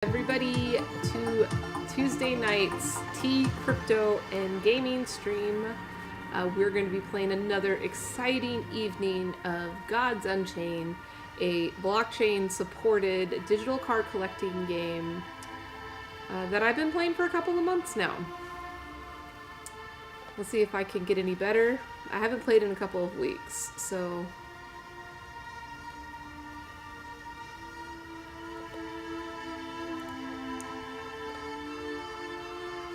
Everybody to Tuesday night's tea, crypto, and gaming stream. We're going to be playing another exciting evening of Gods Unchained, a blockchain-supported digital card collecting game that I've been playing for a couple of months now. We'll see if I can get any better. I haven't played in a couple of weeks, so...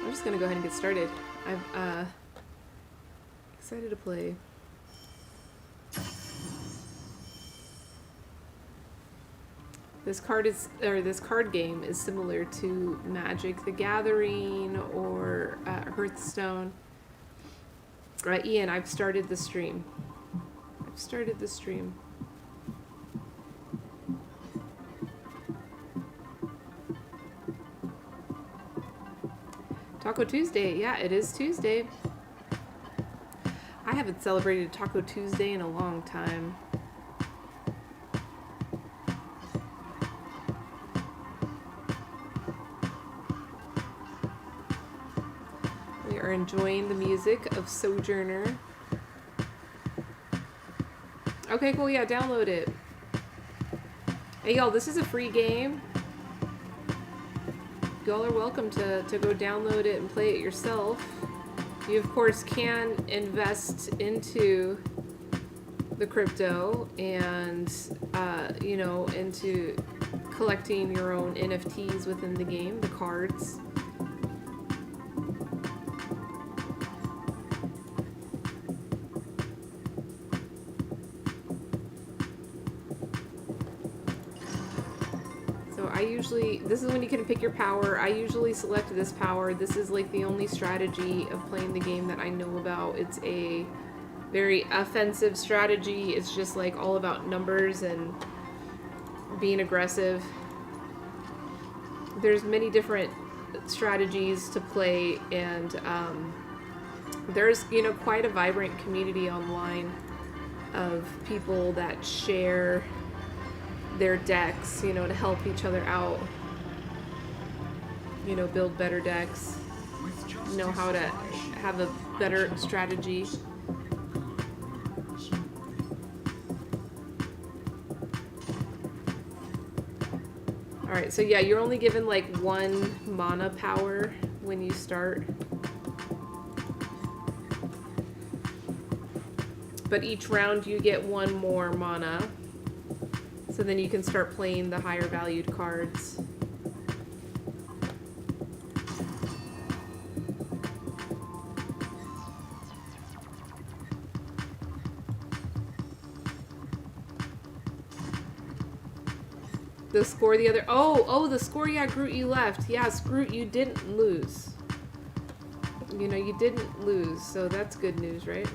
I'm just gonna go ahead and get started. I'm excited to play. This card game is similar to Magic the Gathering or Hearthstone. Right, Ian, I've started the stream. Taco Tuesday. Yeah, it is Tuesday. I haven't celebrated Taco Tuesday in a long time. We are enjoying the music of Sojourner. Okay, cool. Yeah, download it. Hey, y'all, this is a free game. Y'all are welcome to go download it and play it yourself. You, of course, can invest into the crypto and, you know, into collecting your own NFTs within the game, the cards. This is when you can pick your power. I usually select this power. This is like the only strategy of playing the game that I know about. It's a very offensive strategy. It's just like all about numbers and being aggressive. There's many different strategies to play, and there's, you know, quite a vibrant community online of people that share their decks, you know, to help each other out, you know, build better decks, know how to have a better strategy. Alright, so yeah, you're only given like 1 mana power when you start. But each round you get 1 more mana. So then you can start playing the higher valued cards. The score the other... Oh, the score, yeah, Groot, you left. Yes, Groot, you didn't lose. You know, you didn't lose, so that's good news, right?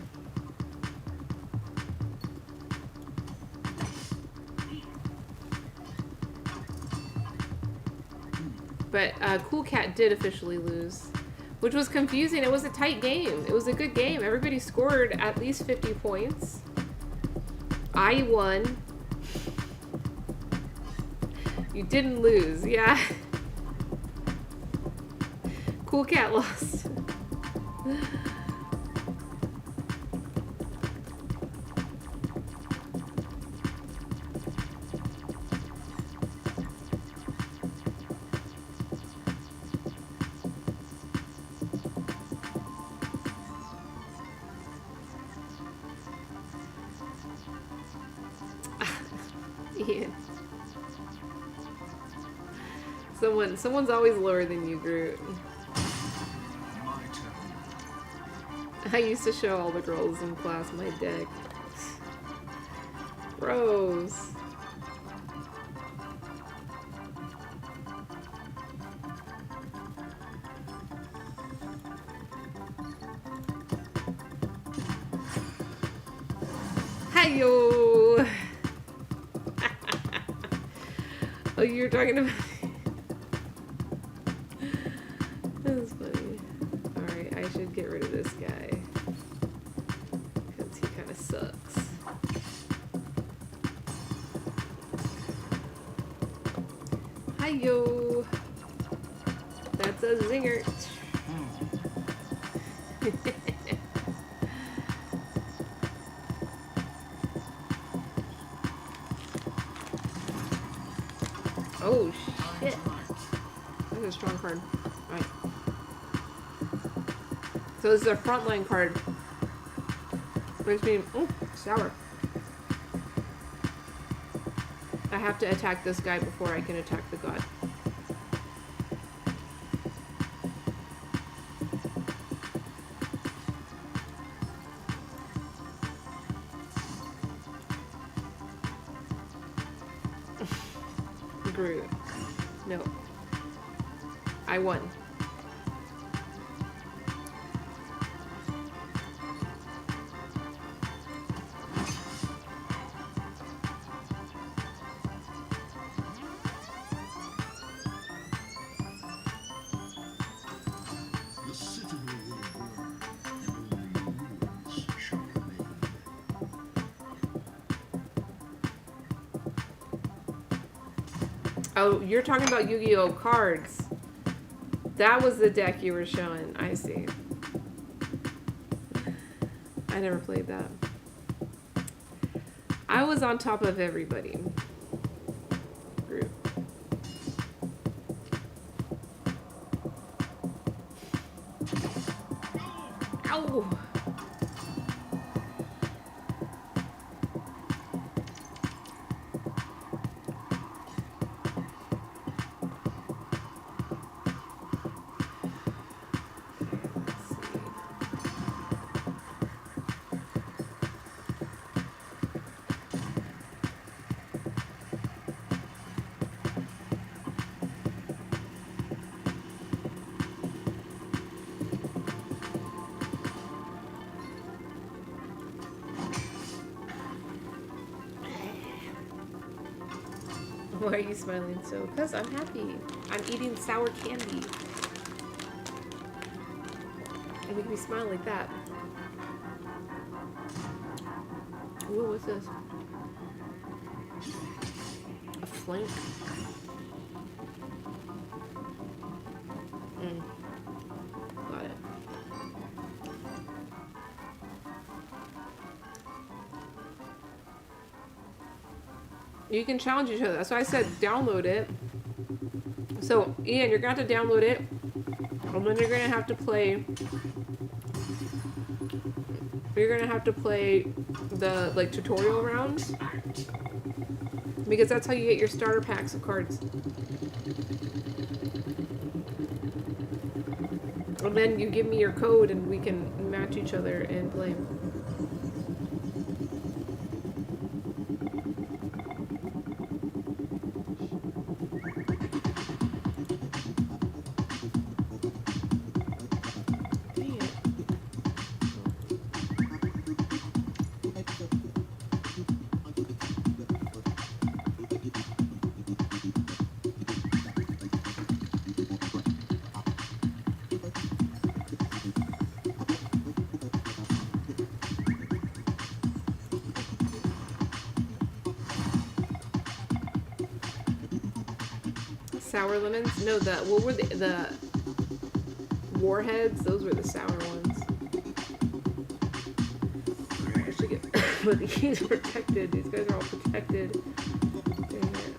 But Cool Cat did officially lose, which was confusing. It was a tight game. It was a good game. Everybody scored at least 50 points. I won. You didn't lose, yeah. Cool Cat lost. Ian. Someone's always lower than you, Groot. I used to show all the girls in class my deck. Rose. Hi-yo! Oh, you're talking about... That's funny. Alright, I should get rid of this guy. Because he kind of sucks. Hi-yo! That's a zinger. Oh shit. That's a strong card. Alright. So this is a frontline card. Which means, oh, sour. I have to attack this guy before I can attack the god. Groot. No. I won. Oh, you're talking about Yu-Gi-Oh! Cards. That was the deck you were showing. I see. I never played that. I was on top of everybody. Group. Ow! Why are you smiling so? Because I'm happy. I'm eating sour candy. And make me smile like that. Ooh, what's this? A flank? Got it. You can challenge each other. That's why I said download it. So, Ian, you're going to have to download it. And then you're going to have to play... You're going to have to play the, like, tutorial rounds. Because that's how you get your starter packs of cards. And then you give me your code and we can match each other and play. Sour lemons? No, what were the warheads? Those were the sour ones. I should get, but he's protected. These guys are all protected. Dang it.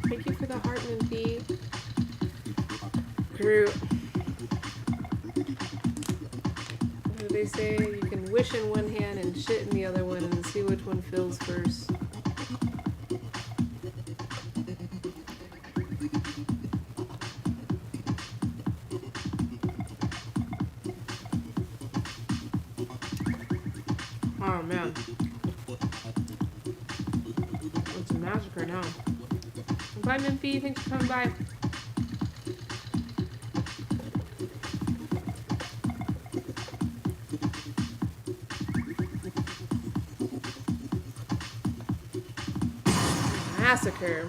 Thank you for the heart, Minty. Groot. What do they say? You can wish in one hand and shit in the other one and see which one fills first. Oh man. It's a massacre now. Bye, Mimpy. Thanks for coming by. Massacre.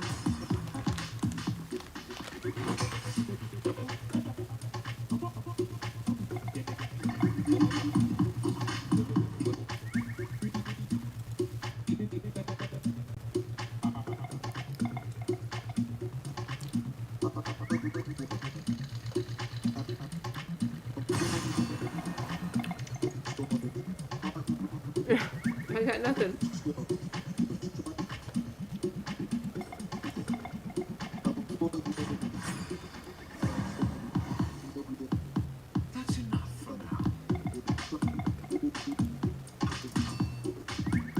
I got nothing. That's enough for now.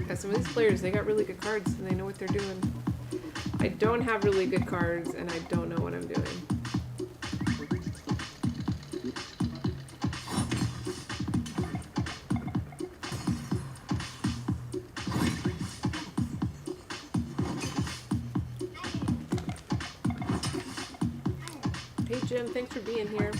Yeah, some of these players, they got really good cards and they know what they're doing. I don't have really good cards and I don't know what I'm doing. Hey Jim, thanks for being here.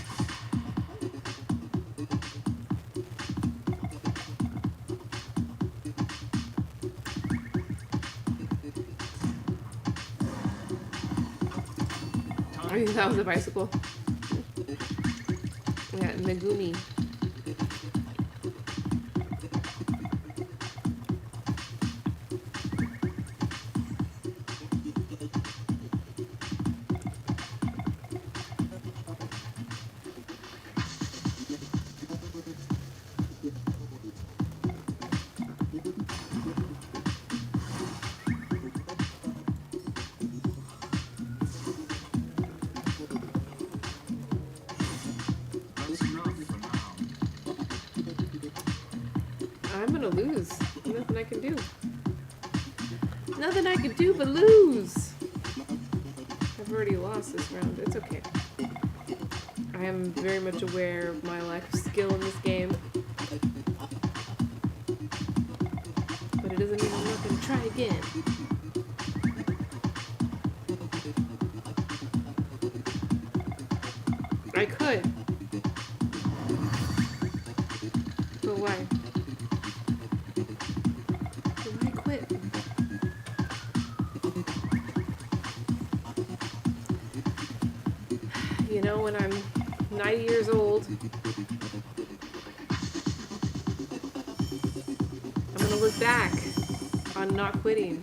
I think that was a bicycle. Yeah, Megumi. That's enough for now. I'm gonna lose. Nothing I can do. Nothing I can do but lose. I've already lost this round. It's okay. I am very much aware of my lack of skill in this game. But it doesn't mean I'm not gonna try again. I could. But why? Why quit? You know, when I'm 90 years old, I'm gonna look back on not quitting.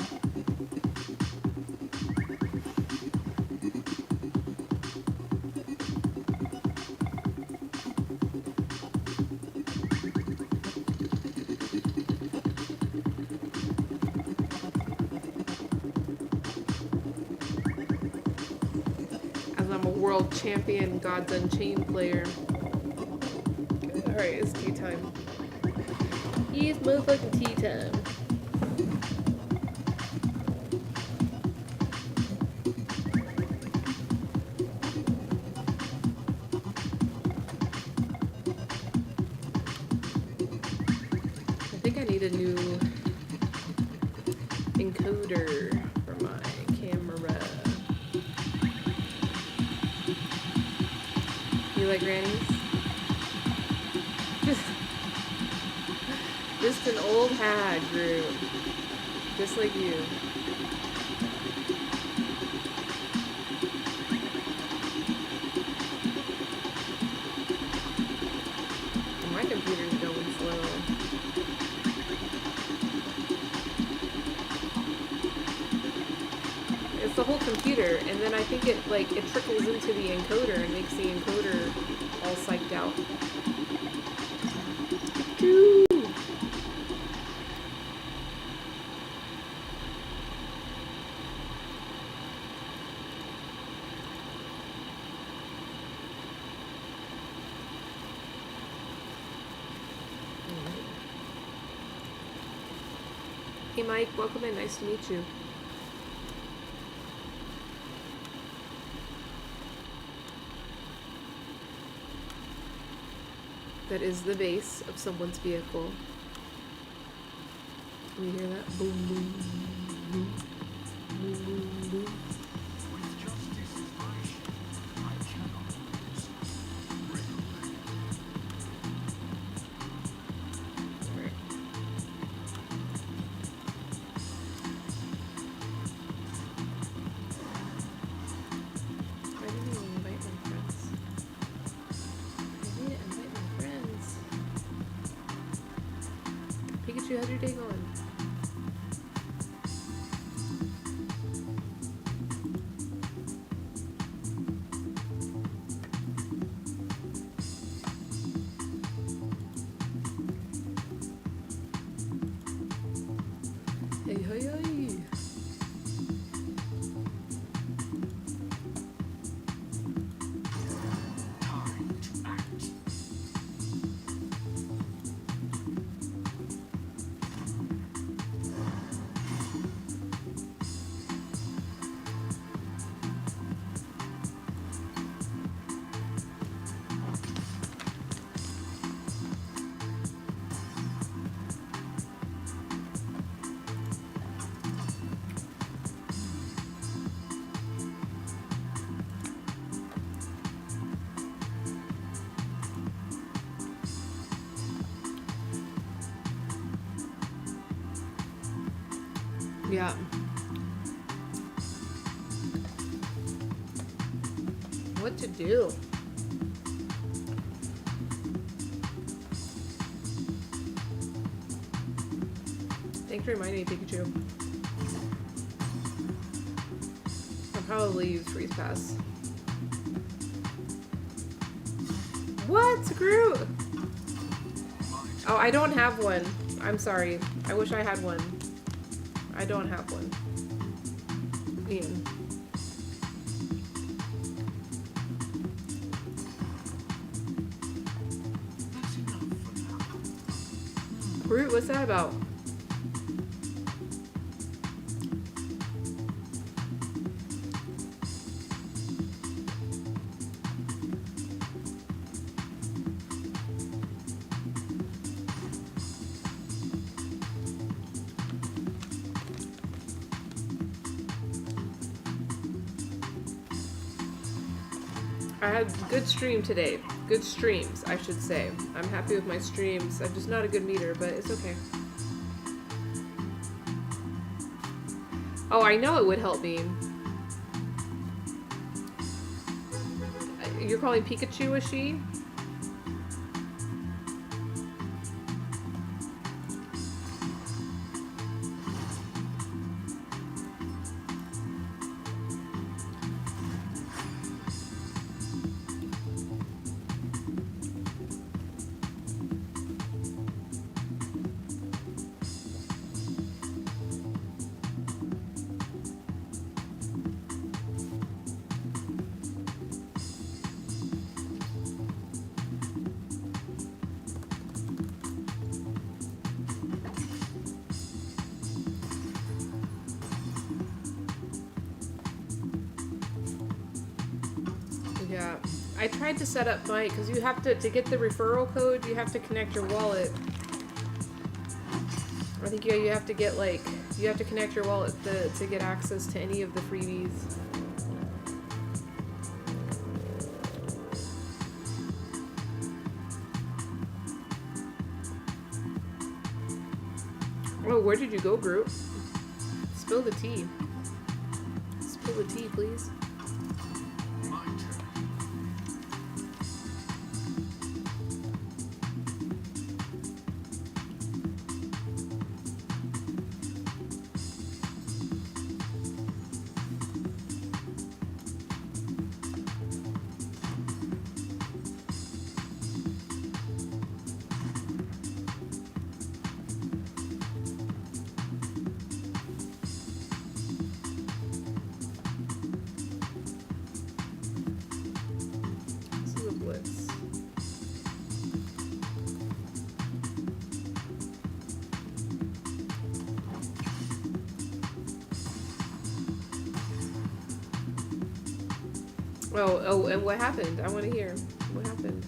As I'm a world champion Gods Unchained player. Alright, it's tea time. It's motherfucking tea time. I think I need a new encoder for my camera. You like grannies? Just an old hag, Drew. Just like you. My computer's going slow. It's the whole computer, and then I think it trickles into the encoder and makes the encoder all psyched out. Choo! Hey Mike, welcome in. Nice to meet you. That is the base of someone's vehicle. Can you hear that? Boom, boom, boom, boom, boom, boom. missed you. How's your day going? Hey, hey, hey. Time to act. Yeah. What to do? Thanks for reminding me, Pikachu. I'll probably use Freeze Pass. What? Groot? Oh, I don't have one. I'm sorry. I wish I had one. I don't have one. Ian. That's enough for now. Groot, what's that about? I had a good stream today. Good streams, I should say. I'm happy with my streams. I'm just not a good meter, but it's okay. Oh, I know it would help me. You're calling Pikachu a she? Yeah, I tried to set up my, because you have to get the referral code, you have to connect your wallet. I think you have to get like, you have to connect your wallet to get access to any of the freebies. Oh, where did you go, Groot? Spill the tea. Spill the tea, please. My turn. This is a blitz. Oh, and what happened? I want to hear. What happened?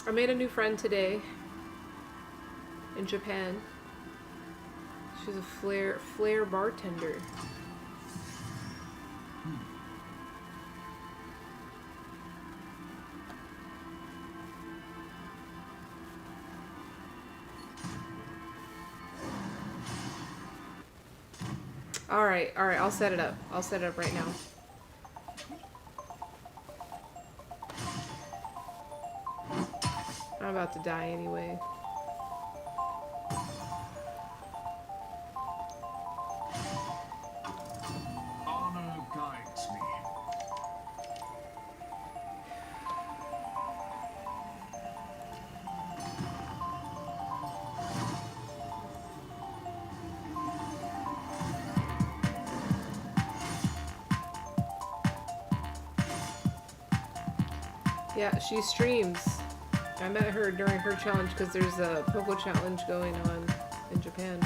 I made a new friend today in Japan. She's a flair bartender. Alright, alright, I'll set it up. I'll set it up right now. I'm about to die anyway. Honor guides me. Yeah, she streams. I met her during her challenge because there's a Poco challenge going on in Japan.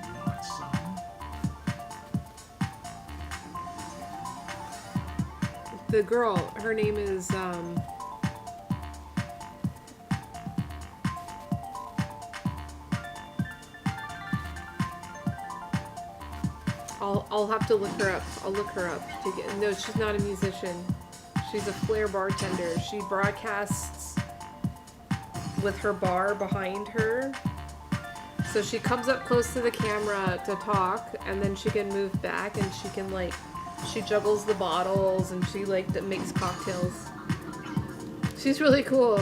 You want some? The girl, her name is, I'll have to look her up. I'll look her up to get. No, she's not a musician. She's a flair bartender. She broadcasts with her bar behind her. So she comes up close to the camera to talk, and then she can move back, and she can like, she juggles the bottles, and she like makes cocktails. She's really cool.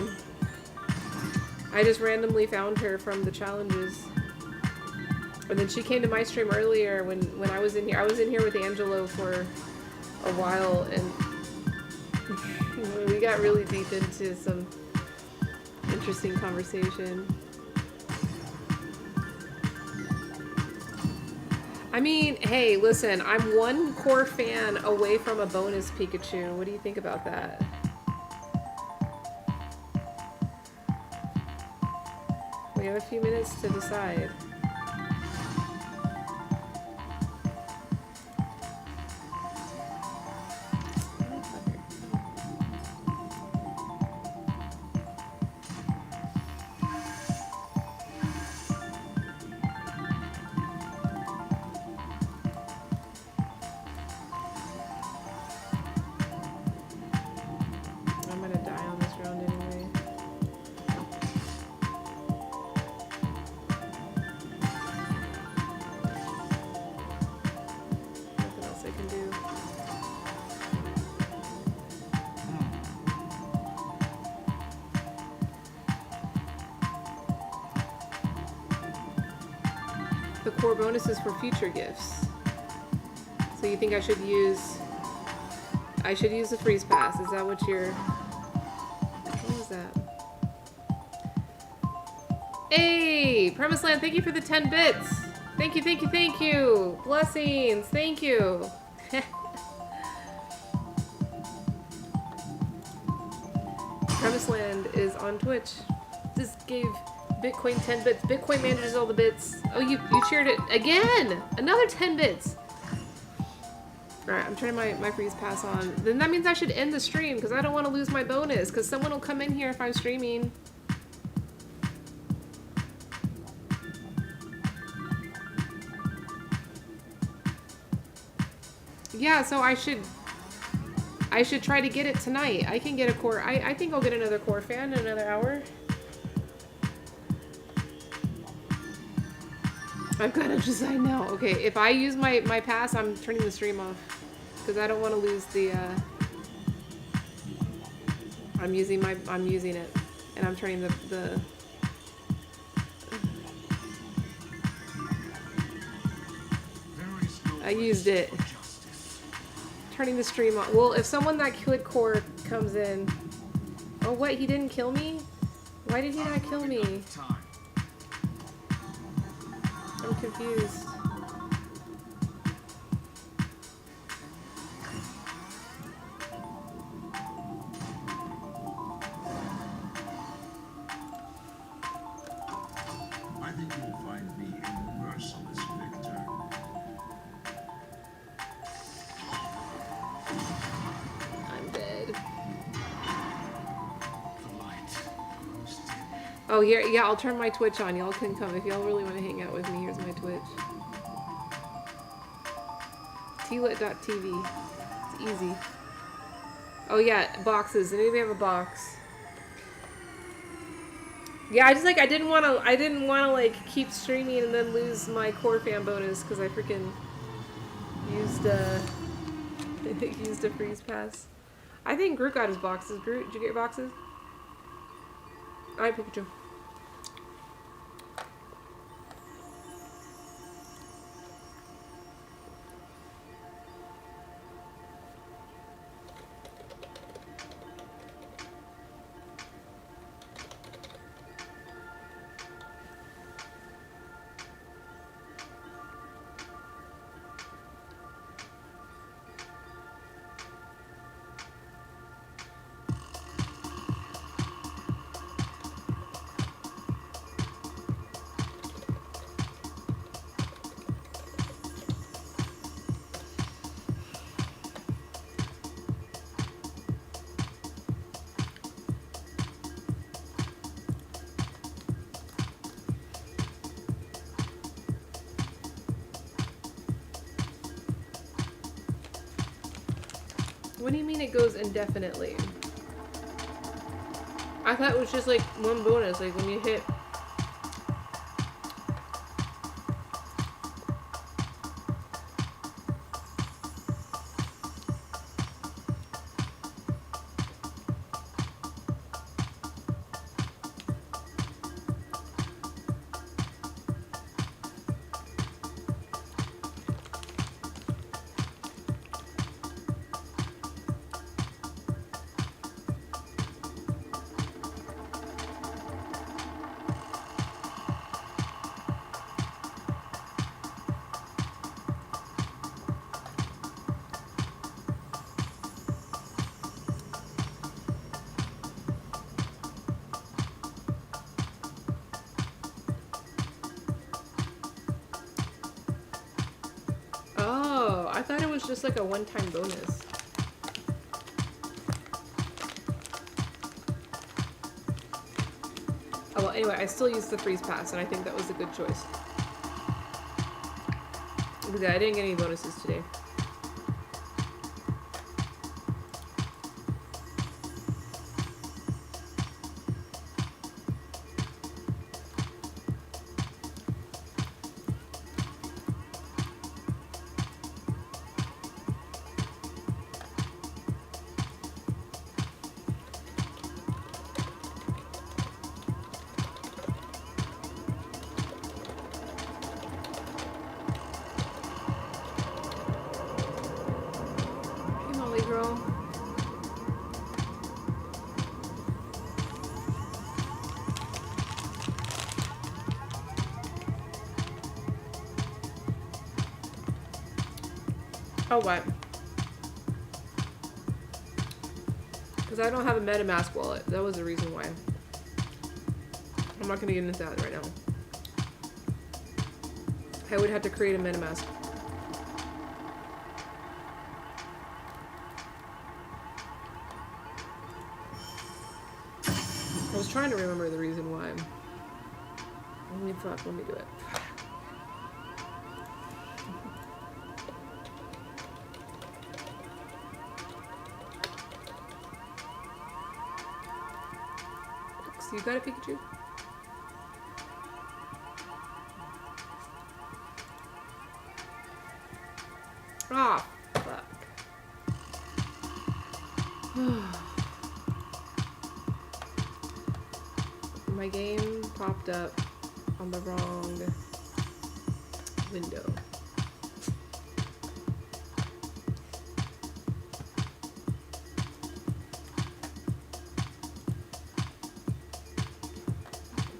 I just randomly found her from the challenges. And then she came to my stream earlier when I was in here. I was in here with Angelo for a while, and we got really deep into some interesting conversation. I mean, hey, listen, I'm one core fan away from a bonus Pikachu. What do you think about that? We have a few minutes to decide. I'm gonna die on this round anyway. Nothing else I can do. The core bonus is for future gifts. So you think I should use the freeze pass? Is that what you're... What was that? Hey! Premise Land, thank you for the 10 bits! Thank you, thank you, thank you! Blessings! Thank you! Premise Land is on Twitch. Just gave Bitcoin 10 bits. Bitcoin manages all the bits. Oh, you cheered it again! Another 10 bits! Alright, I'm turning my freeze pass on. Then that means I should end the stream because I don't want to lose my bonus because someone will come in here if I'm streaming. Yeah, so I should try to get it tonight. I can get a core. I think I'll get another core fan in another hour. I've got to decide now. Okay, if I use my pass, I'm turning the stream off. Because I don't want to lose the, I'm using it. And I'm turning the I used it. Turning the stream on. Well, if someone that could core comes in. Oh, what? He didn't kill me? Why did he not kill me? I'm confused. I think you'll find me a merciless victor. I'm dead. The light grows dim. Oh, here, yeah, I'll turn my Twitch on. Y'all can come. If y'all really want to hang out with me, here's my Twitch. tlit.tv. It's easy. Oh yeah, boxes. Anybody have a box? Yeah, I didn't wanna like keep streaming and then lose my core fan bonus because I freaking used used a freeze pass. I think Groot got his boxes. Groot, did you get your boxes? Alright, Pikachu. What do you mean it goes indefinitely? I thought it was just like one bonus, like when you hit. Oh, I thought it was just like a one-time bonus. Oh, well, anyway, I still used the freeze pass, and I think that was a good choice. Because I didn't get any bonuses today. Hey, Molly girl. Oh, what? Because I don't have a MetaMask wallet. That was the reason why. I'm not going to get into that right now. I would have to create a MetaMask. I was trying to remember the reason why. Let me do it. So you got a Pikachu? Ah, fuck. My game popped up on the wrong window.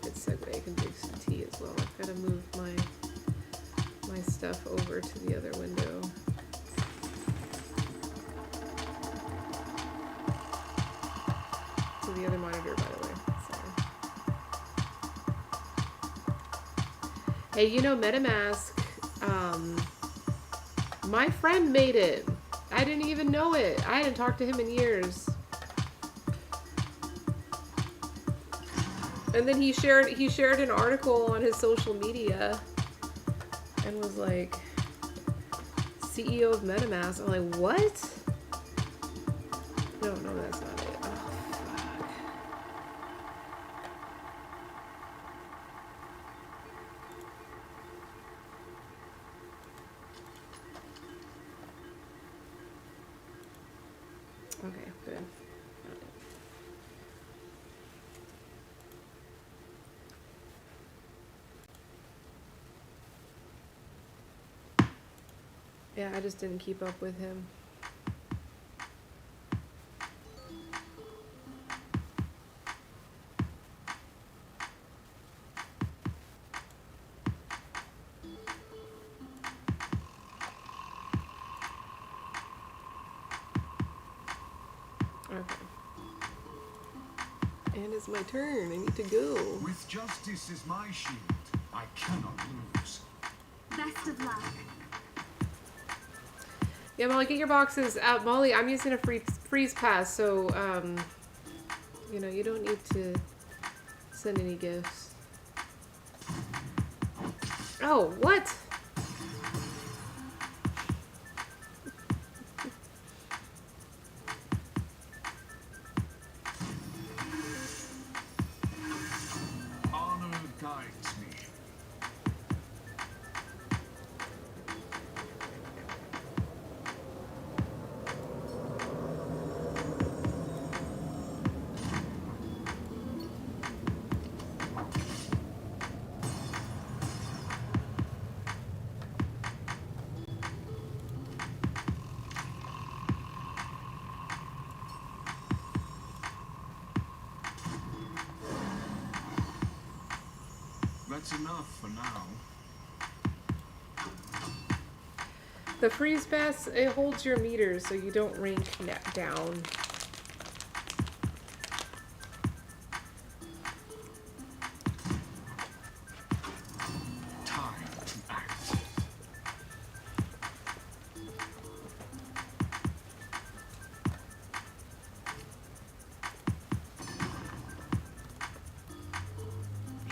Good segue, I can drink some tea as well. I've got to move my stuff over to the other window. To the other monitor, by the way. Hey, you know, MetaMask, my friend made it. I didn't even know it. I hadn't talked to him in years. And then he shared an article on his social media and was like, CEO of MetaMask. I'm like, what? No, that's not it. Oh, fuck. Okay, good. Yeah, I just didn't keep up with him. Okay. And it's my turn. I need to go. With justice as my shield, I cannot lose. Best of luck. Yeah, Molly, get your boxes out. Molly, I'm using a freeze pass, so, you know, you don't need to send any gifts. Oh, what? Honor guides me. That's enough for now. The freeze pass, it holds your meters so you don't rank down. Time to act.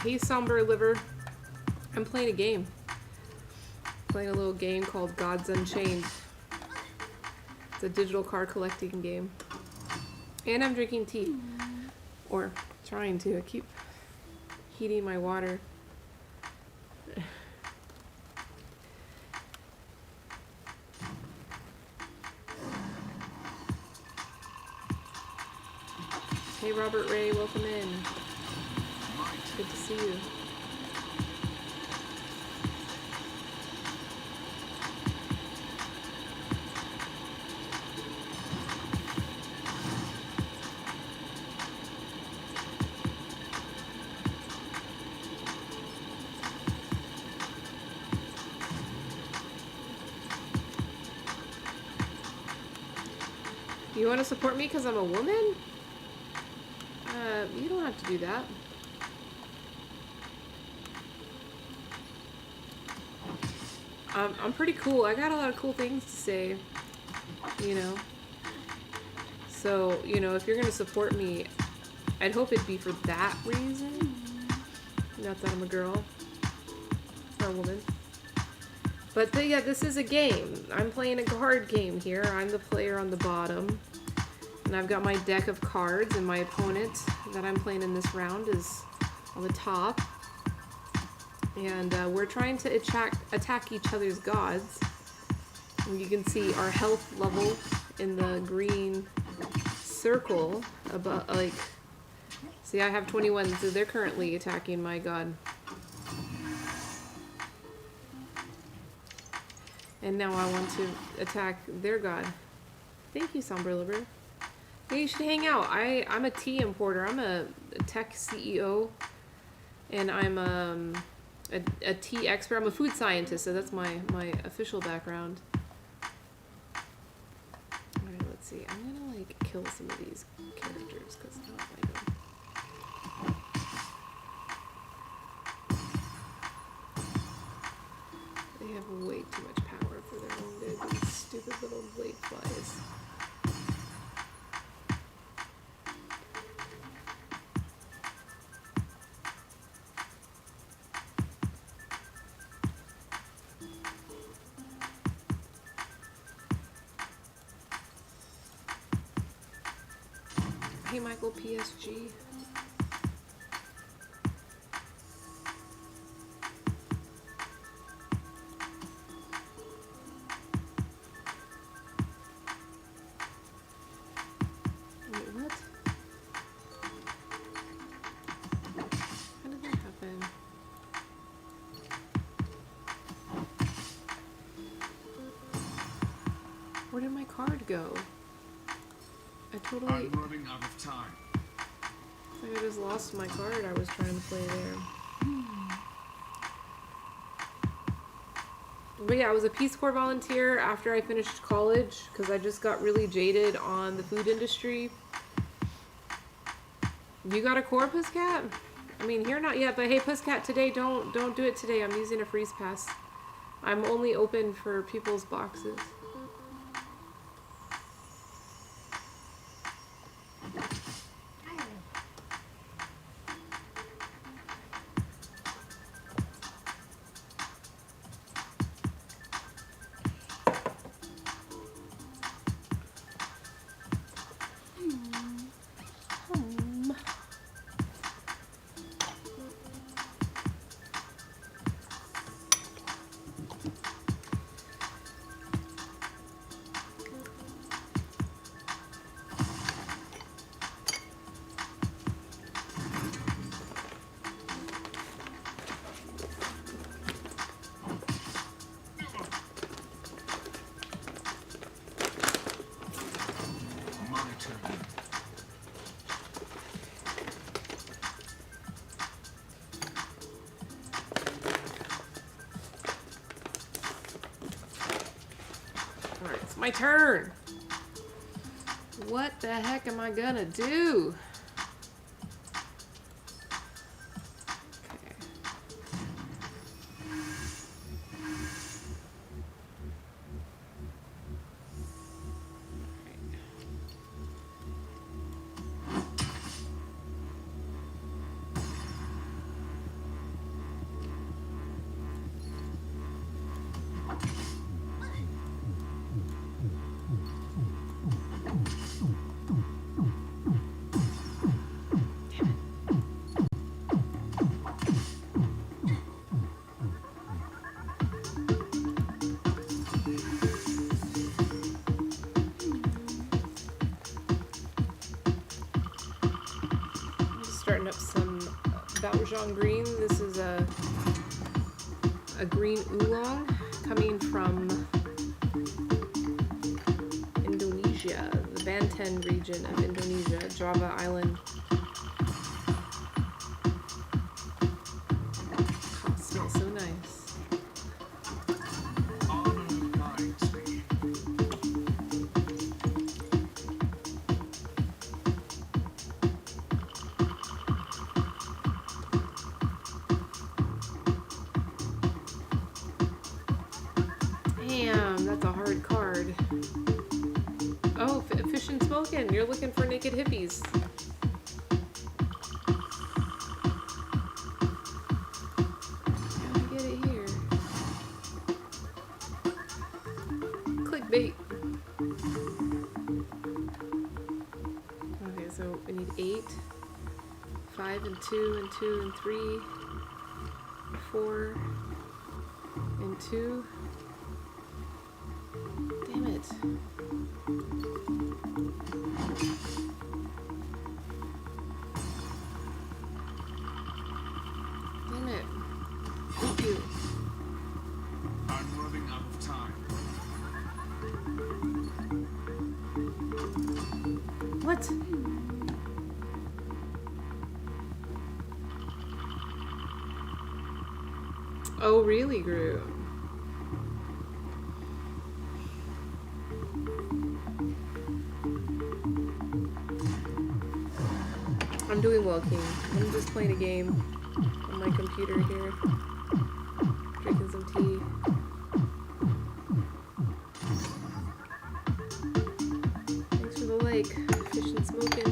Hey, Somber Liver. I'm playing a game. Playing a little game called Gods Unchained. It's a digital card collecting game. And I'm drinking tea. Or trying to. I keep heating my water. Hey, Robert Ray, welcome in. Good to see you. You want to support me because I'm a woman? You don't have to do that. I'm pretty cool. I got a lot of cool things to say, you know. So, you know, if you're going to support me, I'd hope it'd be for that reason. Not that I'm a girl or a woman. But yeah, this is a game. I'm playing a card game here. I'm the player on the bottom. And I've got my deck of cards, and my opponent that I'm playing in this round is on the top. And we're trying to attack each other's gods. And you can see our health level in the green circle above, like, see, I have 21, so they're currently attacking my god. And now I want to attack their god. Thank you, Somber Liver. Yeah, you should hang out. I'm a tea importer. I'm a tech CEO. And I'm a tea expert. I'm a food scientist, so that's my official background. Alright, let's see. I'm gonna, like, kill some of these characters, because I don't like them. They have way too much power for their own good. These stupid little blade flies. Hey Michael PSG. Wait, what? How did that happen? Where did my card go? I totally... I'm running out of time. I think I just lost my card I was trying to play there. But yeah, I was a Peace Corps volunteer after I finished college because I just got really jaded on the food industry. You got a Corps, Pusscat? I mean, here not yet, but hey, Pusscat, today don't do it today. I'm using a freeze pass. I'm only open for people's boxes. My turn. Alright, it's my turn. What the heck am I gonna do? Okay. Starting up some Baojang green. This is a green oolong coming from Indonesia, the Banten region of Indonesia, Java Island. Oh, it smells so nice. Honor guides me. Damn, that's a hard card. Oh, Fish and Smokin', you're looking for naked hippies. How do I get it here? Clickbait. Okay, so we need 8, 5 and 2 and 2 and 3, 4 and 2. Damn it. Damn it. Thank you. I'm running out of time. What? Oh, really, Gru? I'm doing well, King. I'm just playing a game on my computer here. Drinking some tea. Thanks for the like. Fish and smoking.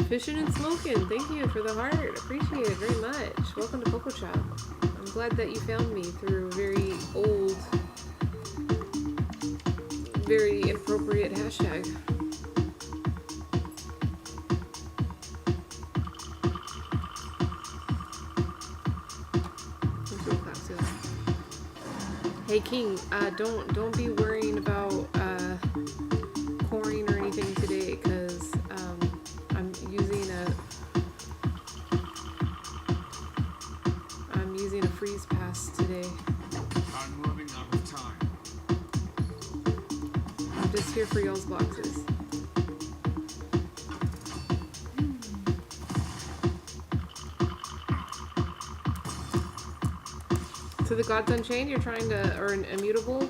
Fishing and smoking. Thank you for the heart. Appreciate it very much. Welcome to Poco Chop. I'm glad that you found me through a very old very inappropriate hashtag. Hey King, don't be worrying about coring or anything today, because I'm using a freeze pass today. I'm running out of time. I'm just here for y'all's boxes. So the Gods Unchained, you're trying to earn immutable?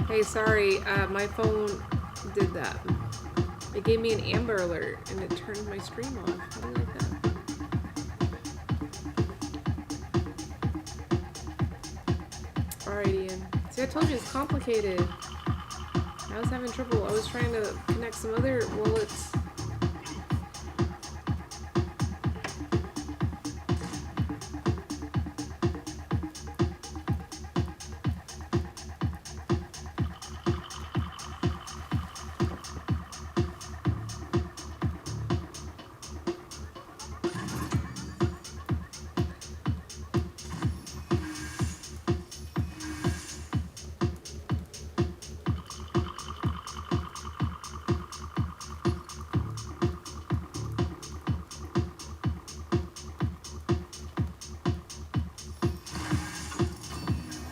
Hey, sorry, my phone did that. It gave me an Amber Alert and it turned my stream off. How do you like that? Alright, Ian. See, I told you it's complicated. I was having trouble. I was trying to connect some other wallets.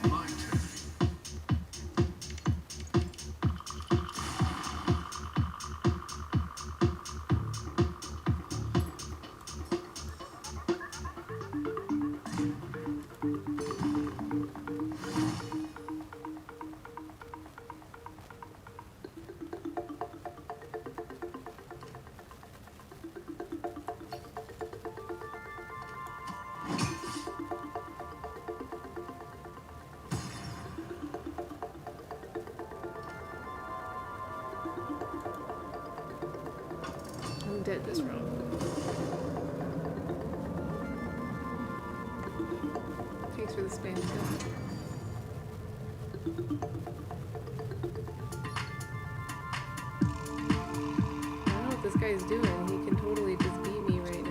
My turn. I'm dead this round. Thanks for the spam kill. I don't know what this guy's doing. He can totally just beat me right now.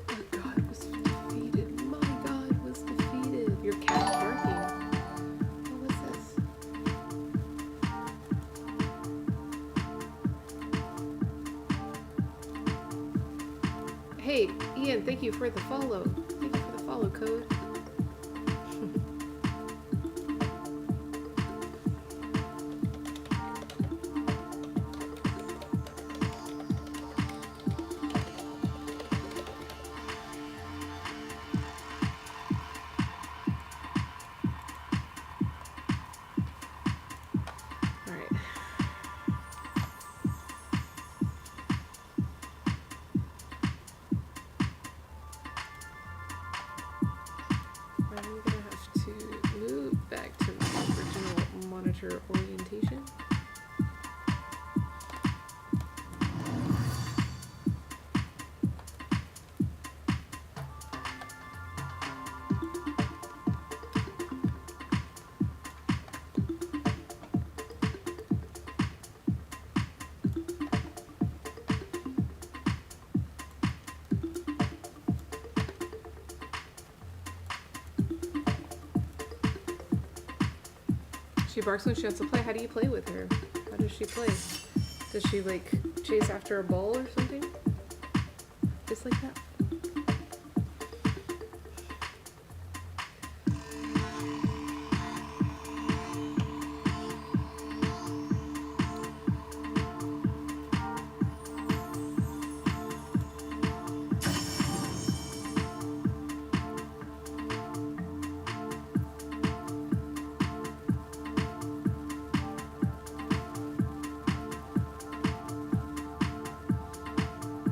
My god was defeated. My god was defeated. Your cat's barking. What was this? Hey, Ian, thank you for the follow. Thank you for the follow code. Alright. I'm gonna have to move back to my original monitor orientation. She barks when she wants to play. How do you play with her? How does she play? Does she like chase after a ball or something? Just like that?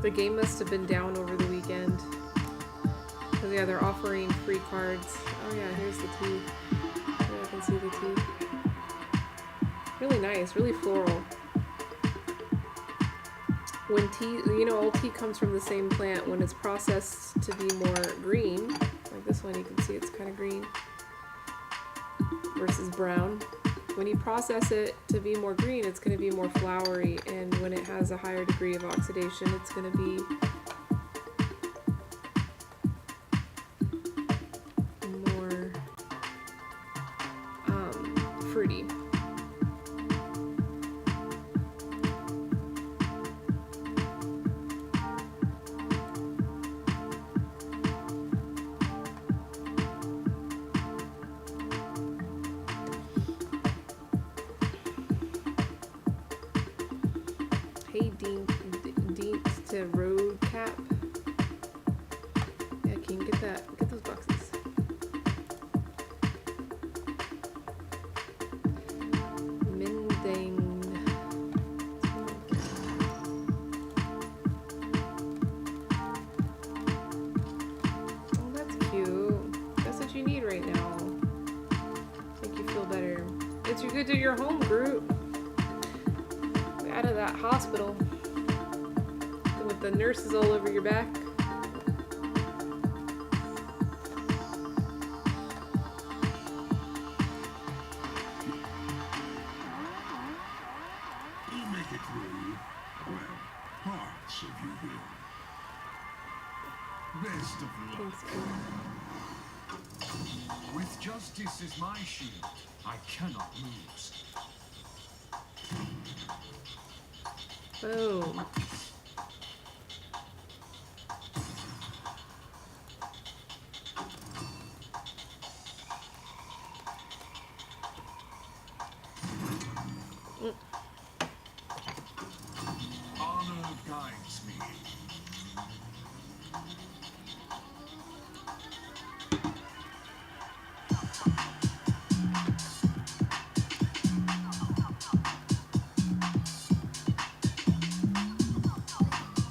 The game must have been down over the weekend. Because, yeah, they're offering free cards. Oh, yeah, here's the tea. Yeah, I can see the tea. Really nice, really floral. When tea, you know, all tea comes from the same plant. When it's processed to be more green, like this one, you can see it's kind of green versus brown. When you process it to be more green, it's going to be more flowery, and when it has a higher degree of oxidation, it's going to be more fruity. Hey, Dean to road cap. Yeah, can you get that? Get those boxes. Mending. Oh, that's cute. That's what you need right now. Make you feel better. It's good to your home, Groot. Out of that hospital with the nurses all over your back. You'll make it through. Well, parts of you will. Best of luck. Thanks, Groot. With justice as my shield, I cannot lose. Boom. Honor guides me.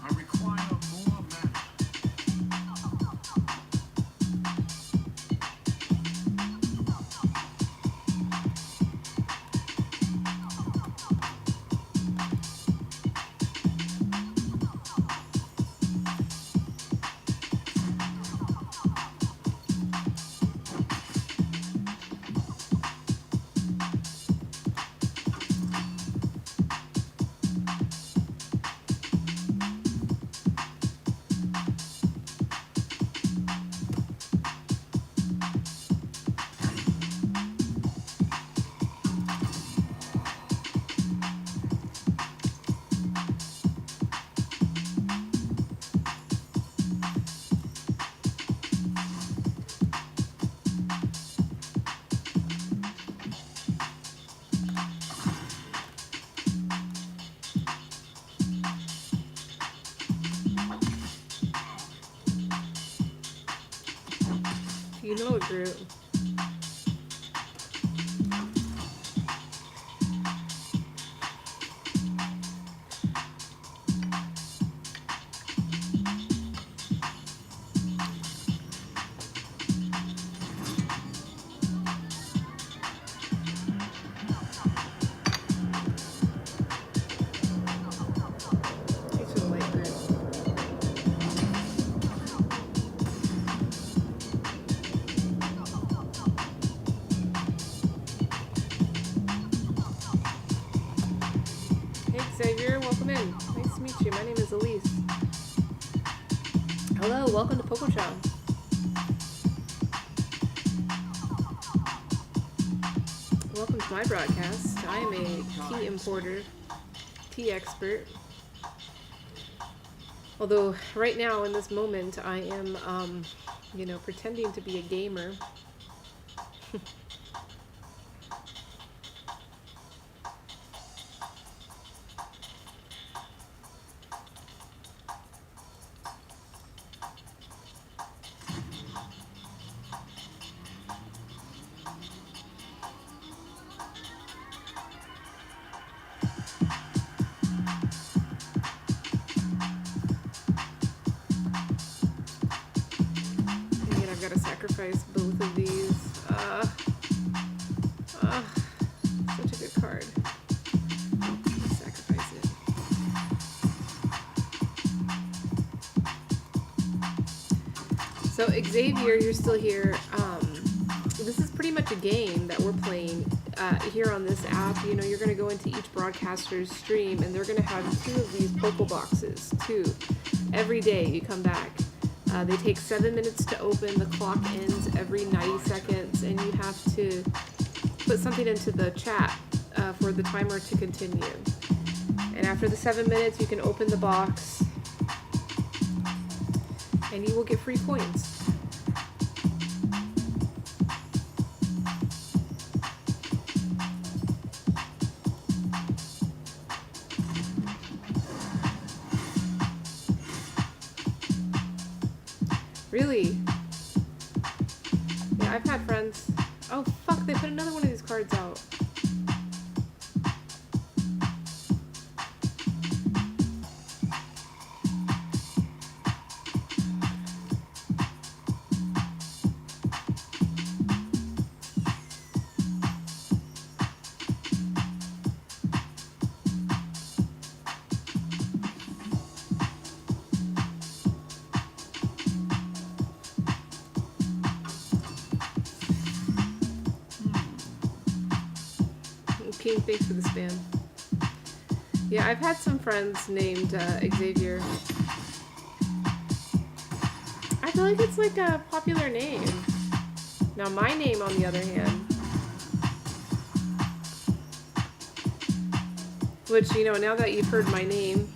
I require more mana. You know it, Groot. Thanks for the light, Groot. Hey Xavier, welcome in. Nice to meet you. My name is Elise. Hello, welcome to Poco Chow. Welcome to my broadcast. I am a tea importer, tea expert. Although right now in this moment I am, pretending to be a gamer. sacrifice both of these. Such a good card. Sacrifice it. So Xavier, you're still here. This is pretty much a game that we're playing here on this app. You know, you're going to go into each broadcaster's stream, and they're going to have 2 of these Poke Boxes, 2. Every day you come back. They take 7 minutes to open. The clock ends every 90 seconds, and you have to put something into the chat for the timer to continue. And after the 7 minutes, you can open the box, and you will get free coins. Really? Yeah, I've had friends. Oh, fuck, they put another one of these cards out. King, thanks for the spam. Yeah, I've had some friends named Xavier. I feel like it's like a popular name. Now my name, on the other hand, which, you know, now that you've heard my name,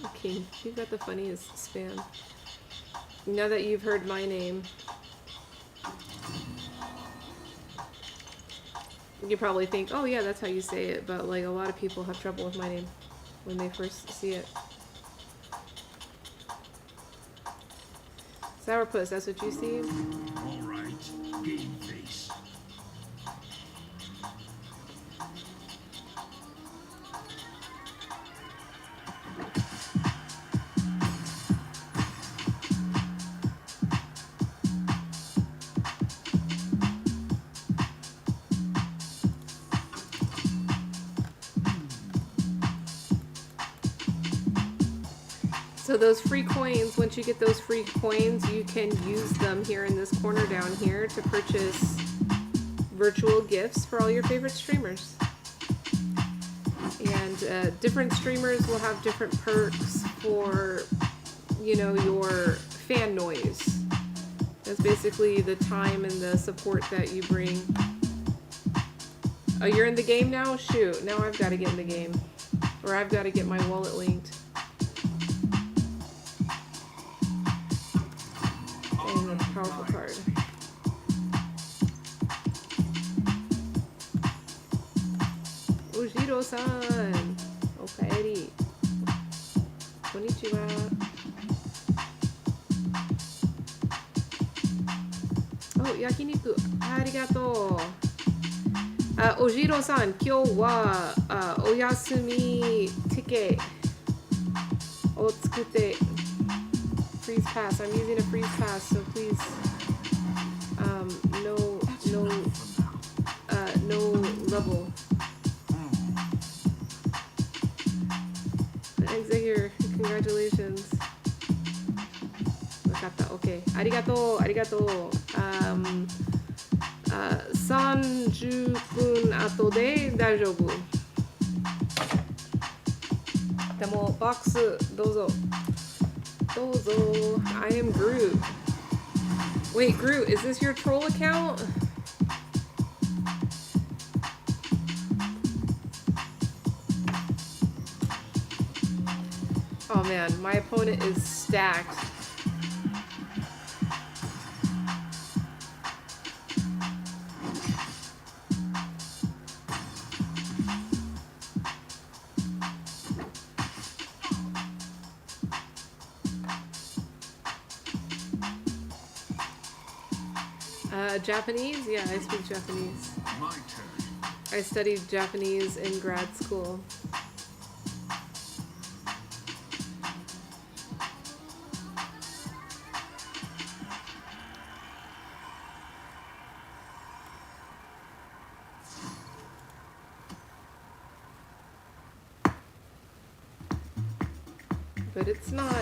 okay, you've got the funniest spam. Now that you've heard my name, you probably think, oh yeah, that's how you say it, but like a lot of people have trouble with my name when they first see it. Sourpuss, that's what you see? Alright, game face. So those free coins, once you get those free coins, you can use them here in this corner down here to purchase virtual gifts for all your favorite streamers. And different streamers will have different perks for, you know, your fan noise. That's basically the time and the support that you bring. Oh, you're in the game now? Shoot, now I've got to get in the game. Or I've got to get my wallet linked. Dang, that's a powerful card. Ujiro-san! Okaeri. Konnichiwa. Oh, yakiniku. Arigato. Ojiro-san, 今日はお休みティケを作って freeze pass. I'm using a freeze pass, so please no level. Xavier, congratulations. Wakata, okay. Arigato, arigato. 30分後で大丈夫。でもボックスどうぞ。どうぞ。I am Groot. Wait, Groot, is this your troll account? Oh man, my opponent is stacked. Japanese? Yeah, I speak Japanese. My turn. I studied Japanese in grad school. but it's not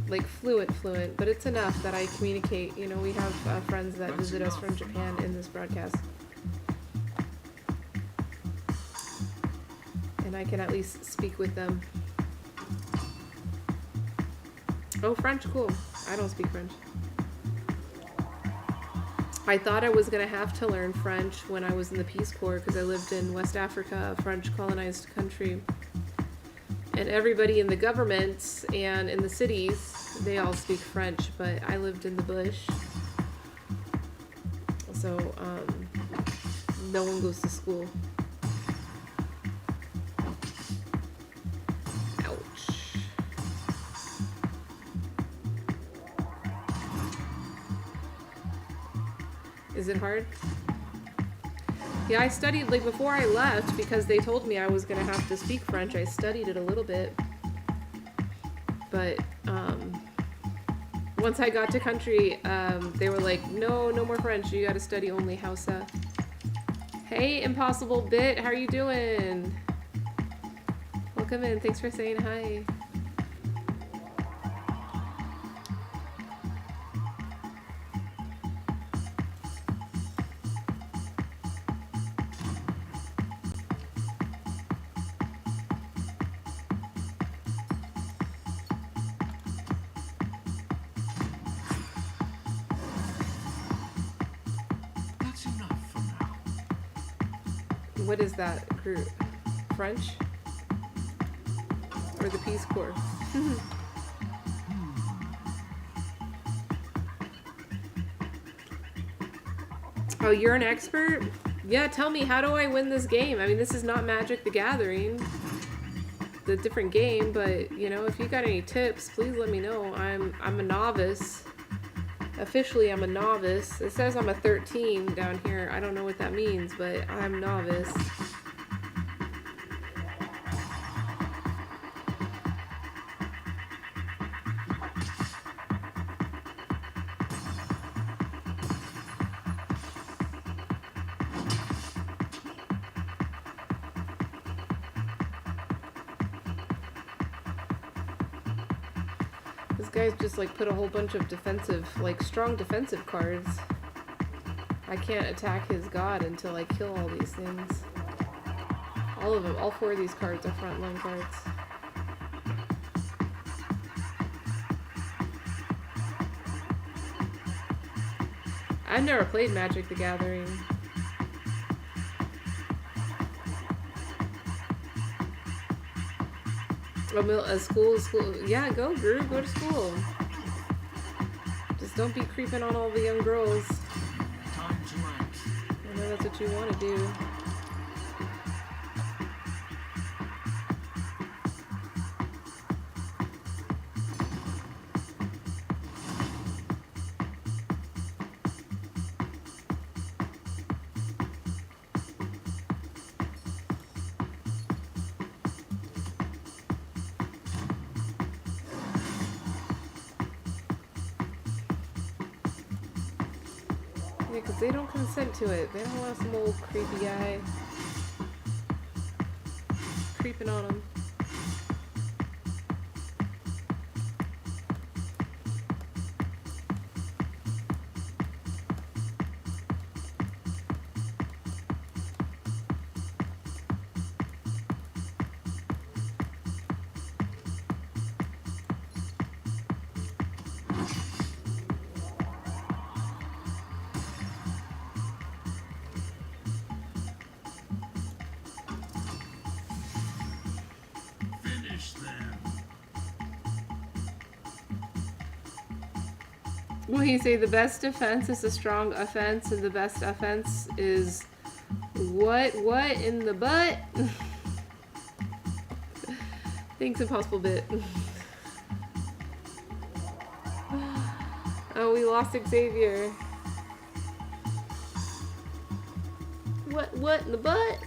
like fluent, but it's enough that I communicate. You know, we have friends that visit us from Japan in this broadcast. And I can at least speak with them. Oh, French, cool. I don't speak French. I thought I was going to have to learn French when I was in the Peace Corps because I lived in West Africa, a French colonized country. And everybody in the government and in the cities, they all speak French, but I lived in the bush. So, no one goes to school. Ouch. Is it hard? Yeah, I studied, like, before I left, because they told me I was going to have to speak French, I studied it a little bit. But, once I got to country, they were like, no more French, you gotta study only Hausa. Hey, Impossible Bit, how are you doing? Welcome in, thanks for saying hi. What is that group? French? Or the Peace Corps? Oh, you're an expert? Yeah, tell me, how do I win this game? I mean, this is not Magic the Gathering. The different game, but, you know, if you got any tips, please let me know. I'm a novice. Officially, I'm a novice. It says I'm a 13 down here. I don't know what that means, but I'm novice. This guy's just like put a whole bunch of defensive, like strong defensive cards. I can't attack his god until I kill all these things. All of them, all four of these cards are frontline cards. I've never played Magic the Gathering. A school. Yeah, go, Gru. Go to school. Just don't be creeping on all the young girls. Time to act. I know that's what you want to do. Yeah, because they don't consent to it. They don't want some old creepy guy creeping on them. Well, you say the best defense is a strong offense, and the best offense is what in the butt? Thanks, Impossible Bit. Oh, we lost Xavier. What in the butt?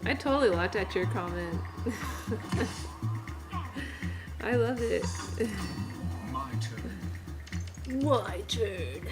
I totally laughed at your comment. I love it. My turn. My turn.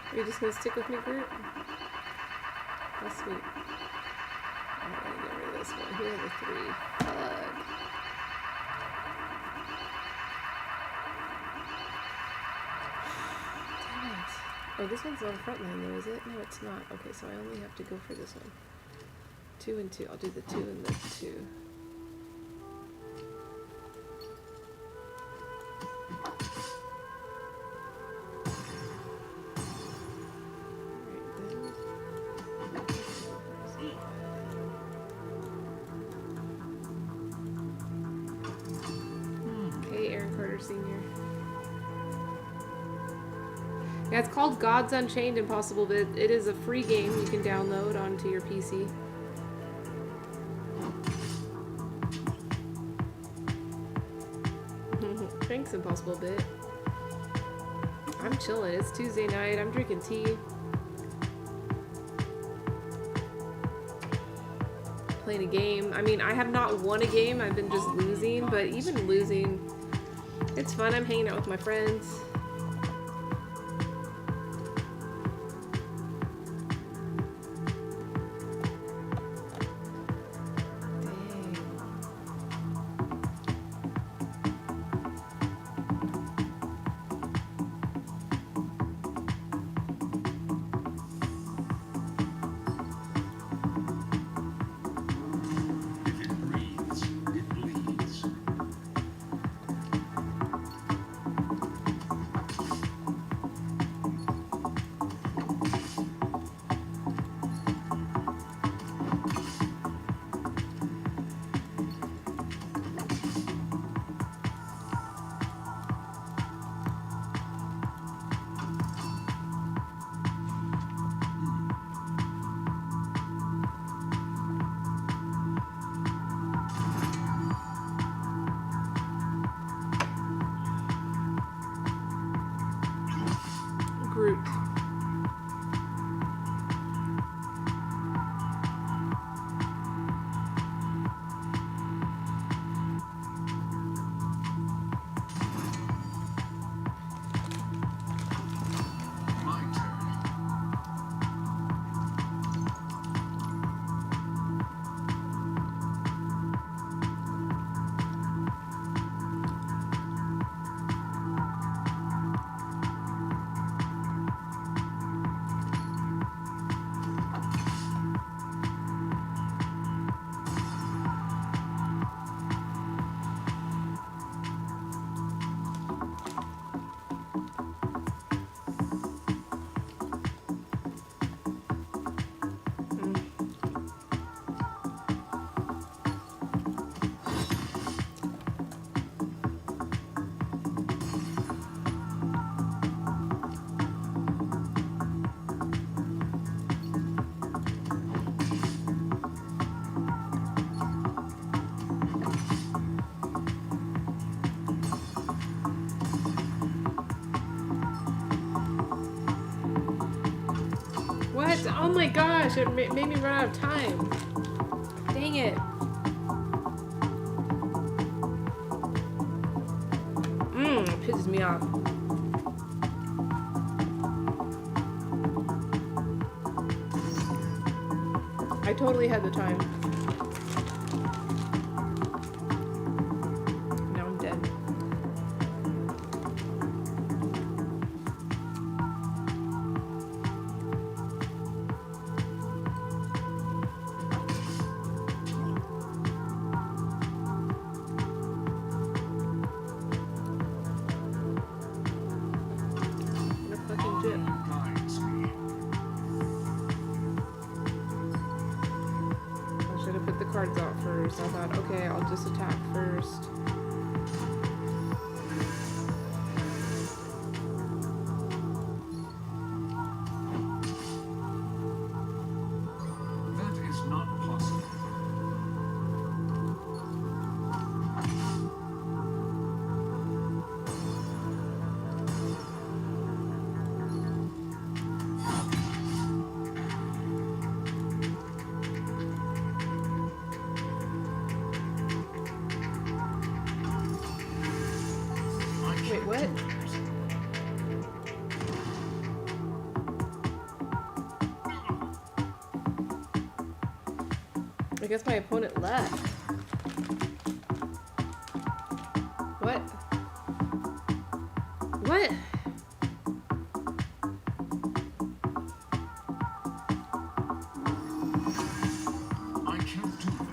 Are you just gonna stick with me, Groot? How sweet. I'm gonna get rid of this one. Here are the 3. Damn it. Oh, this one's on front line though, is it? No, it's not. Okay, so I only have to go for this one. 2 and 2. I'll do the 2 and the 2. Senior. Yeah, it's called Gods Unchained Impossible, but it is a free game you can download onto your PC. Thanks, Impossible Bit. I'm chilling. It's Tuesday night. I'm drinking tea. Playing a game. I mean, I have not won a game. I've been just losing, but even losing, it's fun. I'm hanging out with my friends. If it breathes, it bleeds. Groot. My turn. What? Oh my gosh, it made me run out of time. Dang it. It pisses me off. I totally had the time. Now I'm dead. cards out first. I thought, okay, I'll just attack first. That is not possible. I Wait, can't what? do that. I guess my opponent left. What? What? I can't do that.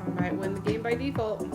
I might win the game by default.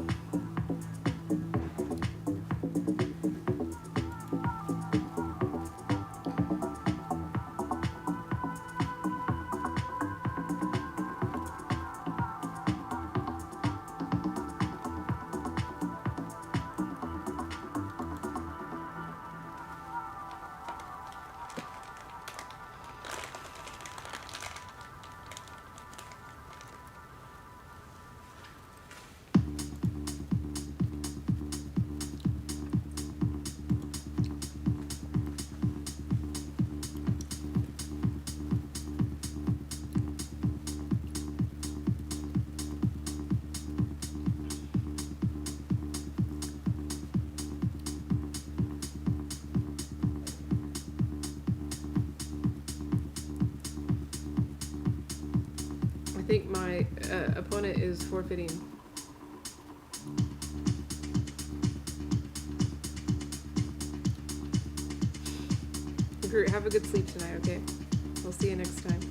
I think my opponent is forfeiting. Groot, have a good sleep tonight, okay? We'll see you next time.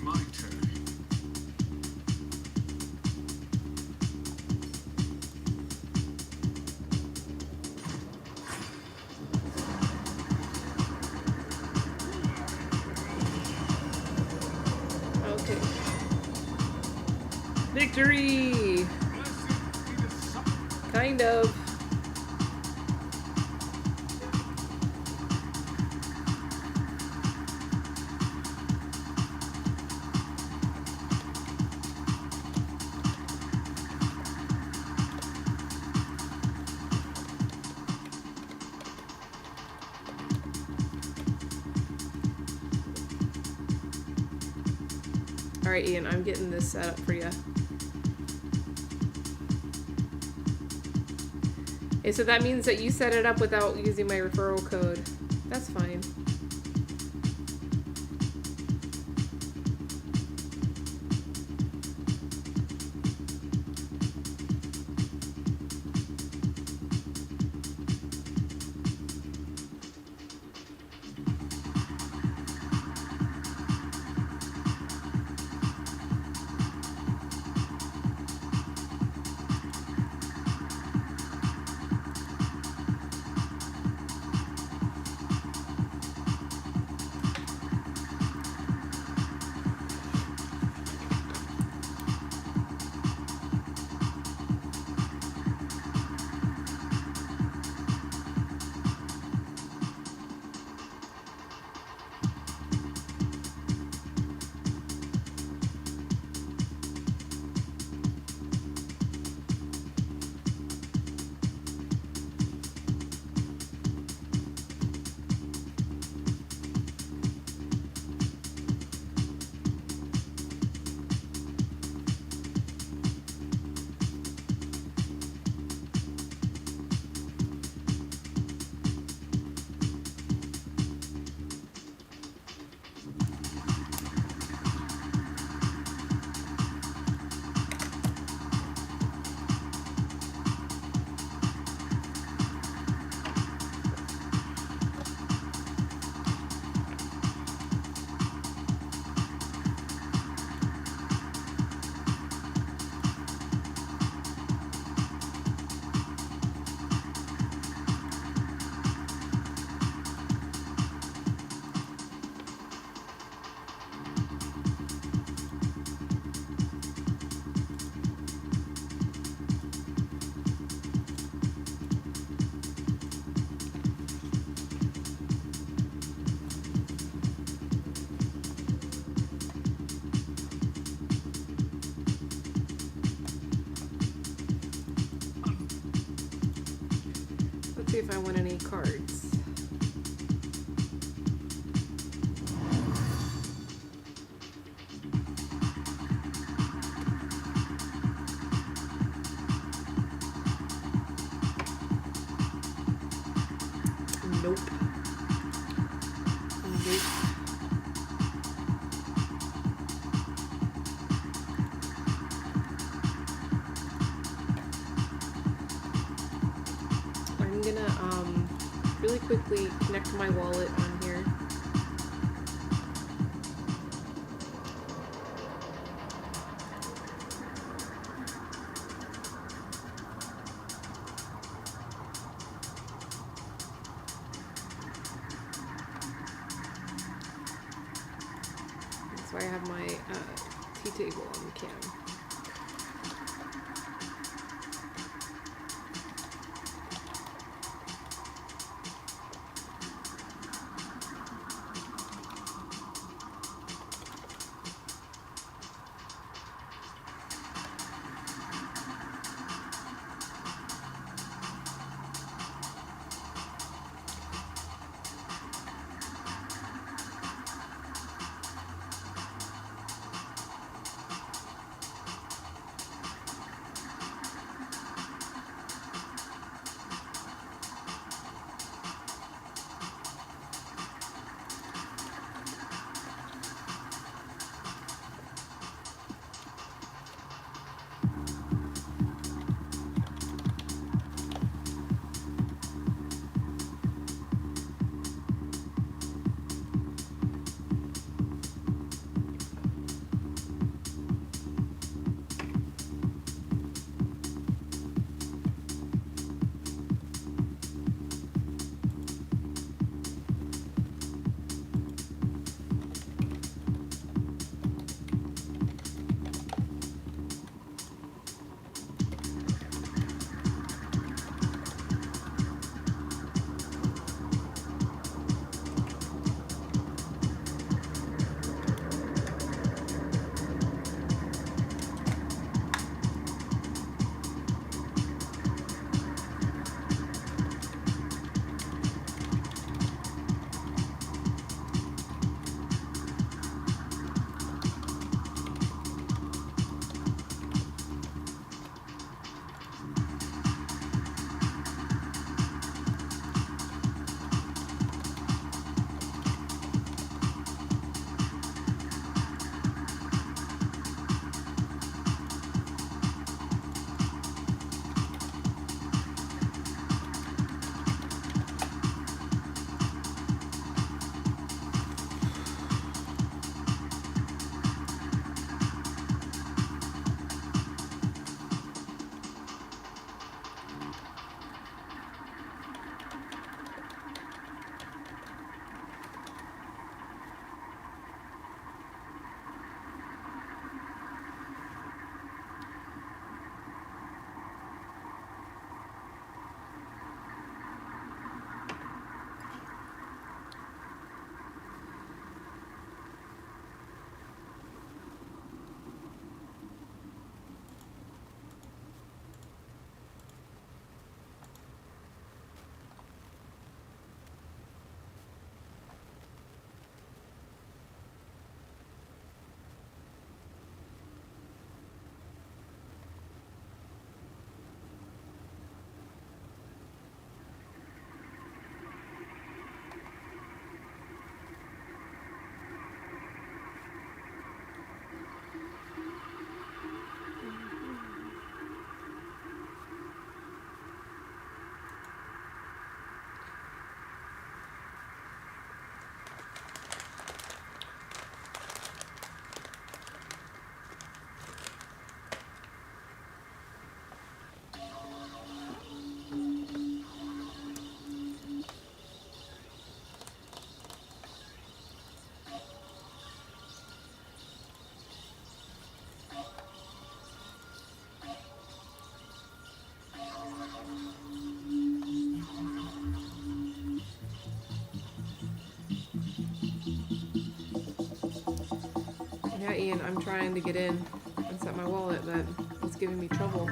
My turn. Okay. Victory! Blessed be the sun. Kind of. Alright, Ian, I'm getting this set up for you. Okay, so that means that you set it up without using my referral code. That's fine. See if I won any cards. Nope. Nope. I'm gonna really quickly connect my wallet on here. That's why I have my tea table on the cam. Yeah, Ian, I'm trying to get in and set my wallet, but it's giving me trouble.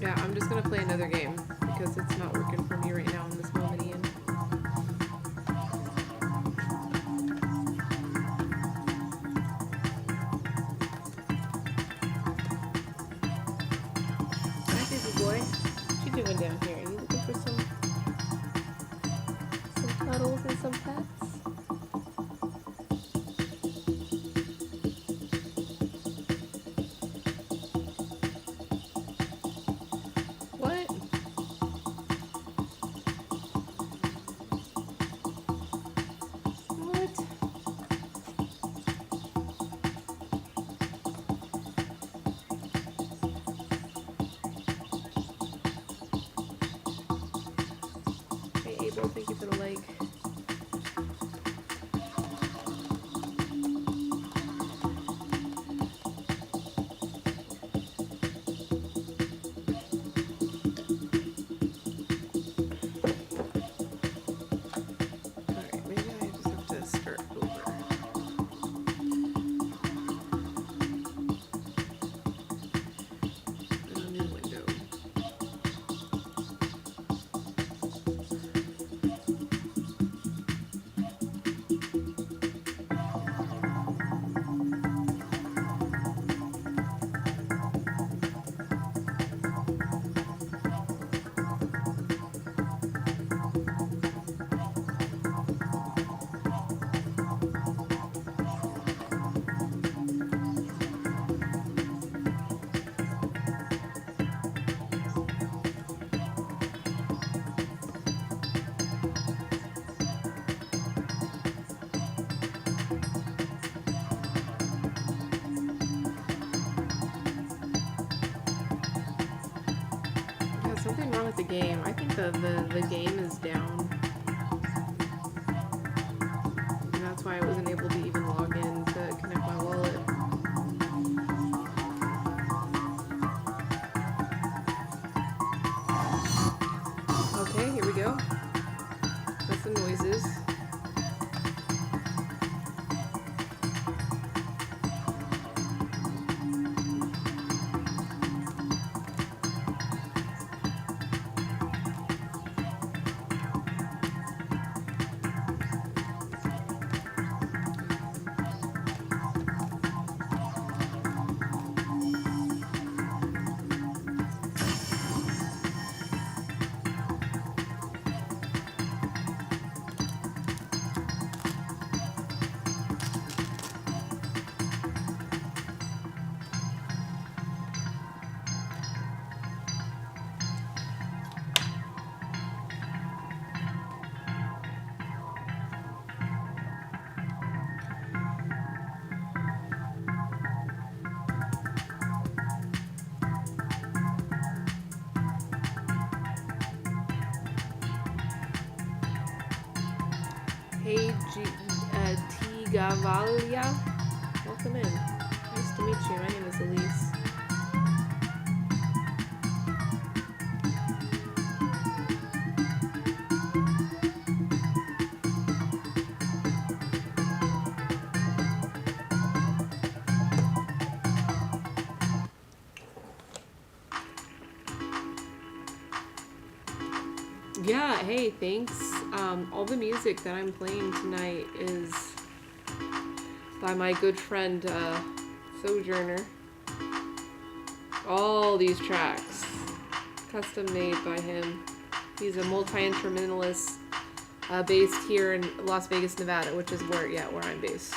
Yeah, I'm just gonna play another game because it's not working for me right now in this moment, Ian. Hi, baby boy. What you doing down here? Are you looking for some cuddles and some pets? What? What? Hey, Abel, thank you for the like. Alright, maybe I just have to start over. In a new window. Yeah, something wrong with the game. I think the game is down. And that's why I wasn't able to even log in to connect my wallet. Okay, here we go. That's the noises. Hey, T. Gavalia. Welcome in. Nice to meet you. My name is Elise. Yeah, hey, thanks. All the music that I'm playing tonight is by my good friend, Sojourner. All these tracks, custom made by him. He's a multi-instrumentalist based here in Las Vegas, Nevada, which is where I'm based.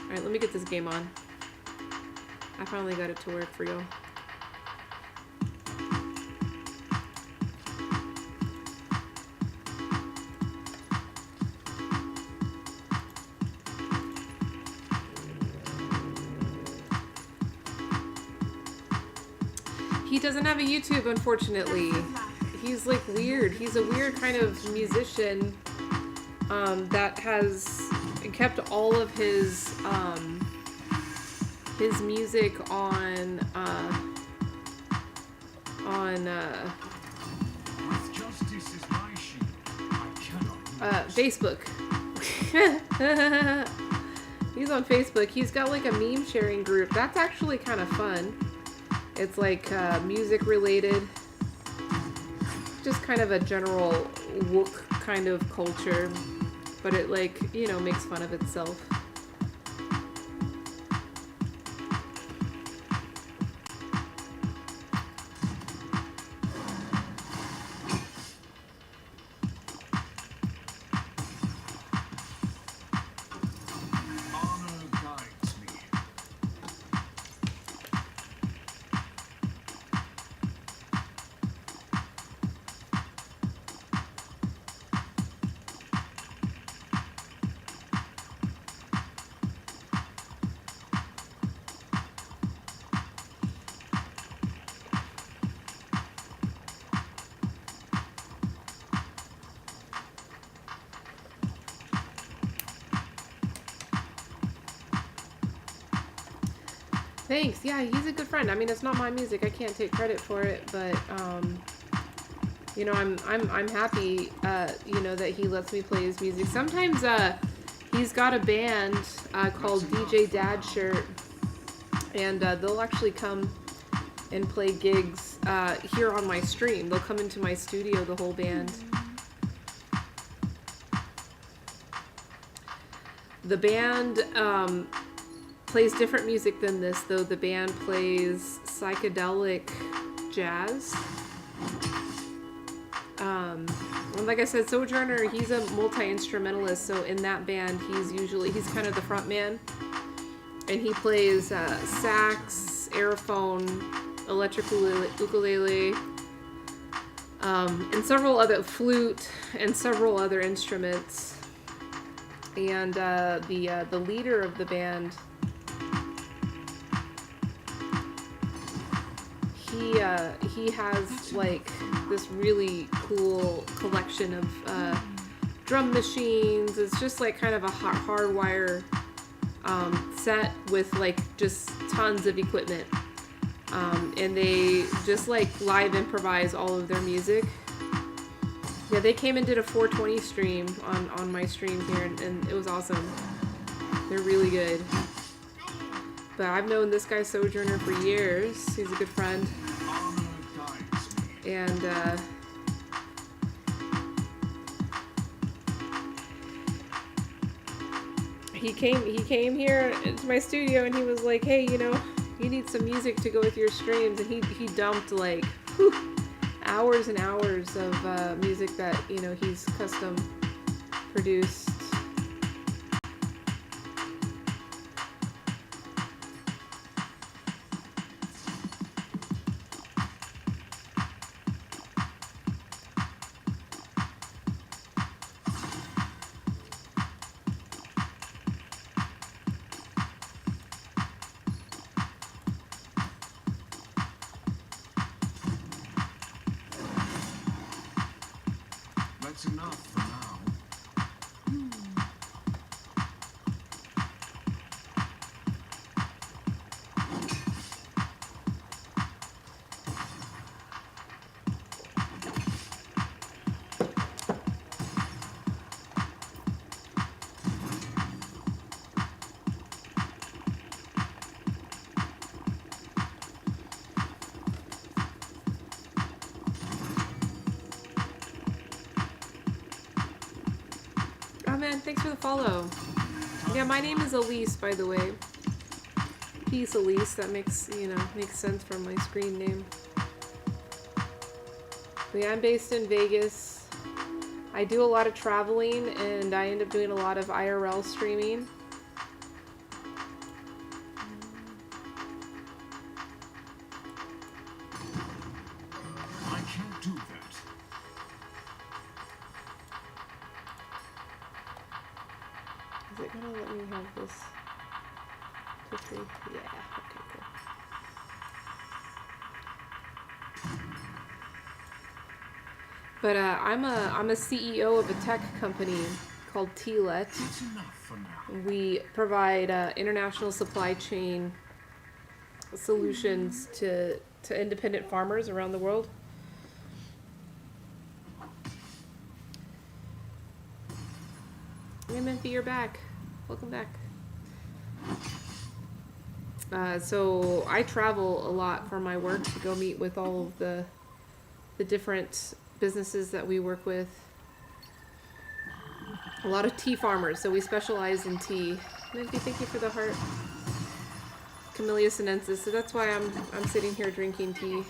Alright, let me get this game on. I finally got it to work for y'all. He doesn't have a YouTube, unfortunately. He's like weird. He's a weird kind of musician that has kept all of his music on With justice as my shield, I cannot lose. Facebook. He's on Facebook. He's got like a meme sharing group. That's actually kind of fun. It's like music related, just kind of a general wook kind of culture, but it like, you know, makes fun of itself. Honor guides me. Thanks. Yeah, he's a good friend. I mean, it's not my music. I can't take credit for it, but you know, I'm happy you know, that he lets me play his music. Sometimes he's got a band called DJ Dad Shirt, and they'll actually come and play gigs here on my stream. They'll come into my studio, the whole band. The band plays different music than this, though. The band plays psychedelic jazz. And like I said, Sojourner, he's a multi-instrumentalist, so in that band, he's kind of the front man. And he plays sax, aerophone, electric ukulele, and several other flute and several other instruments. And the leader of the band, he has like this really cool collection of drum machines. It's just like kind of a hardwire set with like just tons of equipment, and they just like live improvise all of their music. Yeah, they came and did a 420 stream on my stream here, and it was awesome. They're really good. But I've known this guy Sojourner for years. He's a good friend. Honor guides me. And he came here into my studio, and he was like, "Hey, you know, you need some music to go with your streams." And he dumped like hours and hours of music that, you know, he's custom produced. That's enough for now. Oh man, thanks for the follow. Yeah, my name is Elise, by the way. Peace, Elise. That makes, you know, makes sense from my screen name. But yeah, I'm based in Vegas. I do a lot of traveling, and I end up doing a lot of IRL streaming. I can't do that. Is it gonna let me have this quickly? Yeah, okay, cool. But I'm a CEO of a tech company called TLET. It's enough for now. We provide international supply chain solutions to independent farmers around the world. Hey, Memphi, you're back. Welcome back. So I travel a lot for my work to go meet with all of the different businesses that we work with. A lot of tea farmers, so we specialize in tea. Thank you for the heart. Camellia sinensis, so that's why I'm sitting here drinking tea.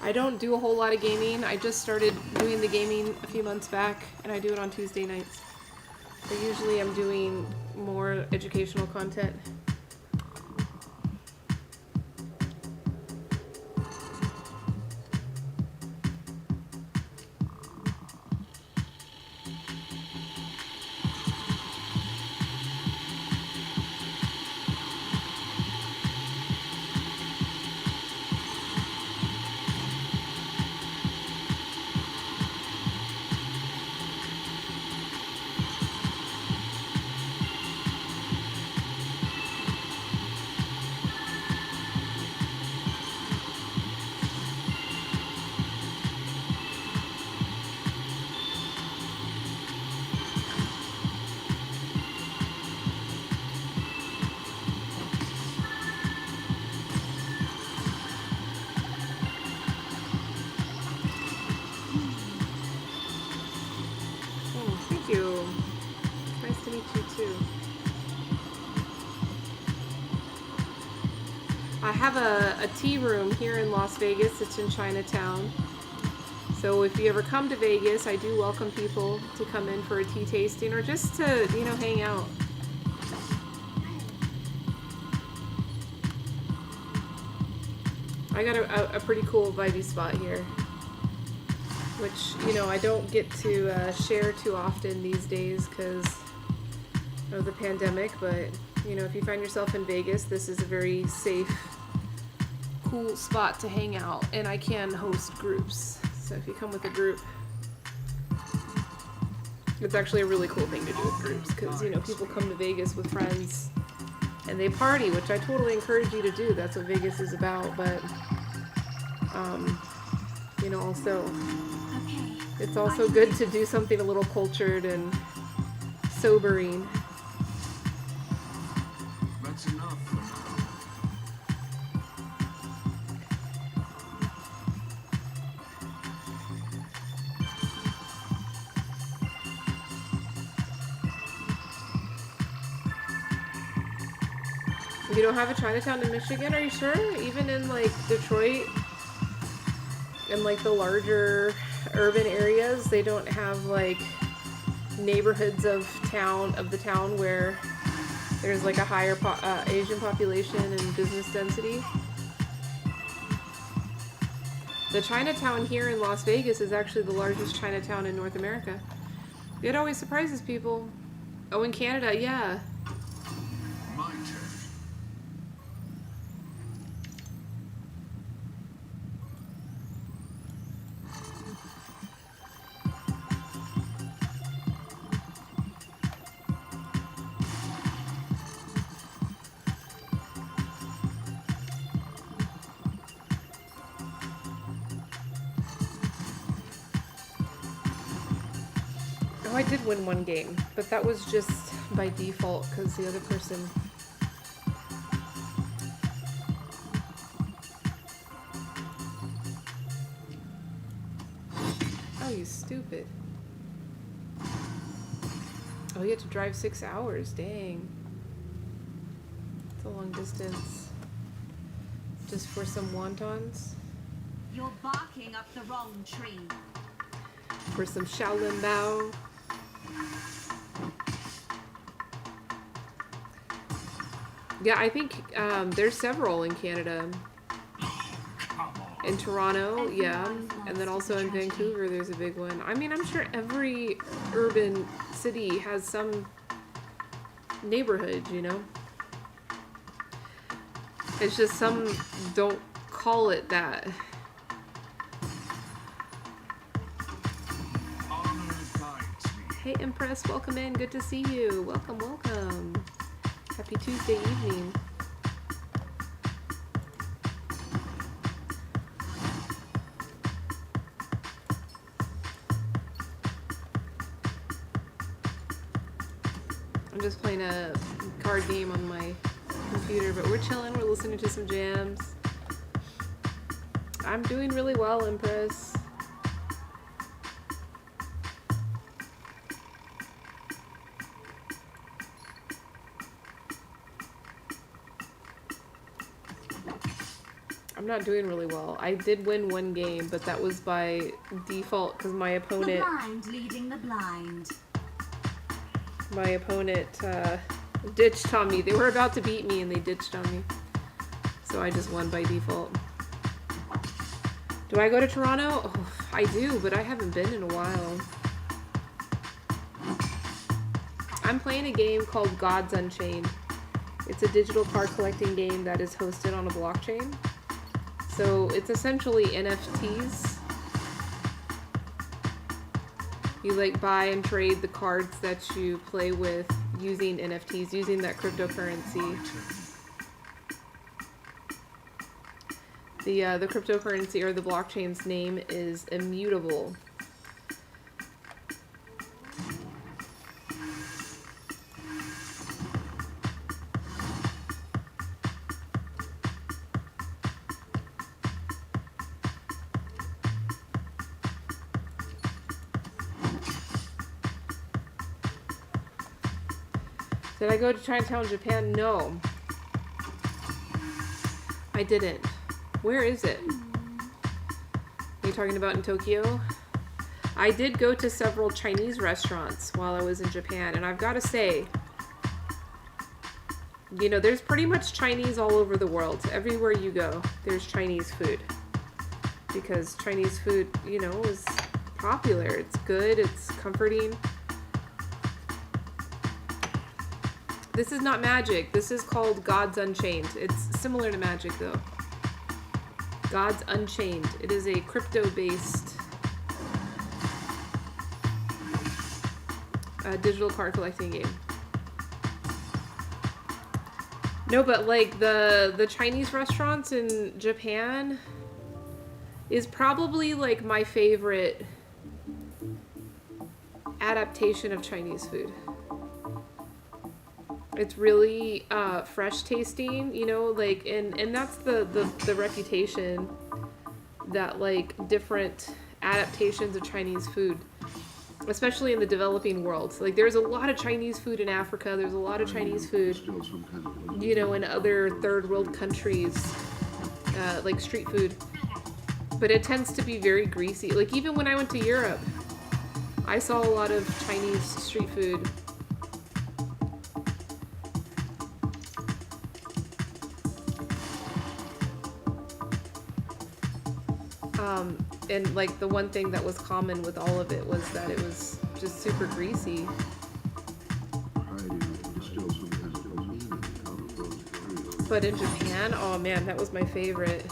I don't do a whole lot of gaming. I just started doing the gaming a few months back, and I do it on Tuesday nights. But usually I'm doing more educational content. Thank you. Nice to meet you too. I have a tea room here in Las Vegas. It's in Chinatown. So if you ever come to Vegas, I do welcome people to come in for a tea tasting or just to, hang out. I got a pretty cool vibey spot here, which, I don't get to share too often these days because of the pandemic, but, if you find yourself in Vegas, this is a very safe, cool spot to hang out, and I can host groups. So if you come with a group, it's actually a really cool thing to do with groups because, people come to Vegas with friends and they party, which I totally encourage you to do. That's what Vegas is about, but, also, it's also good to do something a little cultured and sobering. That's enough for now. You don't have a Chinatown in Michigan, are you sure? Even in Detroit and the larger urban areas, they don't have neighborhoods of the town where there's a higher Asian population and business density. The Chinatown here in Las Vegas is actually the largest Chinatown in North America. It always surprises people. Oh, in Canada, yeah. My turn. Oh, I did win one game, but that was just by default because the other person... Oh, you stupid. Oh, you had to drive 6 hours. Dang. It's a long distance. Just for some wontons? You're barking up the wrong tree. For some Shaolin Bao? Yeah, I think there's several in Canada. In Toronto, yeah. And then also in Vancouver, there's a big one. I mean, I'm sure every urban city has some neighborhood, It's just some don't call it that. Hey Empress, welcome in. Good to see you. Welcome, welcome. Happy Tuesday evening. just playing a card game on my computer, but we're chilling. We're listening to some jams. I'm doing really well, Empress. I'm not doing really well. I did win one game, but that was by default because my The opponent blind leading the blind. ditched on me. They were about to beat me and they ditched on me. So I just won by default. Do I go to Toronto? Oh, I do, but I haven't been in a while. I'm playing a game called Gods Unchained. It's a digital card collecting game that is hosted on a blockchain. So it's essentially NFTs. You like buy and trade the cards that you play with using NFTs, using that cryptocurrency. The cryptocurrency or the blockchain's name is immutable. Did I go to Chinatown, Japan? No. I didn't. Where is it? Are you talking about in Tokyo? I did go to several Chinese restaurants while I was in Japan, and I've got to say, you know, there's pretty much Chinese all over the world. Everywhere you go, there's Chinese food. Because Chinese food, you know, is popular. It's good, it's comforting. This is not Magic. This is called Gods Unchained. It's similar to Magic, though. Gods Unchained. It is a crypto-based digital card collecting game. No, but like the Chinese restaurants in Japan is probably like my favorite adaptation of Chinese food. It's really fresh tasting, you know, like, and that's the reputation that like different adaptations of Chinese food, especially in the developing world. Like there's a lot of Chinese food in Africa, there's a lot of Chinese food, you know, in other third world countries, like street food. But it tends to be very greasy. Like even when I went to Europe, I saw a lot of Chinese street food. And like the one thing that was common with all of it was that it was just super greasy. But in Japan, oh man, that was my favorite.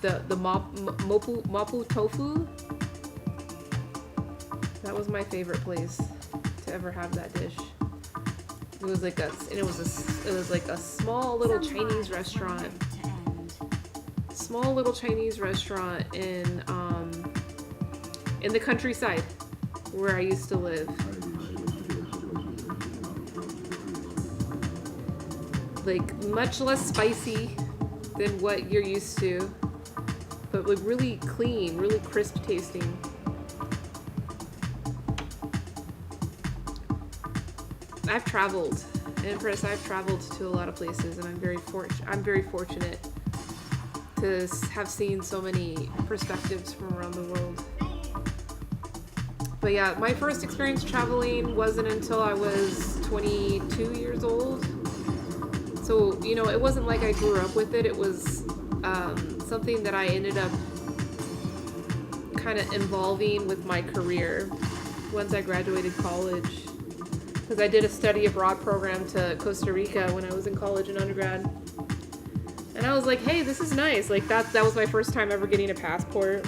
The mapo tofu. That was my favorite place to ever have that dish. It was like it was like a small little Chinese restaurant. Small little Chinese restaurant in the countryside where I used to live. Like much less spicy than what you're used to, but like really clean, really crisp tasting. I've traveled, Empress. I've traveled to a lot of places, and I'm very fortunate to have seen so many perspectives from around the world. But yeah, my first experience traveling wasn't until I was 22 years old. So, you know, it wasn't like I grew up with it. It was something that I ended up kind of involving with my career once I graduated college. Because I did a study abroad program to Costa Rica when I was in college and undergrad. And I was like, hey, this is nice. Like that was my first time ever getting a passport.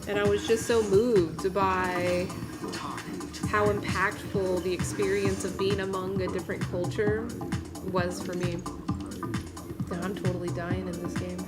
And I was just so moved by how impactful the experience of being among a different culture was for me. And I'm totally dying in this game.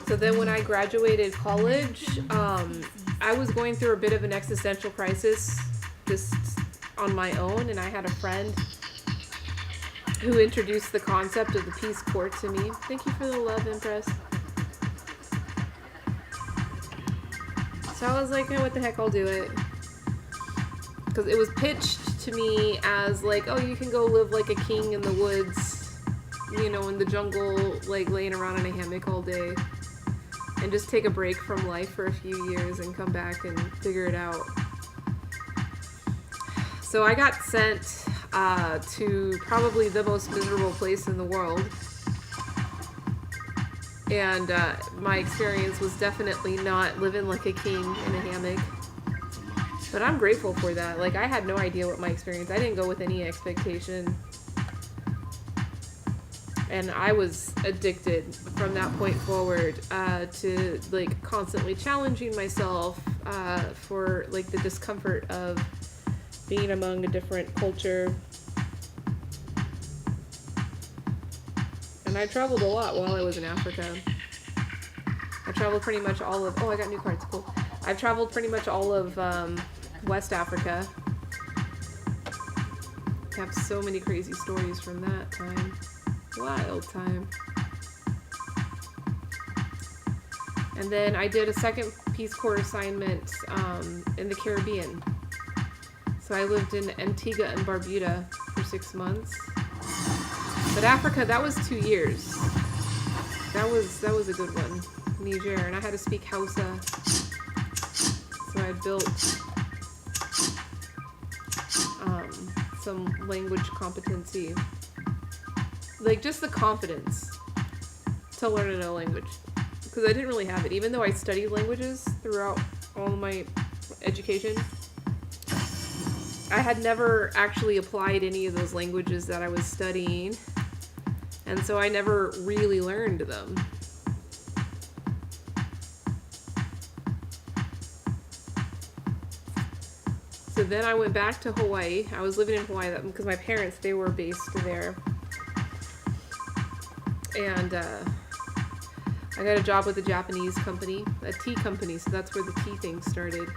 So then when I graduated college, I was going through a bit of an existential crisis just on my own, and I had a friend who introduced the concept of the Peace Corps to me. Thank you for the love, Empress. So I was like, what the heck, I'll do it. Because it was pitched to me as like, oh, you can go live like a king in the woods, you know, in the jungle, like laying around in a hammock all day, and just take a break from life for a few years and come back and figure it out. So I got sent to probably the most miserable place in the world. And my experience was definitely not living like a king in a hammock. But I'm grateful for that. Like, I had no idea what my experience. I didn't go with any expectation. And I was addicted from that point forward to, like, constantly challenging myself for, like, the discomfort of being among a different culture. And I traveled a lot while I was in Africa. I traveled pretty much all of... Oh, I got new cards. Cool. I've traveled pretty much all of West Africa. I have so many crazy stories from that time. Wild time. And then I did a second Peace Corps assignment in the Caribbean. So I lived in Antigua and Barbuda for 6 months. But Africa, that was 2 years. That was a good one. Niger, and I had to speak Hausa. So I built some language competency. Like, just the confidence to learn another language. Because I didn't really have it. Even though I studied languages throughout all of my education, I had never actually applied any of those languages that I was studying. And so I never really learned them. So then I went back to Hawaii. I was living in Hawaii because my parents, they were based there. And I got a job with a Japanese company, a tea company, so that's where the tea thing started.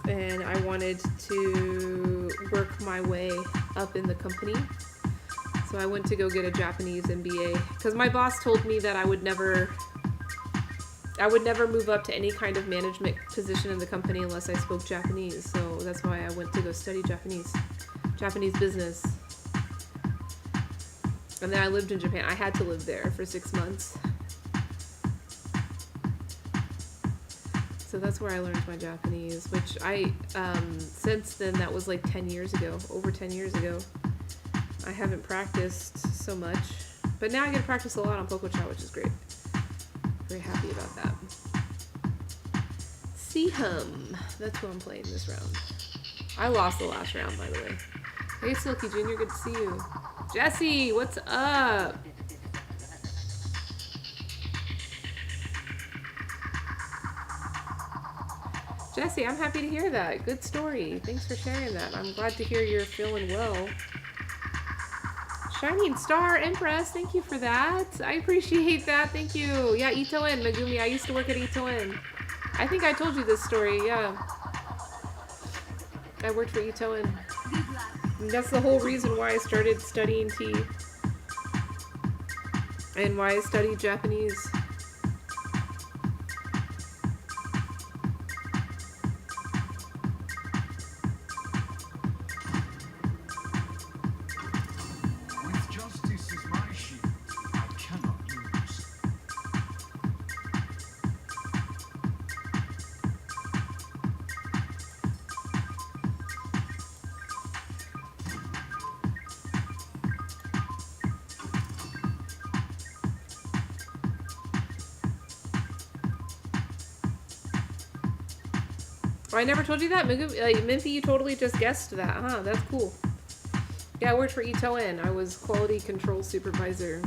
And I wanted to work my way up in the company. So I went to go get a Japanese MBA because my boss told me that I would never move up to any kind of management position in the company unless I spoke Japanese. So that's why I went to go study Japanese business. And then I lived in Japan. I had to live there for 6 months. So that's where I learned my Japanese, which since then, that was like 10 years ago, over 10 years ago. I haven't practiced so much, but now I get to practice a lot on Pococha, which is great. Very happy about that. Sehum. That's who I'm playing this round. I lost the last round, by the way. Hey, Silky Jr., good to see you. Jesse, what's up? Jesse, I'm happy to hear that. Good story. Thanks for sharing that. I'm glad to hear you're feeling well. Shining Star Empress, thank you for that. I appreciate that. Thank you. Yeah, Ito Inn, Megumi. I used to work at Ito Inn. I think I told you this story, yeah. I worked for Ito Inn. And that's the whole reason why I started studying tea. And why I studied Japanese. Oh, I never told you that? Minty, you totally just guessed that, huh? That's cool. Yeah, I worked for Ito Inn. I was quality control supervisor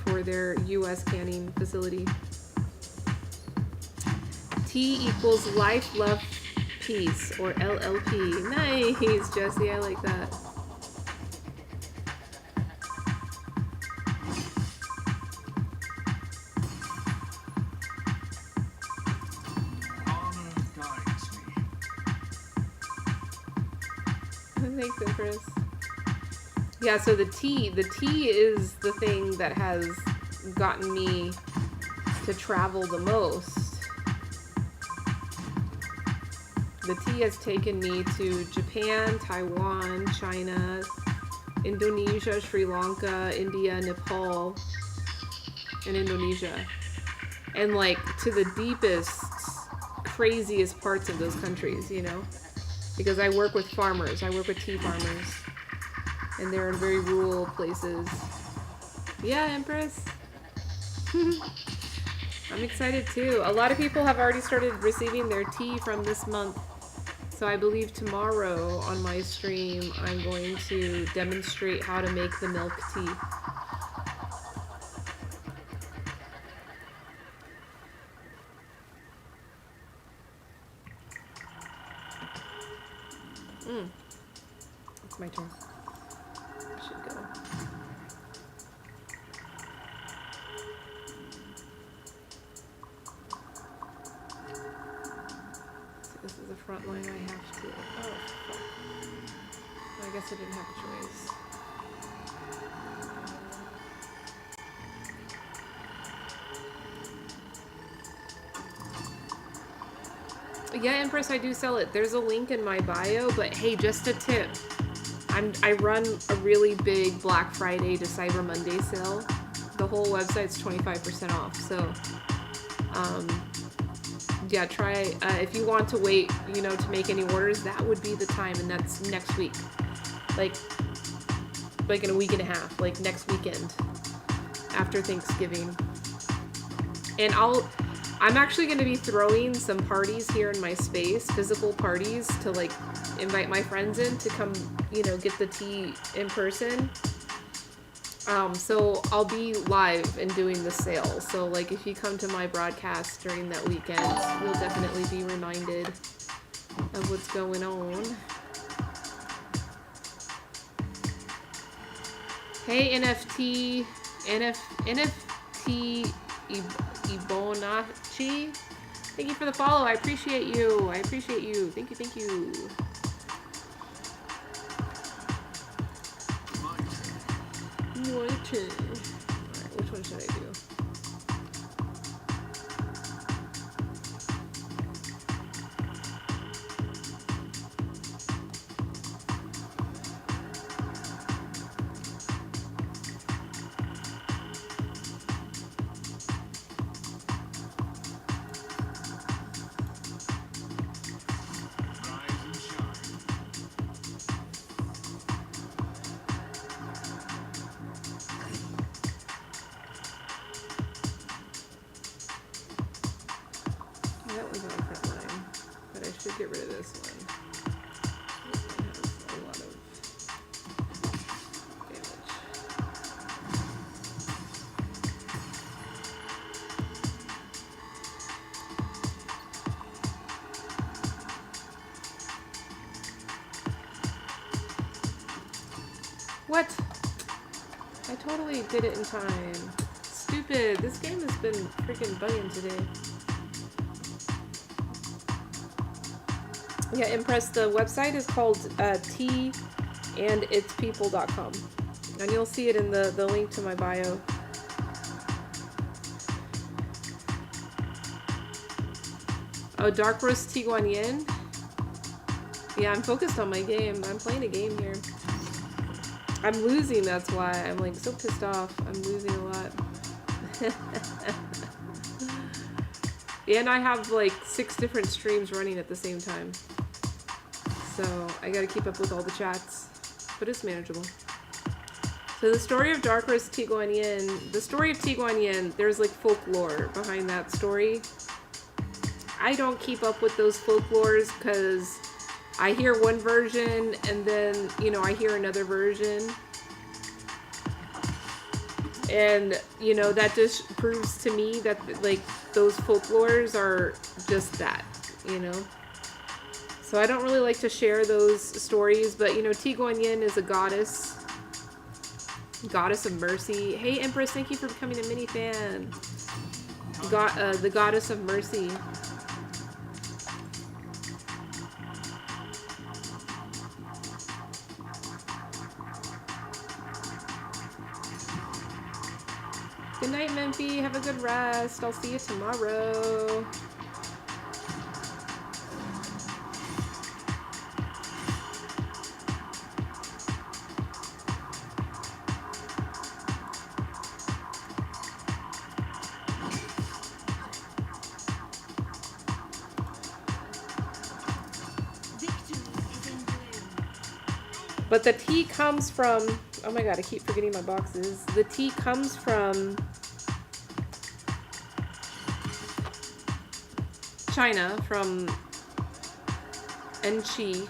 for their U.S. canning facility. T equals life, love, Peace or LLP. Nice, Jesse. I like that. Honor guides me. Thanks, Empress. Yeah, so the tea is the thing that has gotten me to travel the most. The tea has taken me to Japan, Taiwan, China, Indonesia, Sri Lanka, India, Nepal, and Indonesia. And like to the deepest, craziest parts of those countries, you know? Because I work with farmers, I work with tea farmers. And they're in very rural places. Yeah, Empress. I'm excited too. A lot of people have already started receiving their tea from this month. So I believe tomorrow on my stream, I'm going to demonstrate how to make the milk tea. It's my turn. I should go. So this is the front line I have to. Oh, fuck. I guess I didn't have a choice. Yeah, Empress, I do sell it. There's a link in my bio, but hey, just a tip. I run a really big Black Friday to Cyber Monday sale. The whole website's 25% off. So, yeah, try, if you want to wait, you know, to make any orders, that would be the time, and that's next week. Like in a week and a half, like next weekend after Thanksgiving. And I'm actually going to be throwing some parties here in my space, physical parties, to like invite my friends in to come, you know, get the tea in person. So I'll be live and doing the sale. So like if you come to my broadcast during that weekend, you'll definitely be reminded of what's going on. Hey, NFT Ibonachi. Thank you for the follow. I appreciate you. Thank you. My turn. Alright, which one should I do? Rise and shine. That one's on front line, but I should get rid of this one. This one has a lot of damage. What? I totally did it in time. Stupid. This game has been freaking bugging today. Yeah, Impress, the website is called teaanditspeople.com. And you'll see it in the link to my bio. Oh, Dark Roast Tiguan Yin? Yeah, I'm focused on my game. I'm playing a game here. I'm losing, that's why. I'm like so pissed off. I'm losing a lot. Yeah, and I have like 6 different streams running at the same time. So I gotta keep up with all the chats. But it's manageable. So the story of Dark Roast Tiguan Yin, there's like folklore behind that story. I don't keep up with those folklores because I hear one version and then, you know, I hear another version. And, you know, that just proves to me that, like, those folklores are just that, you know? So I don't really like to share those stories, but you know, Ti Guanyin is a goddess of mercy. Hey Empress, thank you for becoming a mini fan. The goddess of mercy. Good night, Memphi. Have a good rest. I'll see you tomorrow. But the tea comes from, oh my god, I keep forgetting my boxes. The tea comes from China, from Enchi.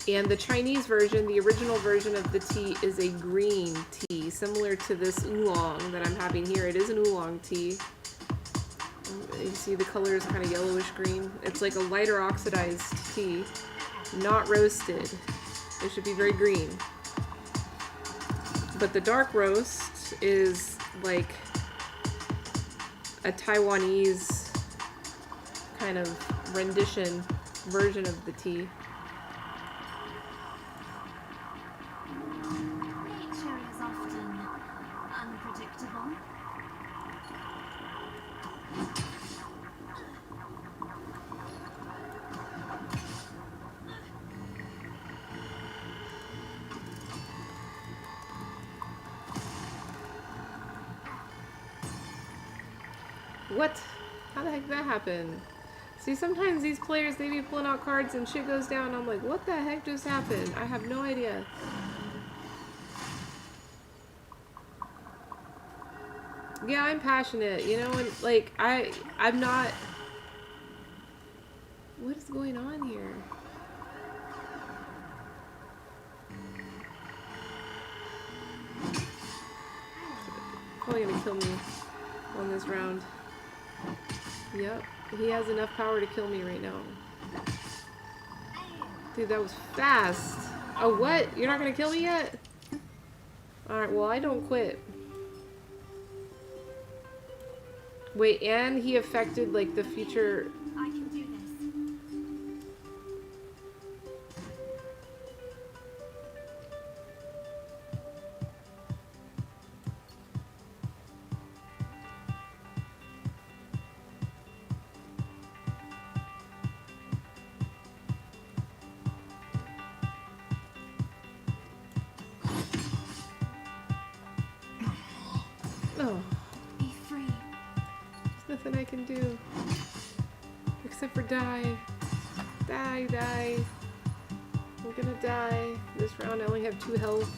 And the Chinese version, the original version of the tea is a green tea, similar to this oolong that I'm having here. It is an oolong tea. You see the color is kind of yellowish green. It's like a lighter oxidized tea, not roasted. It should be very green. But the dark roast is like a Taiwanese kind of rendition version of the tea. Nature is often unpredictable. What? How the heck did that happen? See, sometimes these players, they be pulling out cards and shit goes down. I'm like, what the heck just happened? I have no idea. Yeah, I'm passionate, you know, and like, I'm not... What is going on here? Probably gonna kill me on this round. Yep, he has enough power to kill me right now. Dude, that was fast. Oh, what? You're not gonna kill me yet? Alright, well, I don't quit. Wait, and he affected, like, the future... I can do this. Oh, Be free. there's nothing I can do. Except for die. Die, die. I'm gonna die. This round I only have 2 health.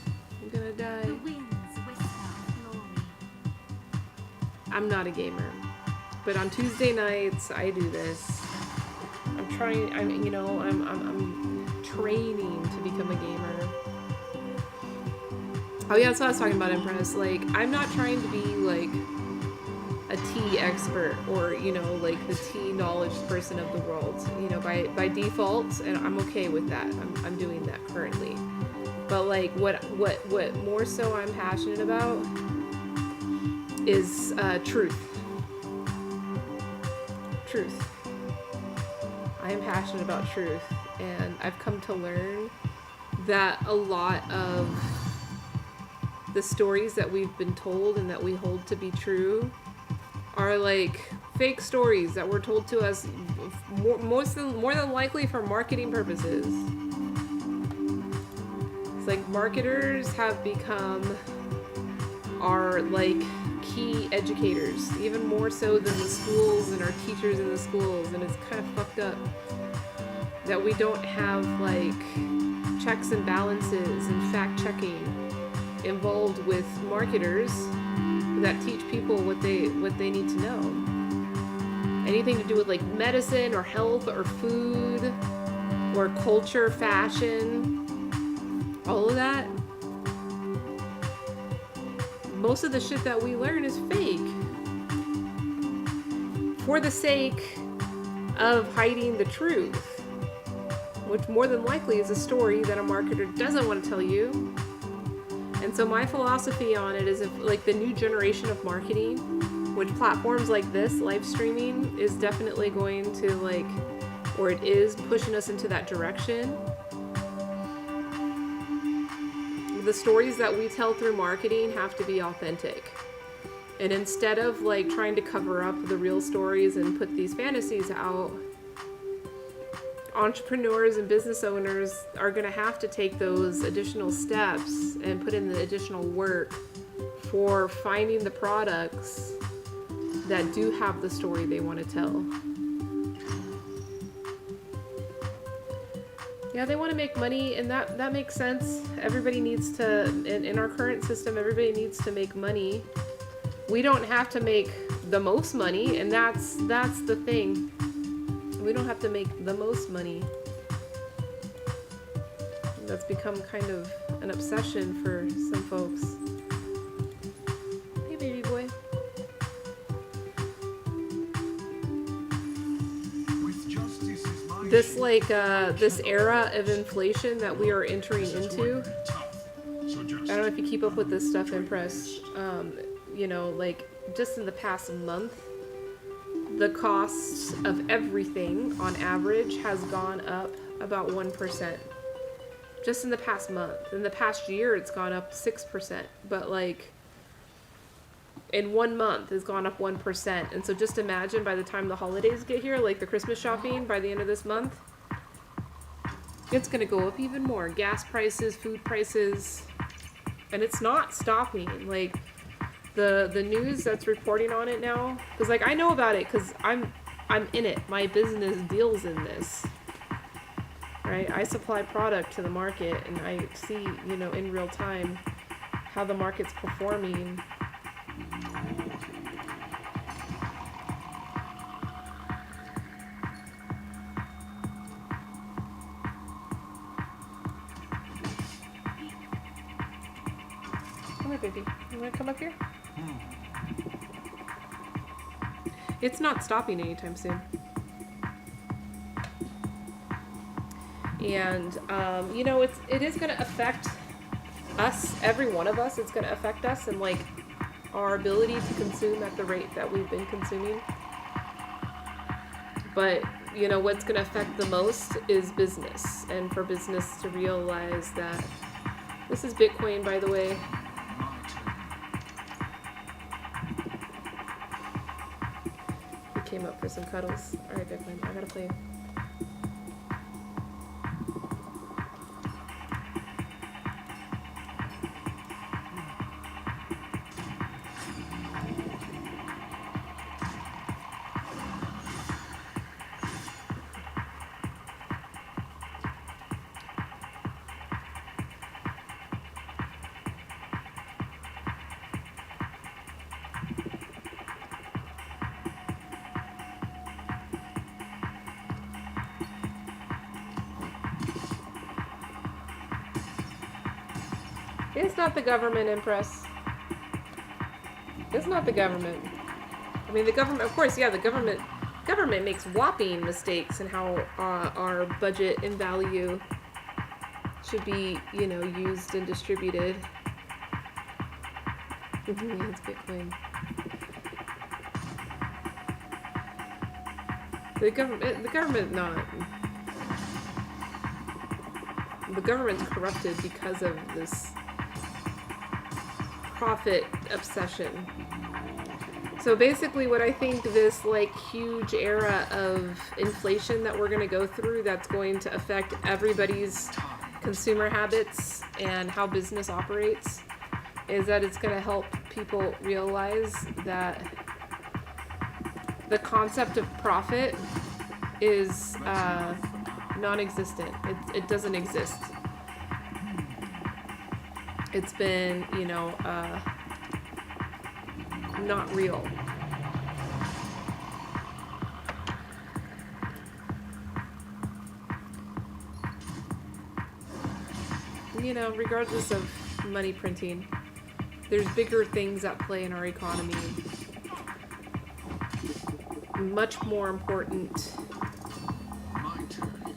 I'm gonna die. The winds whisper of glory. I'm not a gamer. But on Tuesday nights, I do this. I'm trying, I'm training to become a gamer. Oh yeah, that's what I was talking about, Empress. Like, I'm not trying to be, like, a tea expert or, you know, like, the tea knowledge person of the world. You know, by default, and I'm okay with that. I'm doing that currently. But, like, what more so I'm passionate about is truth. Truth. I am passionate about truth, and I've come to learn that a lot of the stories that we've been told and that we hold to be true are like fake stories that were told to us more than likely for marketing purposes. It's like marketers have become our like key educators, even more so than the schools and our teachers in the schools, and it's kind of fucked up that we don't have like checks and balances and fact checking involved with marketers that teach people what they need to know. Anything to do with like medicine or health or food or culture, fashion, all of that. Most of the shit that we learn is fake. for the sake of hiding the truth, which more than likely is a story that a marketer doesn't want to tell you. And so my philosophy on it is, if like the new generation of marketing, which platforms like this, live streaming, is definitely going to like, or it is pushing us into that direction. The stories that we tell through marketing have to be authentic. And instead of like trying to cover up the real stories and put these fantasies out, entrepreneurs and business owners are going to have to take those additional steps and put in the additional work for finding the products that do have the story they want to tell. Yeah, they want to make money, and that makes sense. Everybody needs to, in our current system, everybody needs to make money. We don't have to make the most money, and that's the thing. We don't have to make the most money. That's become kind of an obsession for some folks. Hey, baby boy. With justice is my This shield. like this era of inflation that we are entering into. I don't know if you keep up with this stuff, Impress. You know, like just in the past month, the cost of everything on average has gone up about 1%. Just in the past month. In the past year, it's gone up 6%. But like in 1 month, it's gone up 1%. And so just imagine by the time the holidays get here, like the Christmas shopping by the end of this month, it's going to go up even more. Gas prices, food prices, and it's not stopping. Like the news that's reporting on it now, because like I know about it because I'm in it. My business deals in this, right? I supply product to the market, and I see, you know, in real time how the market's performing. Come here, baby. You want to come up here? It's not stopping anytime soon. And, you know, it is going to affect us, every one of us. It's going to affect us and, like, our ability to consume at the rate that we've been consuming. But, you know, what's going to affect the most is business. And for business to realize that... This is Bitcoin, by the way. Came up for some cuddles. Alright, Bitcoin, I gotta play. It's not the government, Impress. It's not the government. I mean, the government, of course, yeah, the government makes whopping mistakes in how our budget and value should be, you know, used and distributed. It's Bitcoin. The government not. The government's corrupted because of this profit obsession. So basically what I think this like huge era of inflation that we're going to go through, that's going to affect everybody's consumer habits and how business operates, is that it's going to help people realize that the concept of profit is non-existent. It doesn't exist. It's been, you know, not real. You know, regardless of money printing, there's bigger things at play in our economy. much more important My turn.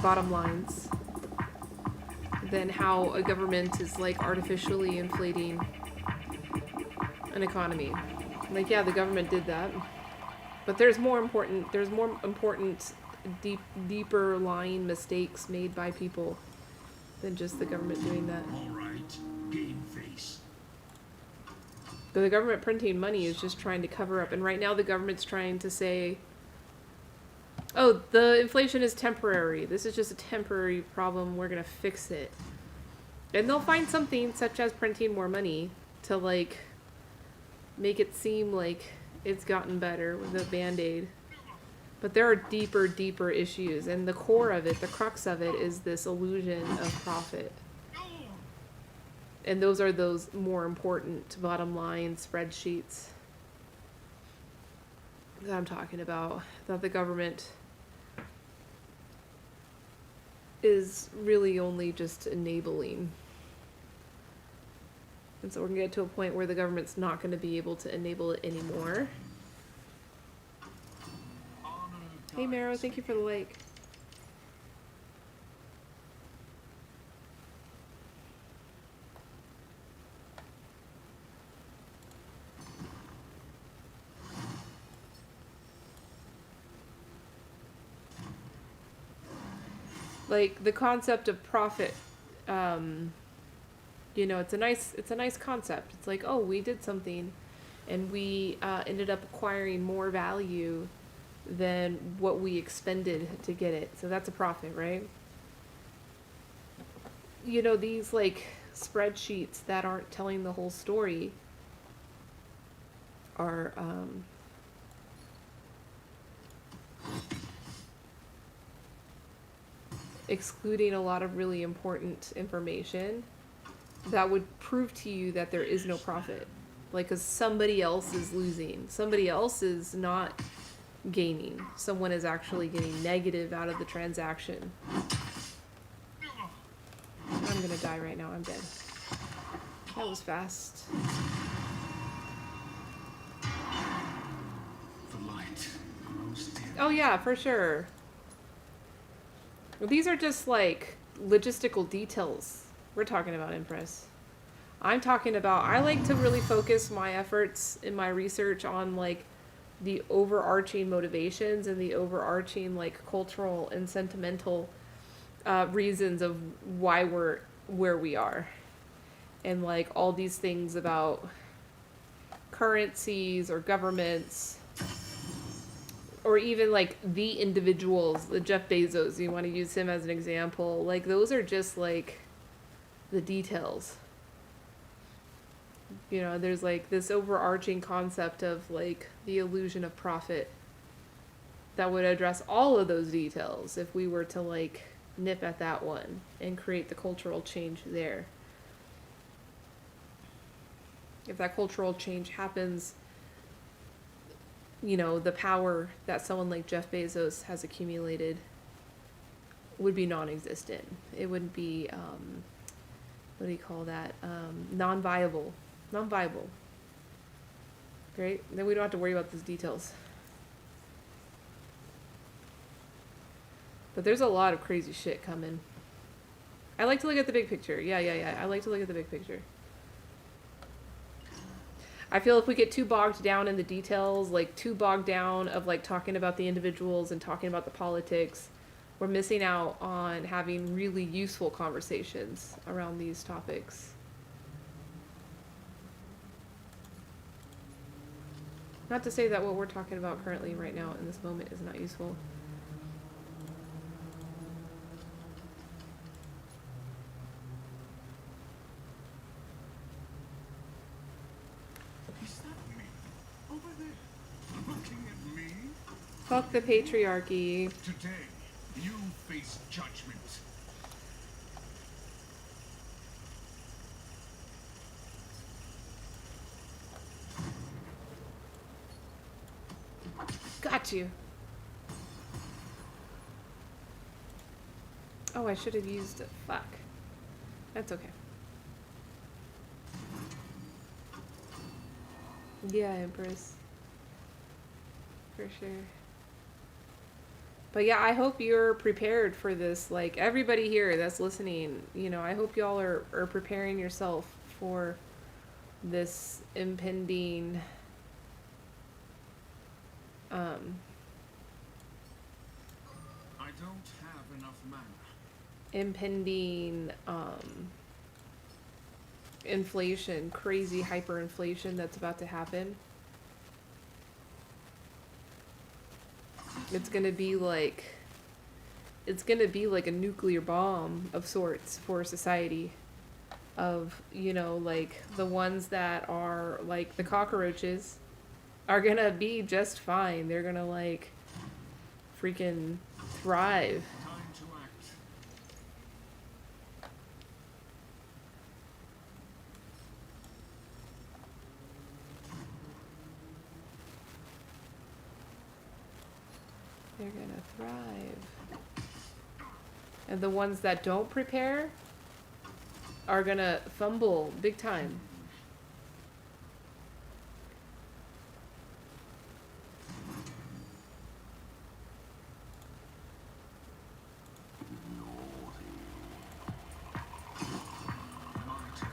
bottom lines than how a government is like artificially inflating an economy. Like, yeah, the government did that, but there's more important, deeper lying mistakes made by people than just the government doing that. All right, game face. But the government printing money is just trying to cover up, and right now the government's trying to say, oh, the inflation is temporary. This is just a temporary problem. We're going to fix it. And they'll find something such as printing more money to like make it seem like it's gotten better with a band-aid. But there are deeper issues, and the core of it, the crux of it, is this illusion of profit. And those are those more important bottom line spreadsheets that I'm talking about, that the government is really only just enabling. And so we're going to get to a point where the government's not going to be able to enable it anymore. Hey Maro, thank you for the like. Like the concept of profit, you know, it's a nice concept. It's like, oh, we did something and we ended up acquiring more value than what we expended to get it. So that's a profit, right? You know, these like spreadsheets that aren't telling the whole story are excluding a lot of really important information that would prove to you that there is no profit. Like, because somebody else is losing. Somebody else is not gaining. Someone is actually getting negative out of the transaction. I'm gonna die right now. I'm dead. That was fast. The light grows dim. Oh yeah, for sure. Well, these are just like logistical details we're talking about, Empress. I'm talking about, I like to really focus my efforts in my research on like the overarching motivations and the overarching like cultural and sentimental reasons of why we're where we are. And like all these things about currencies or governments, or even like the individuals, the Jeff Bezos, you want to use him as an example. Like those are just like the details. You know, there's like this overarching concept of like the illusion of profit that would address all of those details if we were to like nip at that one and create the cultural change there. If that cultural change happens, you know, the power that someone like Jeff Bezos has accumulated would be non-existent. It wouldn't be, what do you call that? Non-viable. Non-viable. Great. Then we don't have to worry about those details. But there's a lot of crazy shit coming. I like to look at the big picture. Yeah. I like to look at the big picture. I feel if we get too bogged down in the details, like too bogged down of like talking about the individuals and talking about the politics, we're missing out on having really useful conversations around these topics. Not to say that what we're talking about currently right now in this moment is not useful. Is that me? Over there. Looking at me? Fuck the patriarchy. Today, you face judgment. Got you. Oh, I should have used it. Fuck. That's okay. Yeah, Empress. For sure. But yeah, I hope you're prepared for this. Like, everybody here that's listening, you know, I hope y'all are preparing yourself for this impending I don't have enough mana. impending inflation, crazy hyperinflation that's about to happen. It's gonna be like a nuclear bomb of sorts for society. Of, you know, like the ones that are like the cockroaches are gonna be just fine. They're gonna like freaking thrive. Time to act. They're gonna thrive. And the ones that don't prepare are gonna fumble big time. My turn.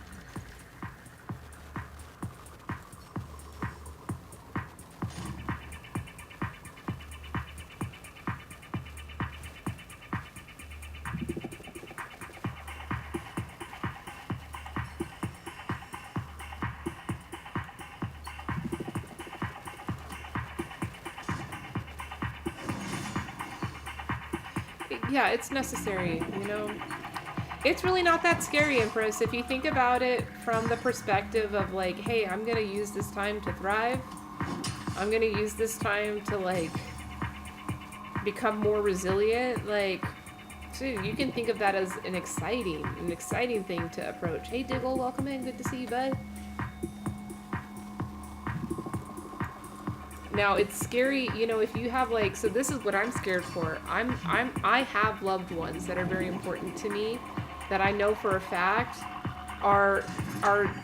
Yeah, it's necessary, you know. It's really not that scary, Empress, if you think about it from the perspective of like, hey, I'm gonna use this time to thrive. I'm gonna use this time to like become more resilient. Like, dude, you can think of that as an exciting thing to approach. Hey, Diggle, welcome in. Good to see you, bud. Now it's scary, you know, if you have like, so this is what I'm scared for. I have loved ones that are very important to me that I know for a fact are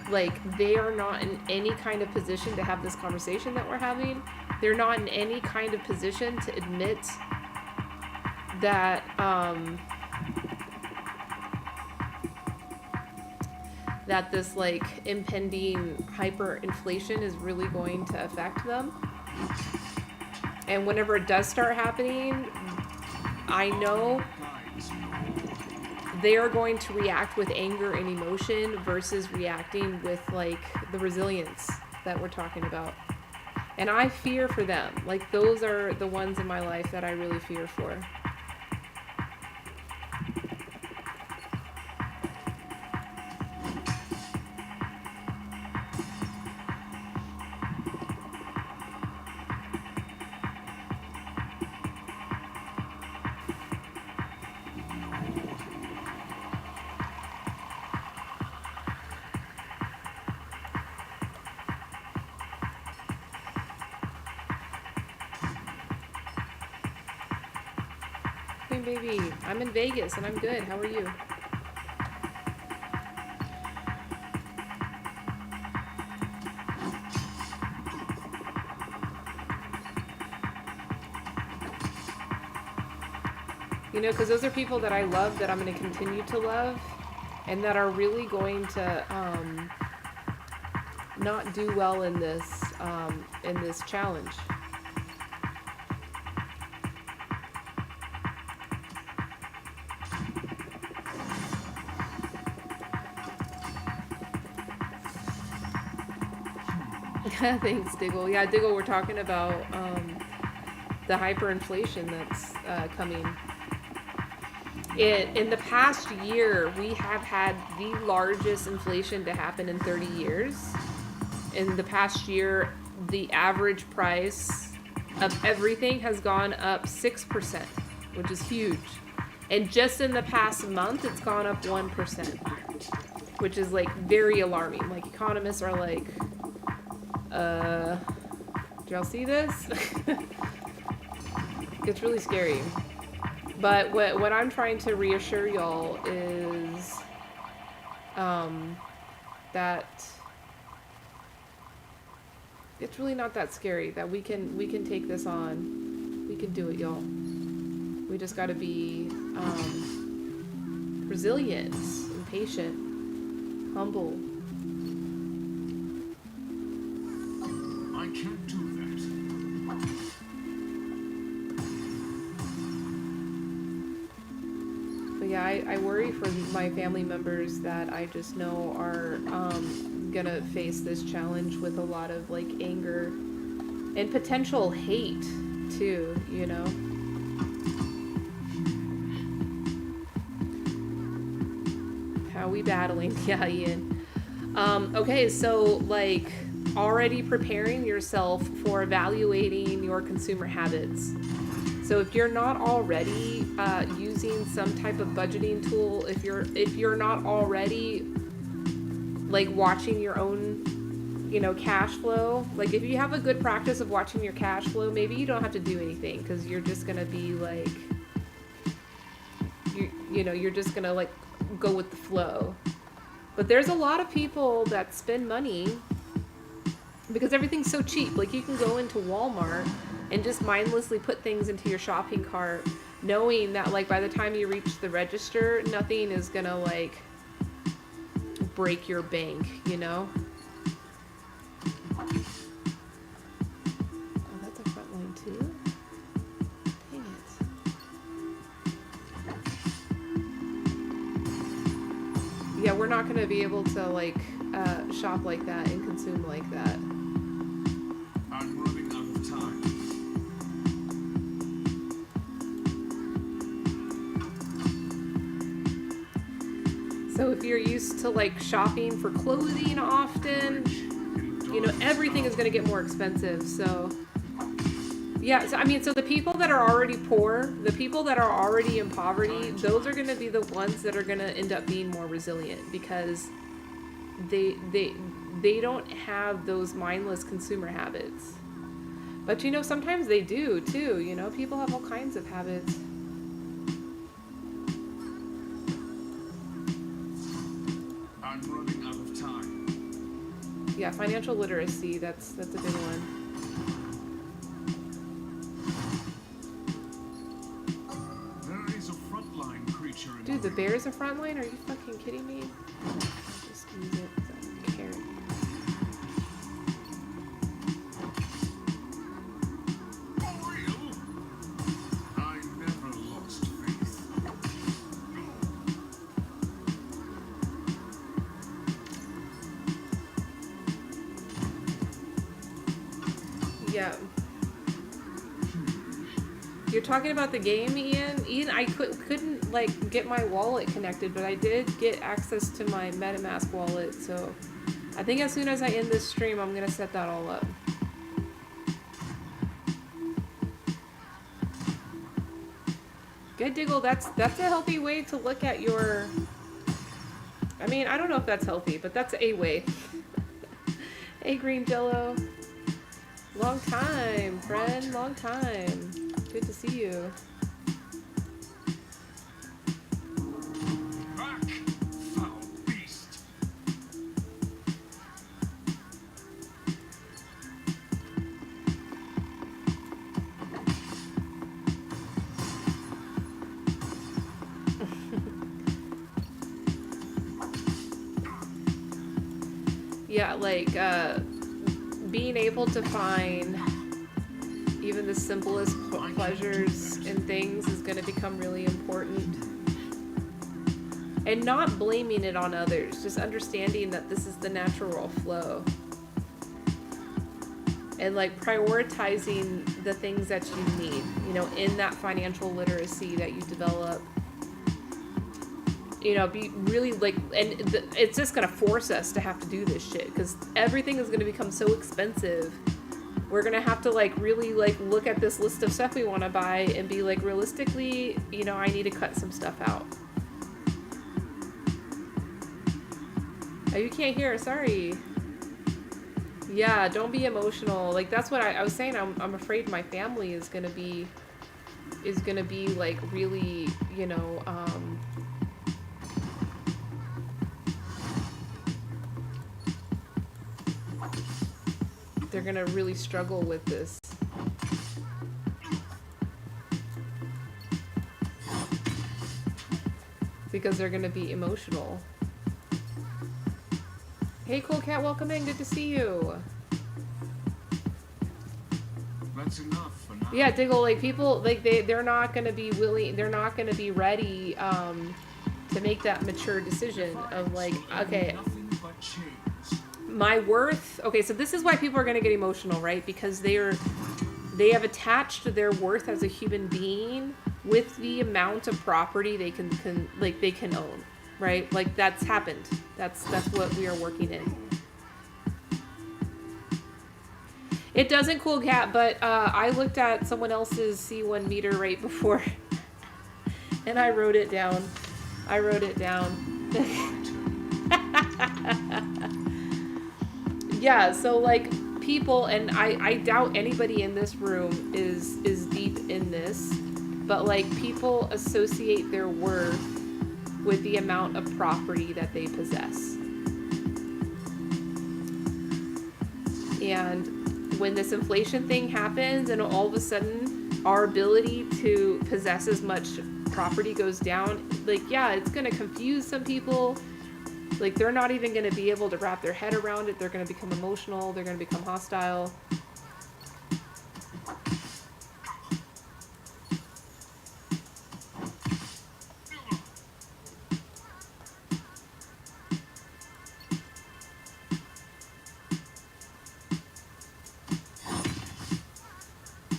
like, they are not in any kind of position to have this conversation that we're having. They're not in any kind of position to admit that that this like impending hyperinflation is really going to affect them. And whenever it does start happening, I know Guides. they are going to react with anger and emotion versus reacting with like the resilience that we're talking about. And I fear for them. Like, those are the ones in my life that I really fear for. Queen baby, I'm in Vegas and I'm good. How are you? You know, because those are people that I love, that I'm going to continue to love, and that are really going to not do well in this challenge. Thanks, Diggle. Yeah, Diggle, we're talking about the hyperinflation that's coming. In the past year, we have had the largest inflation to happen in 30 years. In the past year, the average price of everything has gone up 6%, which is huge. And just in the past month, it's gone up 1%, which is like very alarming. Like, economists are like, did y'all see this? It's really scary. But what I'm trying to reassure y'all is that It's really not that scary. That we can take this on. We can do it, y'all. We just got to be resilient and patient, humble. I can't do that. But yeah, I worry for my family members that I just know are gonna face this challenge with a lot of like anger and potential hate too, you know. How we battling? Yeah, Ian. Okay, so like already preparing yourself for evaluating your consumer habits. So if you're not already using some type of budgeting tool, if you're not already like watching your own, you know, cash flow, like if you have a good practice of watching your cash flow, maybe you don't have to do anything because you're just gonna be like, you know, you're just gonna like go with the flow. But there's a lot of people that spend money because everything's so cheap. Like you can go into Walmart and just mindlessly put things into your shopping cart, knowing that like by the time you reach the register, nothing is gonna like break your bank, you know? Oh, that's a front line too? Dang it. Yeah, we're not gonna be able to like shop like that and consume like that. I'm running out of time. So if you're used to like shopping for clothing often, you know, everything is going to get more expensive. So yeah, so I mean, so the people that are already poor, the people that are already in poverty, those are going to be the ones that are going to end up being more resilient because they don't have those mindless consumer habits. But you know, sometimes they do too, you know, people have all kinds of habits. I'm running out of time. Yeah, financial literacy, that's a big one. There is a frontline creature in Dude, the bear's a frontline? Are you fucking kidding me? I'll just use it 'cause I don't care. For real? I never lost faith. Yeah. You're talking about the game, Ian? Ian, I couldn't like get my wallet connected, but I did get access to my MetaMask wallet, so I think as soon as I end this stream, I'm gonna set that all up. Good Diggle, that's a healthy way to look at your... I mean, I don't know if that's healthy, but that's a way. Hey, Green Jello. Long time, friend. Long time. Good to see you. Back, foul beast. Yeah, like, being able to find even the simplest pleasures and things is going to become really important. And not blaming it on others, just understanding that this is the natural flow. And like prioritizing the things that you need, you know, in that financial literacy that you develop. You know, be really like, and it's just going to force us to have to do this shit because everything is going to become so expensive. We're going to have to like really like look at this list of stuff we want to buy and be like, realistically, you know, I need to cut some stuff out. Oh, you can't hear, sorry. Yeah, don't be emotional. Like that's what I was saying. I'm afraid my family is going to be like really, you know, they're gonna really struggle with this. Because they're gonna be emotional. Hey, Cool Cat, welcome in. Good to see you. That's enough for now. Yeah, Diggle, like people, like they're not gonna be willing, they're not gonna be ready to make that mature decision of like, okay, Nothing but chains. my worth. Okay, so this is why people are gonna get emotional, right? Because they have attached their worth as a human being with the amount of property they can own, right? Like that's happened. That's what we are working in. It doesn't, Cool Cat, but I looked at someone else's C1 meter right before, and I wrote it down. Yeah, so like people, and I doubt anybody in this room is deep in this, but like people associate their worth with the amount of property that they possess. And when this inflation thing happens and all of a sudden our ability to possess as much property goes down, like, yeah, it's going to confuse some people. Like, they're not even going to be able to wrap their head around it. They're going to become emotional. They're going to become hostile.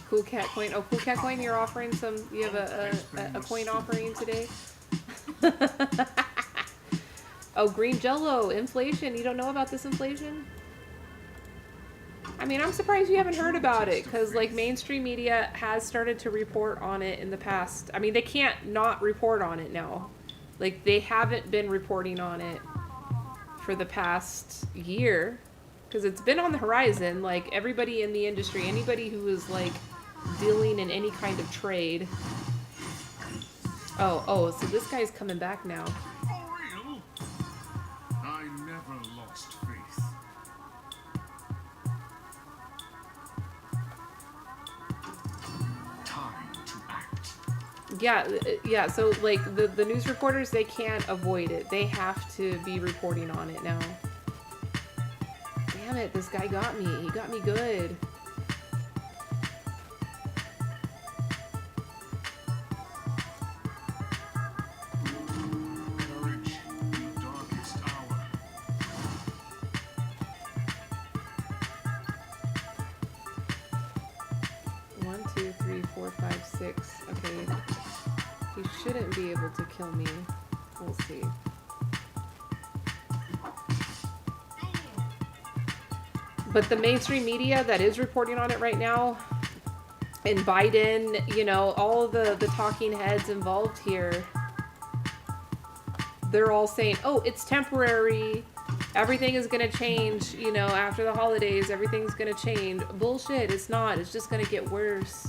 Cool Cat Coin. Oh, Cool Cat Coin, you're offering some, you have a coin offering today? Oh, green jello, inflation. You don't know about this inflation? I mean, I'm surprised you haven't heard about it, because like mainstream media has started to report on it in the past. I mean, they can't not report on it now. Like, they haven't been reporting on it for the past year, because it's been on the horizon. Like, everybody in the industry, anybody who is like dealing in any kind of trade. Oh, so this guy's coming back now. For real? I never lost faith. Time to act. Yeah, so like the news reporters, they can't avoid it. They have to be reporting on it now. Damn it, this guy got me. He got me good. Courage in the darkest hour. 1, 2, 3, 4, 5, 6. Okay. He shouldn't be able to kill me. We'll see. But the mainstream media that is reporting on it right now, and Biden, you know, all the talking heads involved here, they're all saying, oh, it's temporary. Everything is going to change, you know, after the holidays. Everything's going to change. Bullshit. It's not. It's just going to get worse.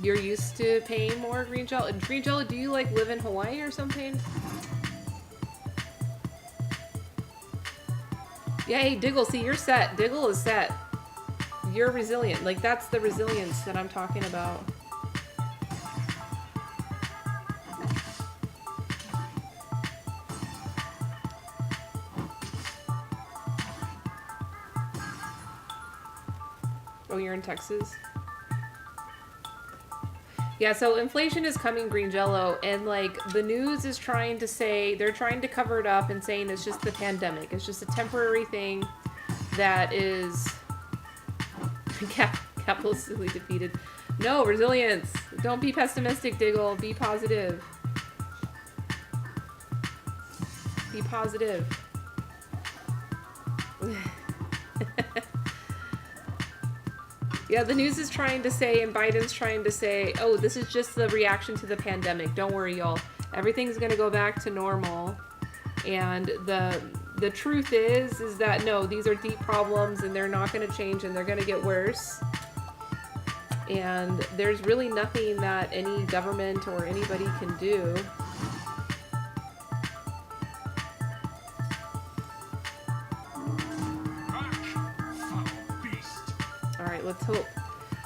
You're used to paying more, Green Jello? Green Jello, do you like live in Hawaii or something? Yeah, hey, Diggle, see, you're set. Diggle is set. You're resilient. Like, that's the resilience that I'm talking about. Oh, you're in Texas? Yeah, so inflation is coming, Green Jello, and like the news is trying to say, they're trying to cover it up and saying it's just the pandemic. It's just a temporary thing that is capitalistically defeated. No, resilience. Don't be pessimistic, Diggle. Be positive. Be positive. Yeah, the news is trying to say, and Biden's trying to say, oh, this is just the reaction to the pandemic. Don't worry, y'all. Everything's going to go back to normal. And the truth is that, no, these are deep problems, and they're not going to change, and they're going to get worse. And there's really nothing that any government or anybody can do. Back, foul beast. Alright, let's hope.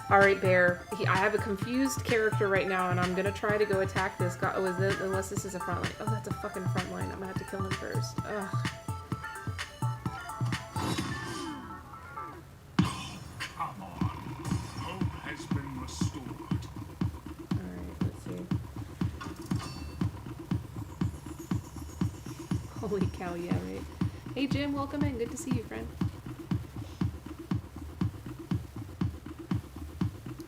Alright, Bear. I have a confused character right now, and I'm gonna try to go attack this guy. Oh, unless this is a front line. Oh, that's a fucking front line. I'm gonna have to kill him first. Ugh. Come on. Hope has been restored. Alright, let's see. Holy cow, yeah, right. Hey, Jim, welcome in. Good to see you, friend.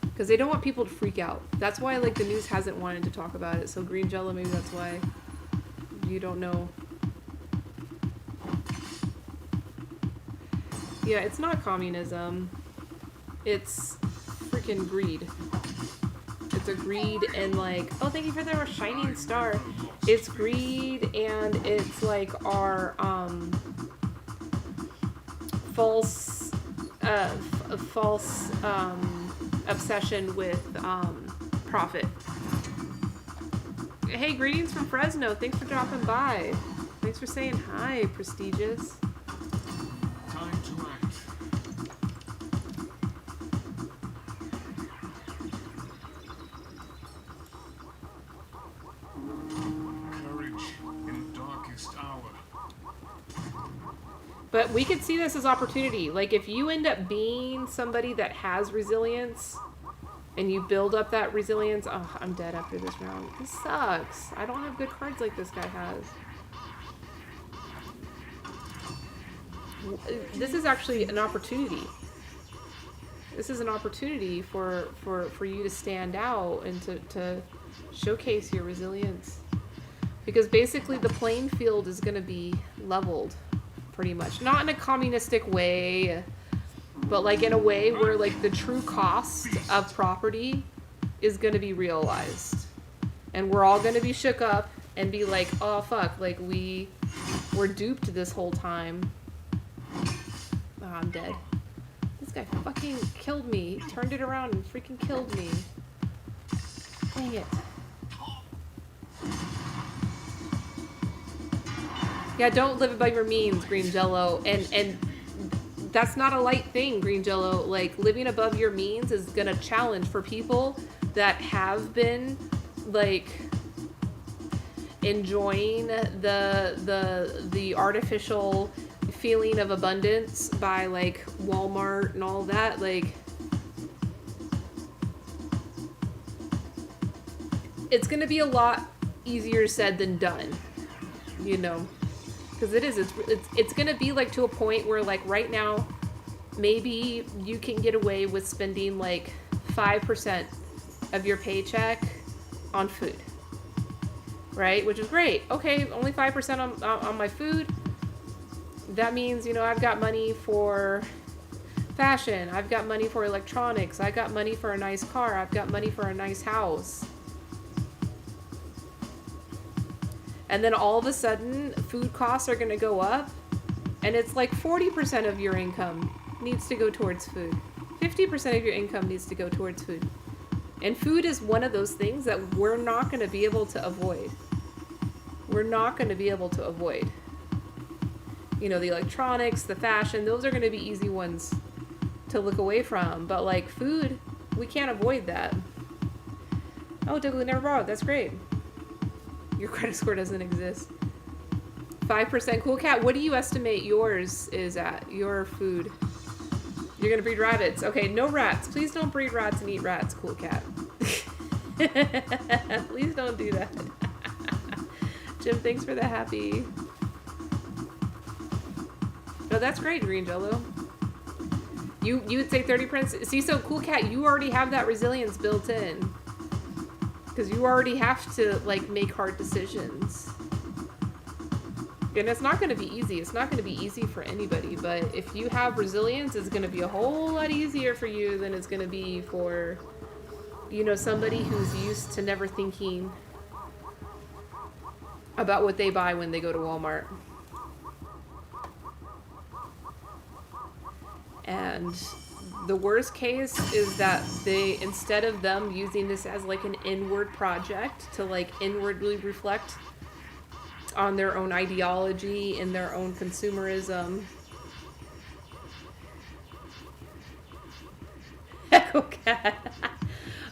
Because they don't want people to freak out. That's why, like, the news hasn't wanted to talk about it. So Green Jello, maybe that's why you don't know. Yeah, it's not communism. It's freaking greed. It's a greed and, like, oh, thank you for the shining star. It's greed and it's, like, our, false, obsession with profit. Hey, greetings from Fresno. Thanks for dropping by. Thanks for saying hi, prestigious. Time to act. Courage in darkest hour. But we could see this as opportunity. Like, if you end up being somebody that has resilience and you build up that resilience, oh, I'm dead after this round. This sucks. I don't have good cards like this guy has. This is actually an opportunity. This is an opportunity for you to stand out and to showcase your resilience. Because basically the playing field is going to be leveled. Pretty much. Not in a communistic way, but like in a way where like the true cost of property is going to be realized. And we're all going to be shook up and be like, oh fuck, like we were duped this whole time. Oh, I'm dead. This guy fucking killed me. He turned it around and freaking killed me. Dang it. Yeah, don't live above your means, Green Jello. And that's not a light thing, Green Jello. Like, living above your means is gonna challenge for people that have been, like, enjoying the artificial feeling of abundance by, like, Walmart and all that. Like, it's gonna be a lot easier said than done, you know? Because it's gonna be like to a point where like right now, maybe you can get away with spending like 5% of your paycheck on food, right? Which is great. Okay, only 5% on my food. That means, you know, I've got money for fashion. I've got money for electronics. I got money for a nice car. I've got money for a nice house. And then all of a sudden, food costs are going to go up, and it's like 40% of your income needs to go towards food. 50% of your income needs to go towards food. And food is one of those things that we're not going to be able to avoid. We're not going to be able to avoid. You know, the electronics, the fashion, those are going to be easy ones to look away from. But like food, we can't avoid that. Oh, Dougal never borrowed. That's great. Your credit score doesn't exist. 5% Cool Cat. What do you estimate yours is at? Your food. You're gonna breed rabbits. Okay, no rats. Please don't breed rats and eat rats, Cool Cat. Please don't do that. Jim, thanks for the happy. Oh, that's great, Green Jello. You would say 30%. See, so Cool Cat, you already have that resilience built in. Because you already have to, like, make hard decisions. And it's not going to be easy. It's not going to be easy for anybody. But if you have resilience, it's going to be a whole lot easier for you than it's going to be for, you know, somebody who's used to never thinking about what they buy when they go to Walmart. And the worst case is that they, instead of them using this as like an inward project to like inwardly reflect on their own ideology and their own consumerism. Echo Cat.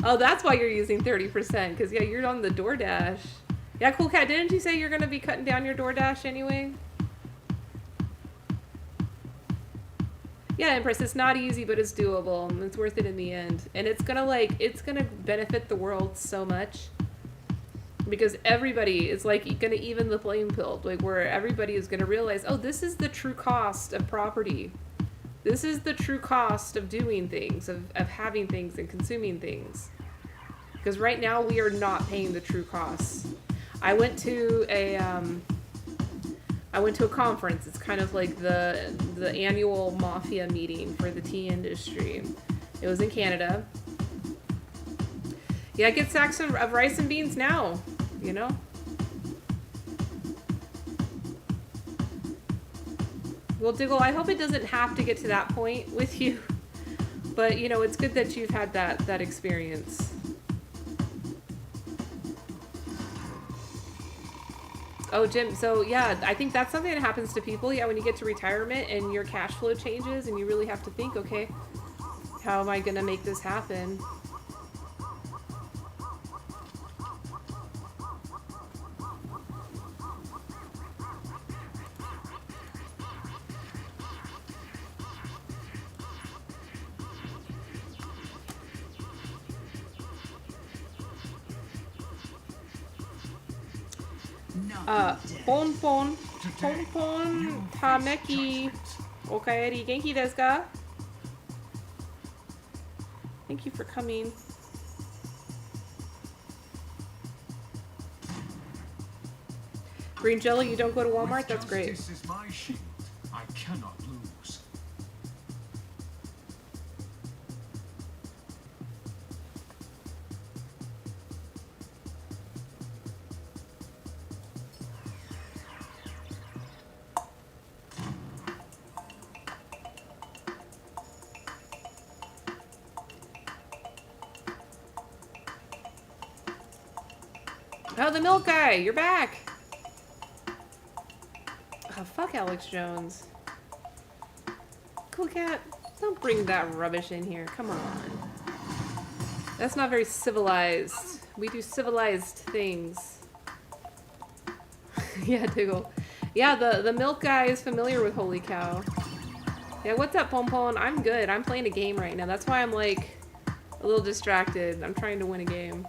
Oh, that's why you're using 30%, because yeah, you're on the DoorDash. Yeah, Cool Cat, didn't you say you're going to be cutting down your DoorDash anyway? Yeah, Empress, it's not easy, but it's doable, and it's worth it in the end. And it's gonna benefit the world so much. Because everybody is like gonna even the playing field, like where everybody is gonna realize, oh, this is the true cost of property. This is the true cost of doing things, of having things and consuming things. Because right now we are not paying the true costs. I went to a conference. It's kind of like the annual mafia meeting for the tea industry. It was in Canada. Yeah, get sacks of rice and beans now, you know? Well, Diggle, I hope it doesn't have to get to that point with you. But, you know, it's good that you've had that experience. Oh, Jim, so yeah, I think that's something that happens to people. Yeah, when you get to retirement and your cash flow changes and you really have to think, okay, how am I going to make this happen? Pon pon Tameki Okaeri Genki desu ka? Thank you for coming. Green Jelly, you don't go to Walmart? That's great. Justice is my shield. I cannot lose. Oh, the milk guy, you're back. Oh, fuck Alex Jones. Cool Cat, don't bring that rubbish in here. Come on. That's not very civilized. We do civilized things. Yeah, Diggle. Yeah, the milk guy is familiar with Holy Cow. Yeah, what's up, Pompon? I'm good. I'm playing a game right now. That's why I'm like a little distracted. I'm trying to win a game.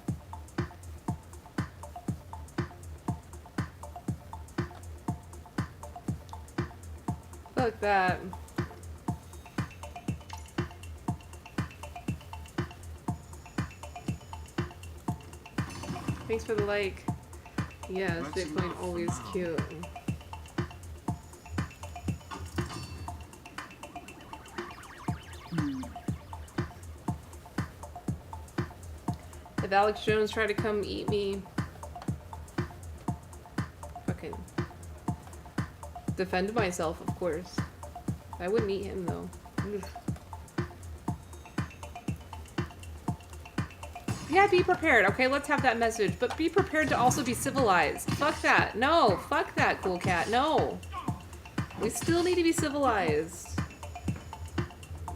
Fuck that. Thanks for the like. Yes, Bitcoin always cute. If Alex Jones tried to come eat me, fucking defend myself, of course. I wouldn't eat him though. Oof. Yeah, be prepared. Okay, let's have that message. But be prepared to also be civilized. Fuck that. No, fuck that, Cool Cat. No. We still need to be civilized.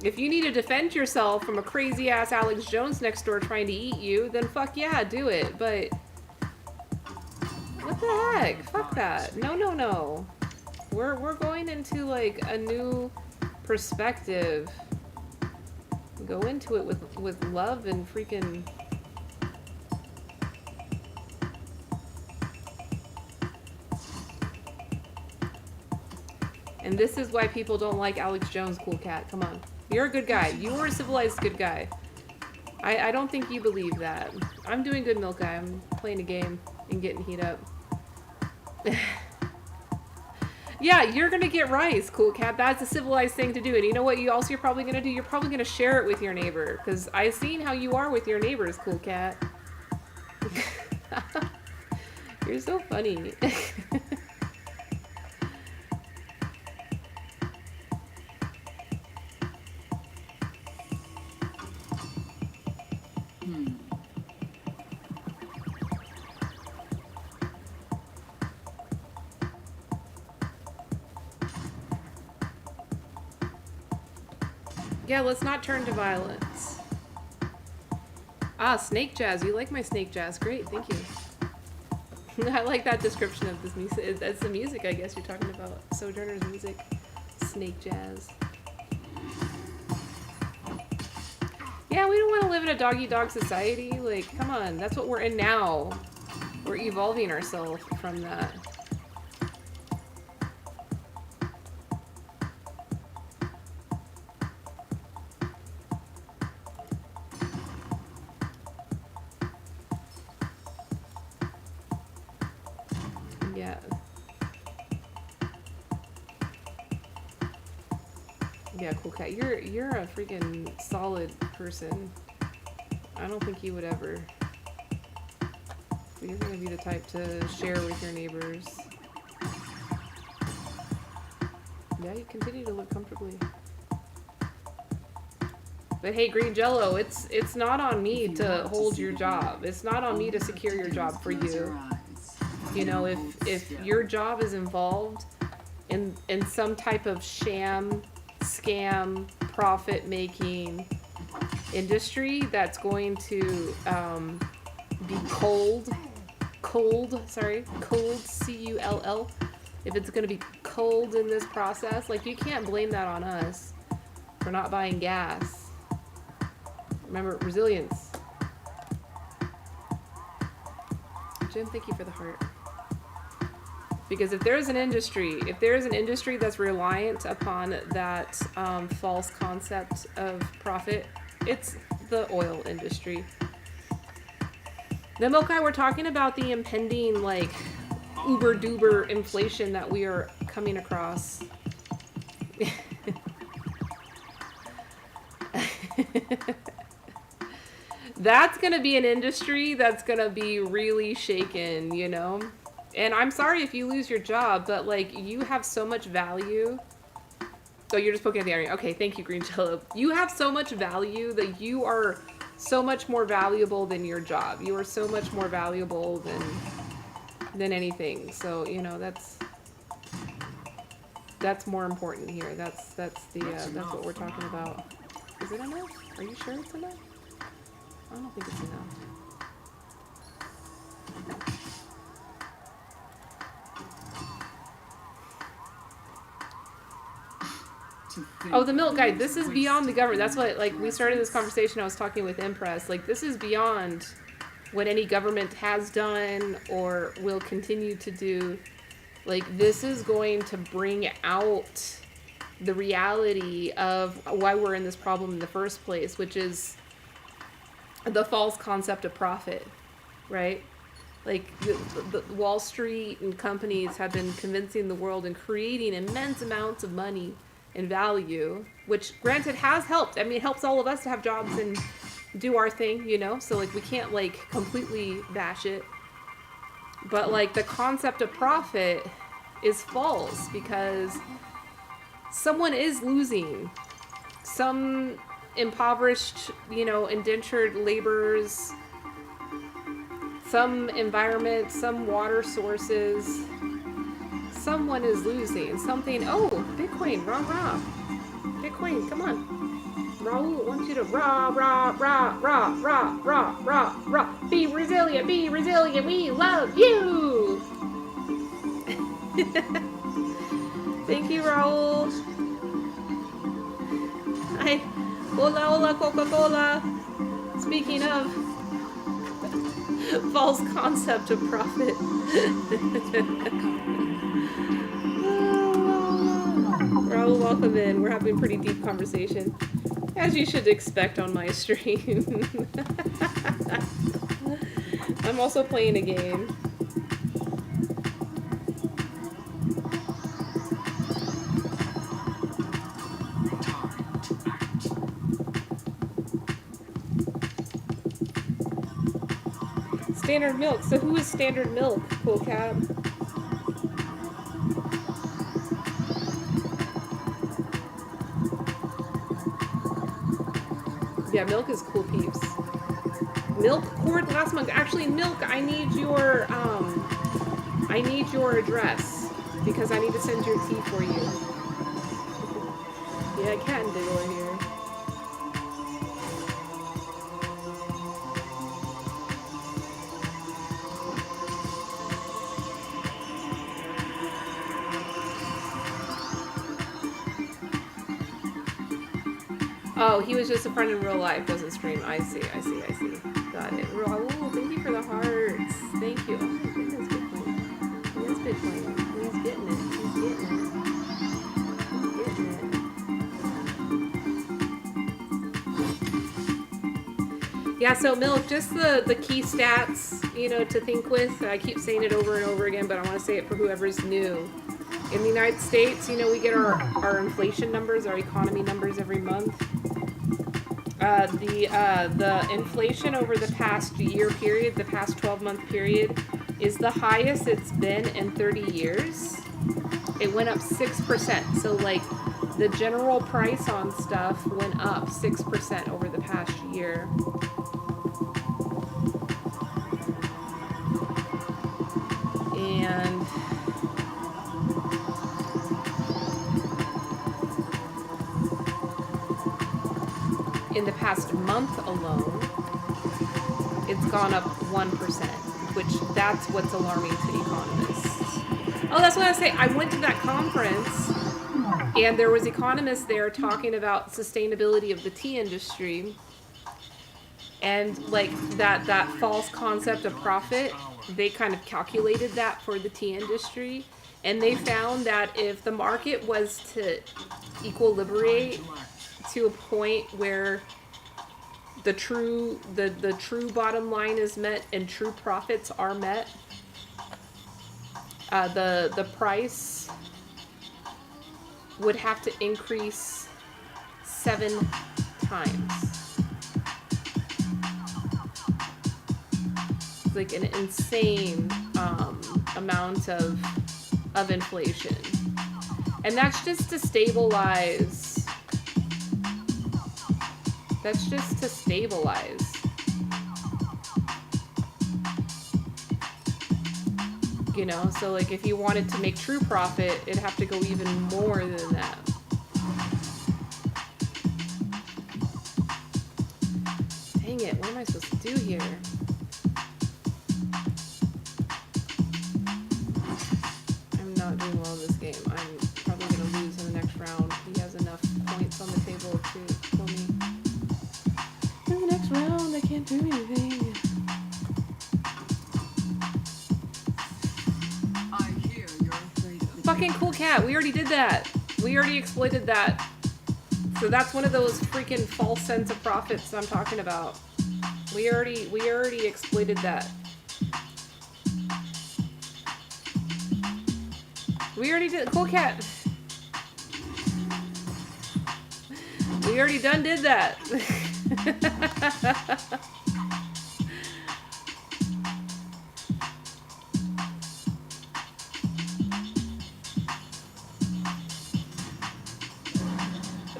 If you need to defend yourself from a crazy ass Alex Jones next door trying to eat you, then fuck yeah, do it. But what the heck? Fuck that. No, no, no. We're going into like a new perspective. Go into it with love and freaking. And this is why people don't like Alex Jones, Cool Cat. Come on. You're a good guy. You were a civilized good guy. I don't think you believe that. I'm doing good, Milk Guy. I'm playing a game and getting heat up. Yeah, you're gonna get rice, Cool Cat. That's a civilized thing to do. And you know what you're probably gonna do? You're probably gonna share it with your neighbor. Because I've seen how you are with your neighbors, Cool Cat. You're so funny. Yeah, let's not turn to violence. Ah, snake jazz. You like my snake jazz. Great, thank you. I like that description of this music. That's the music, I guess you're talking about. Sojourner's music. Snake jazz. Yeah, we don't want to live in a dog-eat-dog society. Like, come on. That's what we're in now. We're evolving ourselves from that. Yeah. Yeah, cool cat. You're a freaking solid person. I don't think you would ever. You're gonna be the type to share with your neighbors. Yeah, you continue to live comfortably. But hey, Green Jello, it's not on me to hold your job. It's not on me to secure your job for you. You know, if your job is involved in some type of sham, scam, profit-making industry that's going to be cold, C-U-L-L. If it's going to be cold in this process, like, you can't blame that on us for not buying gas. Remember, resilience. Jim, thank you for the heart. Because if there's an industry that's reliant upon that false concept of profit, it's the oil industry. The Milk Guy, we're talking about the impending, like, uber-duber inflation that we are coming across. That's gonna be an industry that's gonna be really shaken, you know? And I'm sorry if you lose your job, but, like, you have so much value. Oh, you're just poking at the area. Okay, thank you, Green Jello. You have so much value that you are so much more valuable than your job. You are so much more valuable than anything. So, you know, that's more important here. That's what we're talking about. Is it enough? Are you sure it's enough? I don't think it's enough. Oh, the Milk Guy, this is beyond the government. That's what, like, we started this conversation, I was talking with Impress. Like, this is beyond what any government has done or will continue to do. Like, this is going to bring out the reality of why we're in this problem in the first place, which is the false concept of profit, right? Like, the Wall Street and companies have been convincing the world and creating immense amounts of money and value, which, granted, has helped. I mean, it helps all of us to have jobs and do our thing, you know? So, like, we can't, like, completely bash it. But, like, the concept of profit is false because someone is losing. Some impoverished, you know, indentured laborers, some environment, some water sources. Someone is losing something. Oh, Bitcoin, rah, rah. Bitcoin, come on. Raul wants you to rah, rah, rah, rah, rah, rah, rah, rah. Be resilient, we love you. Thank you, Raul. Hi. Hola, hola, Coca-Cola. Speaking of false concept of profit. Raul, welcome in. We're having a pretty deep conversation, as you should expect on my stream. I'm also playing a game. Standard Milk. So who is Standard Milk, Cool Cat? Yeah, Milk is cool peeps. Milk poured last month. Actually, Milk, I need your address because I need to send your tea for you. Yeah, cat and Diggler here. Oh, he was just a friend in real life, doesn't stream. I see. Got it. Oh, thank you for the hearts. Thank you. Oh my goodness, Bitcoin. Yes, Bitcoin. He's getting it. Yeah, so Milk, just the key stats, you know, to think with. I keep saying it over and over again, but I want to say it for whoever's new. In the United States, you know, we get our inflation numbers, our economy numbers every month. The inflation over the past year period, the past 12-month period, is the highest it's been in 30 years. It went up 6%. So, like, the general price on stuff went up 6% over the past year. And in the past month alone, it's gone up 1%, which that's what's alarming to economists. Oh, that's what I was saying. I went to that conference, and there was economists there talking about sustainability of the tea industry, and like that false concept of profit. They kind of calculated that for the tea industry, and they found that if the market was to equilibrate to a point where the true bottom line is met and true profits are met, the price would have to increase 7 times. It's like an insane amount of inflation, and that's just to stabilize. That's just to stabilize. You know, so like if you wanted to make true profit, it'd have to go even more than that. Dang it, what am I supposed to do here? I'm not doing well in this game. I'm probably going to lose in the next round. He has enough points on the table to kill me. In the next round, I can't do anything. I hear you're afraid of Fucking cool cat. We already did that. We already exploited that. So that's one of those freaking false sense of profits I'm talking about. We already exploited that. We already did. Cool cat. We already did that.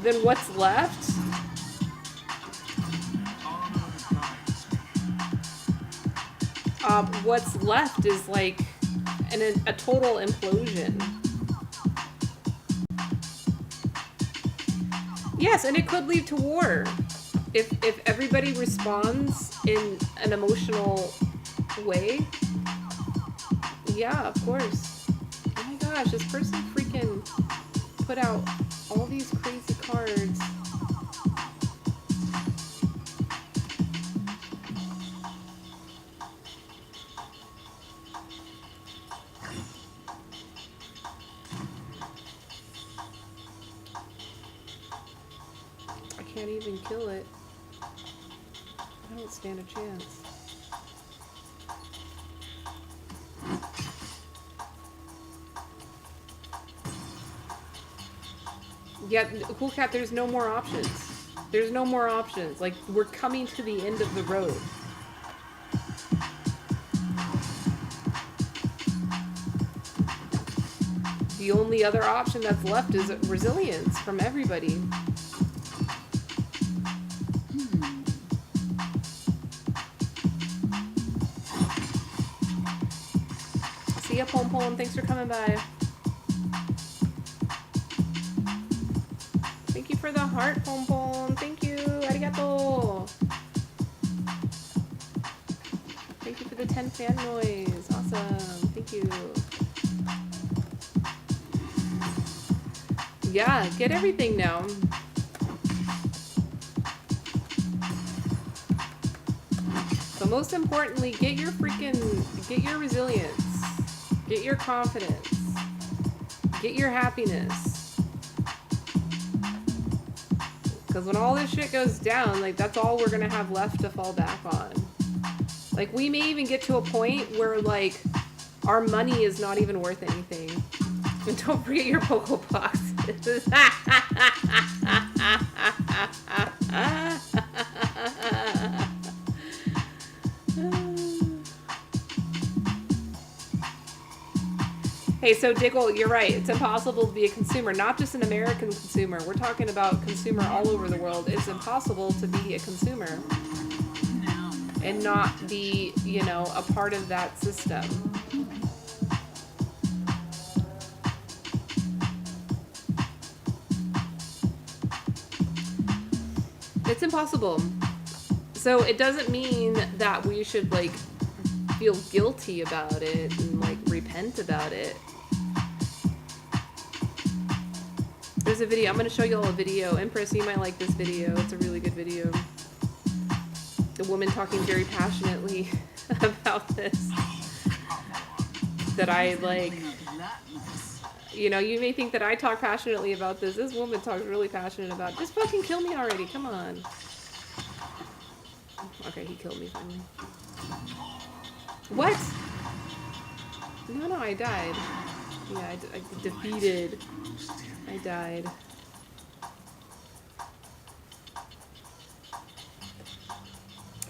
Then what's left? What's left is like a total implosion. Yes, and it could lead to war if everybody responds in an emotional way. Yeah, of course. Oh my gosh, this person freaking put out all these crazy cards. I can't even kill it. I don't stand a chance. Yeah, Cool Cat, there's no more options. There's no more options. Like, we're coming to the end of the road. The only other option that's left is resilience from everybody. See ya, Pom Pom. Thanks for coming by. Thank you for the heart, Pom Pom. Thank you. Arigato. Thank you for the 10 fan noise. Awesome. Thank you. Yeah, get everything now. But most importantly, get your resilience. Get your confidence. Get your happiness. Because when all this shit goes down, like, that's all we're gonna have left to fall back on. Like, we may even get to a point where, like, our money is not even worth anything. And don't forget your Poco boxes. Hey, so Diggle, you're right. It's impossible to be a consumer, not just an American consumer. We're talking about consumer all over the world. It's impossible to be a consumer and not be, you know, a part of that system. It's impossible. So it doesn't mean that we should, like, feel guilty about it and, like, repent about it. There's a video. I'm going to show you all a video. Empress, you might like this video. It's a really good video. A woman talking very passionately about this. That I, like... You know, you may think that I talk passionately about this. This woman talks really passionate about it. Just fucking kill me already. Come on. Okay, he killed me finally. What? No, I died. Yeah, I defeated. I died.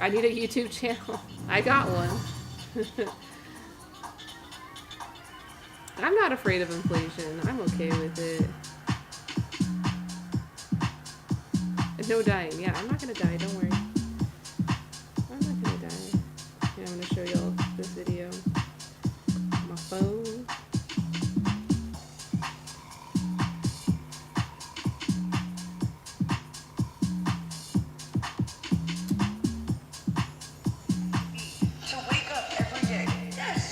I need a YouTube channel. I got one. I'm not afraid of inflation. I'm okay with it. No dying. Yeah, I'm not gonna die. Don't worry. I'm not gonna die. Yeah, I'm gonna show y'all this video. My phone. To wake up every day. Yes.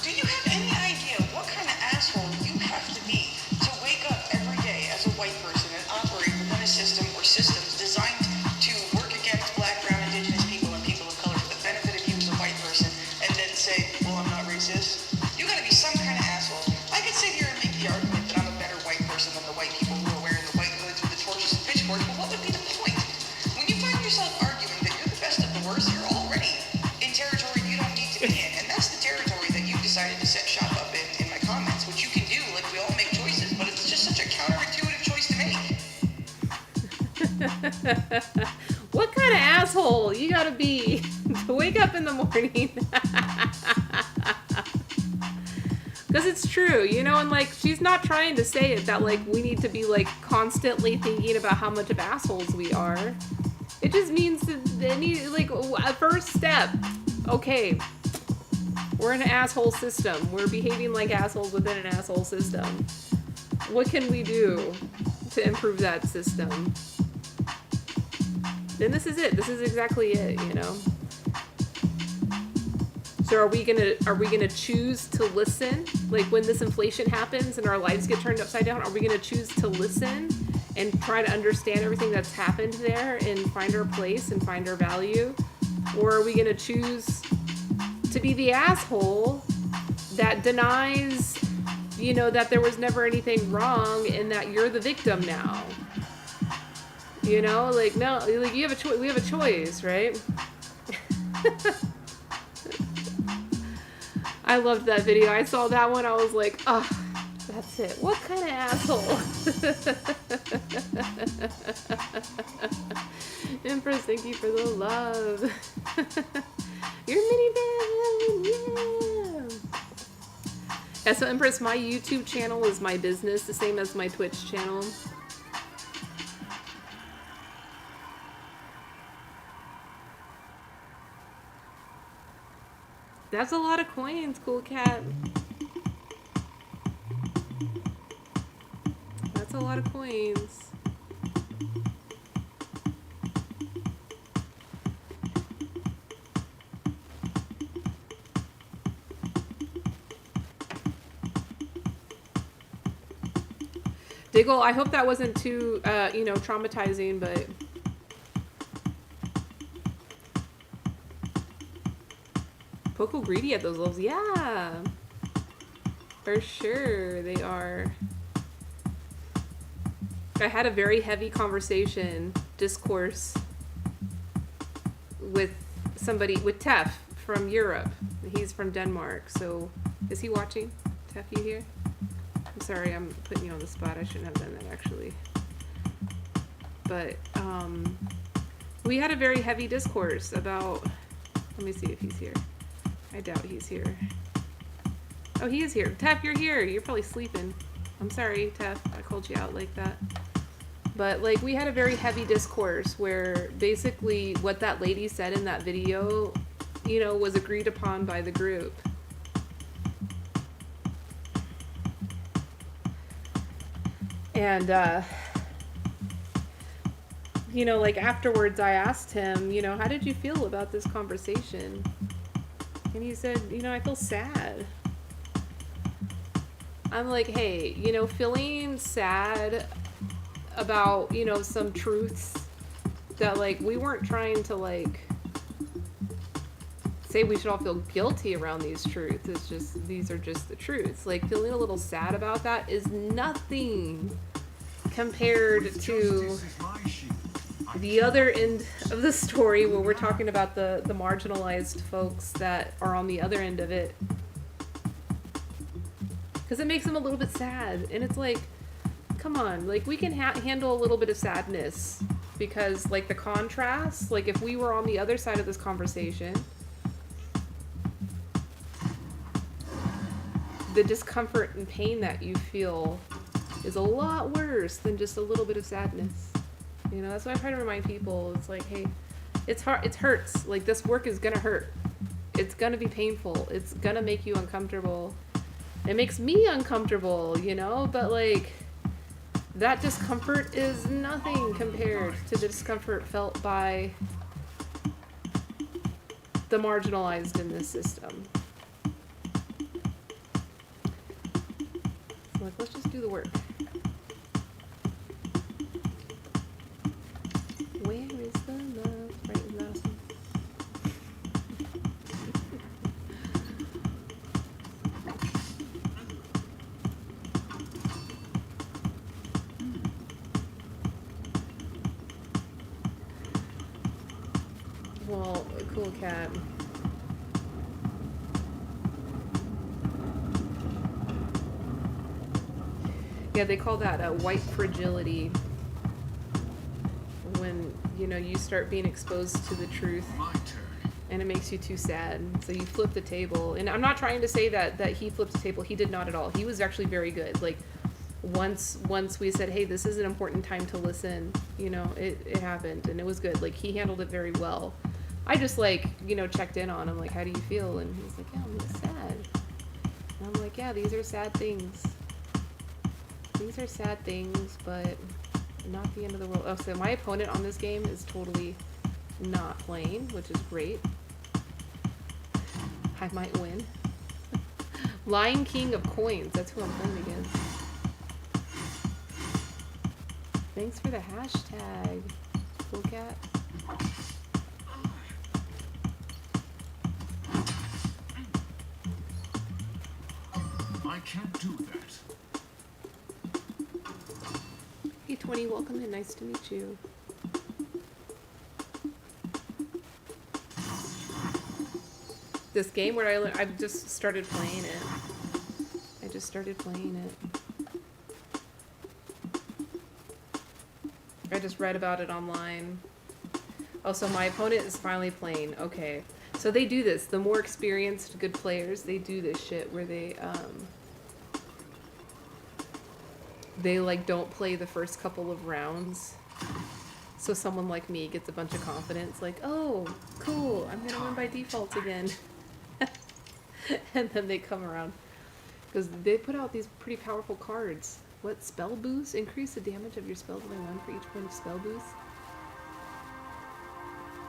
Do you have any idea what kind of asshole you have to be to wake up every day as a white person and operate within a system or systems designed to work against black, brown, indigenous people and people of color for the benefit of you as a white person and then say, well, I'm not racist? You gotta be some kind of asshole. I could sit here and make the argument that I'm a better white person than the white people who are wearing the white hoods with the torches and pitchforks, but what would be the point? When you find yourself arguing that you're the best of the worst, you're already in territory you don't need to be in. And that's the territory that you decided to set shop up in my comments, which you can do. Like, we all make choices, but it's just such a counterintuitive choice to make. What kind of asshole you gotta be to wake up in the morning? Because it's true, you know, and, like, she's not trying to say it that, like, we need to be, like, constantly thinking about how much of assholes we are. It just means that, like, a first step. Okay, we're in an asshole system. We're behaving like assholes within an asshole system. What can we do to improve that system? Then this is it. This is exactly it, you know? So are we gonna choose to listen? Like, when this inflation happens and our lives get turned upside down, are we gonna choose to listen and try to understand everything that's happened there and find our place and find our value? Or are we gonna choose to be the asshole that denies, you know, that there was never anything wrong and that you're the victim now? You know, like, no, like, you have a choice. We have a choice, right? I loved that video. I saw that one. I was like, oh, that's it. What kind of asshole? Empress, thank you for the love. Your minivan, yeah. Yeah, so Empress, my YouTube channel is my business, the same as my Twitch channel. That's a lot of coins, Cool Cat. lot of coins. Diggle, I hope that wasn't too, traumatizing, but... Poco greedy at those levels. Yeah! For sure, they are. I had a very heavy discourse with somebody, with Tef from Europe. He's from Denmark, so... Is he watching? Tef, you here? I'm sorry, I'm putting you on the spot. I shouldn't have done that, actually. But, we had a very heavy discourse about... Let me see if he's here. I doubt he's here. Oh, he is here. Tef, you're here. You're probably sleeping. I'm sorry, Tef. I called you out like that. But, like, we had a very heavy discourse where basically what that lady said in that video, was agreed upon by the group. And, like afterwards I asked him, how did you feel about this conversation? And he said, I feel sad. I'm like, hey, feeling sad about, some truths that, like, we weren't trying to, like, say we should all feel guilty around these truths. It's just, these are just the truths. Like, feeling a little sad about that is nothing compared to the other end of the story where we're talking about the marginalized folks that are on the other end of it. Because it makes them a little bit sad. And it's like, come on, like, we can handle a little bit of sadness. Because, like, the contrast, like, if we were on the other side of this conversation, the discomfort and pain that you feel is a lot worse than just a little bit of sadness. That's why I try to remind people. It's like, hey, it's hard. It hurts. Like, this work is gonna hurt. It's gonna be painful. It's gonna make you uncomfortable. It makes me uncomfortable, but, like, that discomfort is nothing compared to the discomfort felt by the marginalized in this system. So, like, let's just do the work. Where is the love? Right in the last one. Well, a cool cat. Yeah, they call that white fragility. When, you start being exposed to the truth and it makes you too sad. So you flip the table. And I'm not trying to say that he flipped the table. He did not at all. He was actually very good. Like, once we said, hey, this is an important time to listen, it happened and it was good. Like, he handled it very well. I just, like, checked in on him, like, how do you feel? And he's like, yeah, I'm sad. And I'm like, yeah, these are sad things. These are sad things, but not the end of the world. Oh, so my opponent on this game is totally not playing, which is great. I might win. Lion King of Coins, that's who I'm playing against. Thanks for the hashtag, cool cat. I can't do that. Hey 20, welcome in, nice to meet you. This game where I've just started playing it. I just started playing it. I just read about it online. Oh, so my opponent is finally playing. Okay. So they do this. The more experienced good players, they do this shit where they like don't play the first couple of rounds. So someone like me gets a bunch of confidence, like, oh, cool, I'm gonna win by default again. And then they come around. Because they put out these pretty powerful cards. What spell boost? Increase the damage of your spells by 1 for each point of spell boost.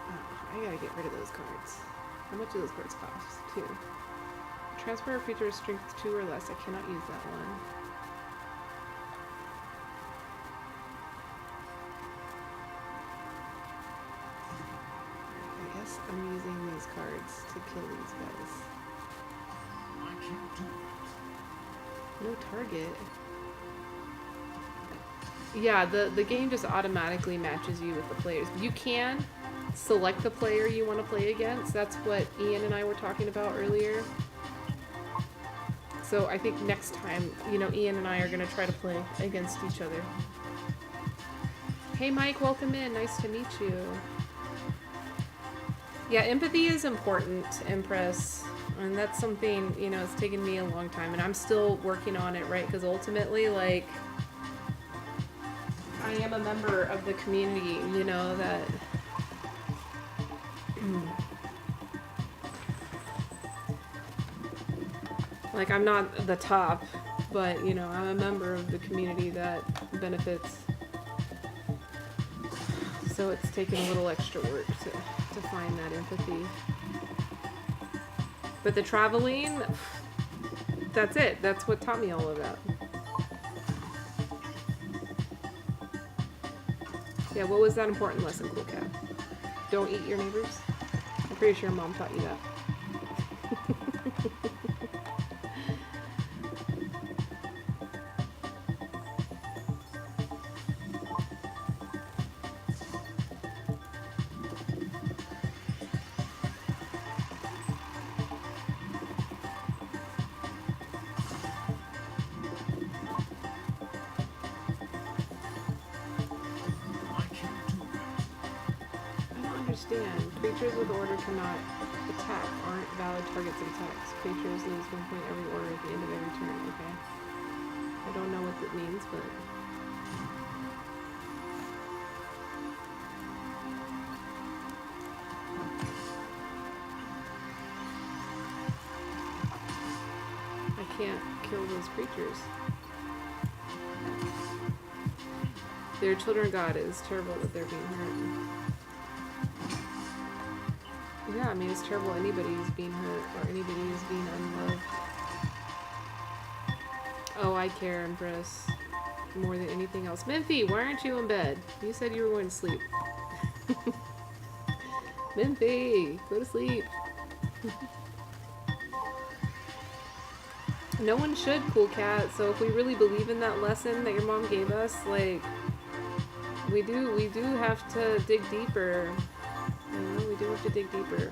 Oh, I gotta get rid of those cards. How much do those cards cost? 2. Transfer a creature's strength 2 or less. I cannot use that one. I guess I'm using these cards to kill these guys. I can't do that. No target. Yeah, the game just automatically matches you with the players. You can select the player you want to play against. That's what Ian and I were talking about earlier. So I think next time, you know, Ian and I are going to try to play against each other. Hey Mike, welcome in. Nice to meet you. Yeah, empathy is important, Empress. And that's something, you know, it's taken me a long time. And I'm still working on it, right? Because ultimately, like, I am a member of the community, you know, that... Like, I'm not the top, but, you know, I'm a member of the community that benefits. So it's taken a little extra work to find that empathy. But the traveling, that's it. That's what taught me all of that. Yeah, what was that important lesson, Cool Cat? Don't eat your neighbors? I'm pretty sure Mom taught you that. Creatures with order cannot attack aren't valid targets of attacks. Creatures lose 1 point every order at the end of every turn. Okay. I don't know what that means, but... I can't kill those creatures. Their children of God is terrible that they're being hurt. Yeah, I mean, it's terrible anybody who's being hurt or anybody who's being unloved. Oh, I care, Empress. More than anything else. Memphi, why aren't you in bed? You said you were going to sleep. Memphi, go to sleep. No one should, Cool Cat. So if we really believe in that lesson that your mom gave us, like, we do have to dig deeper. You know, we do have to dig deeper.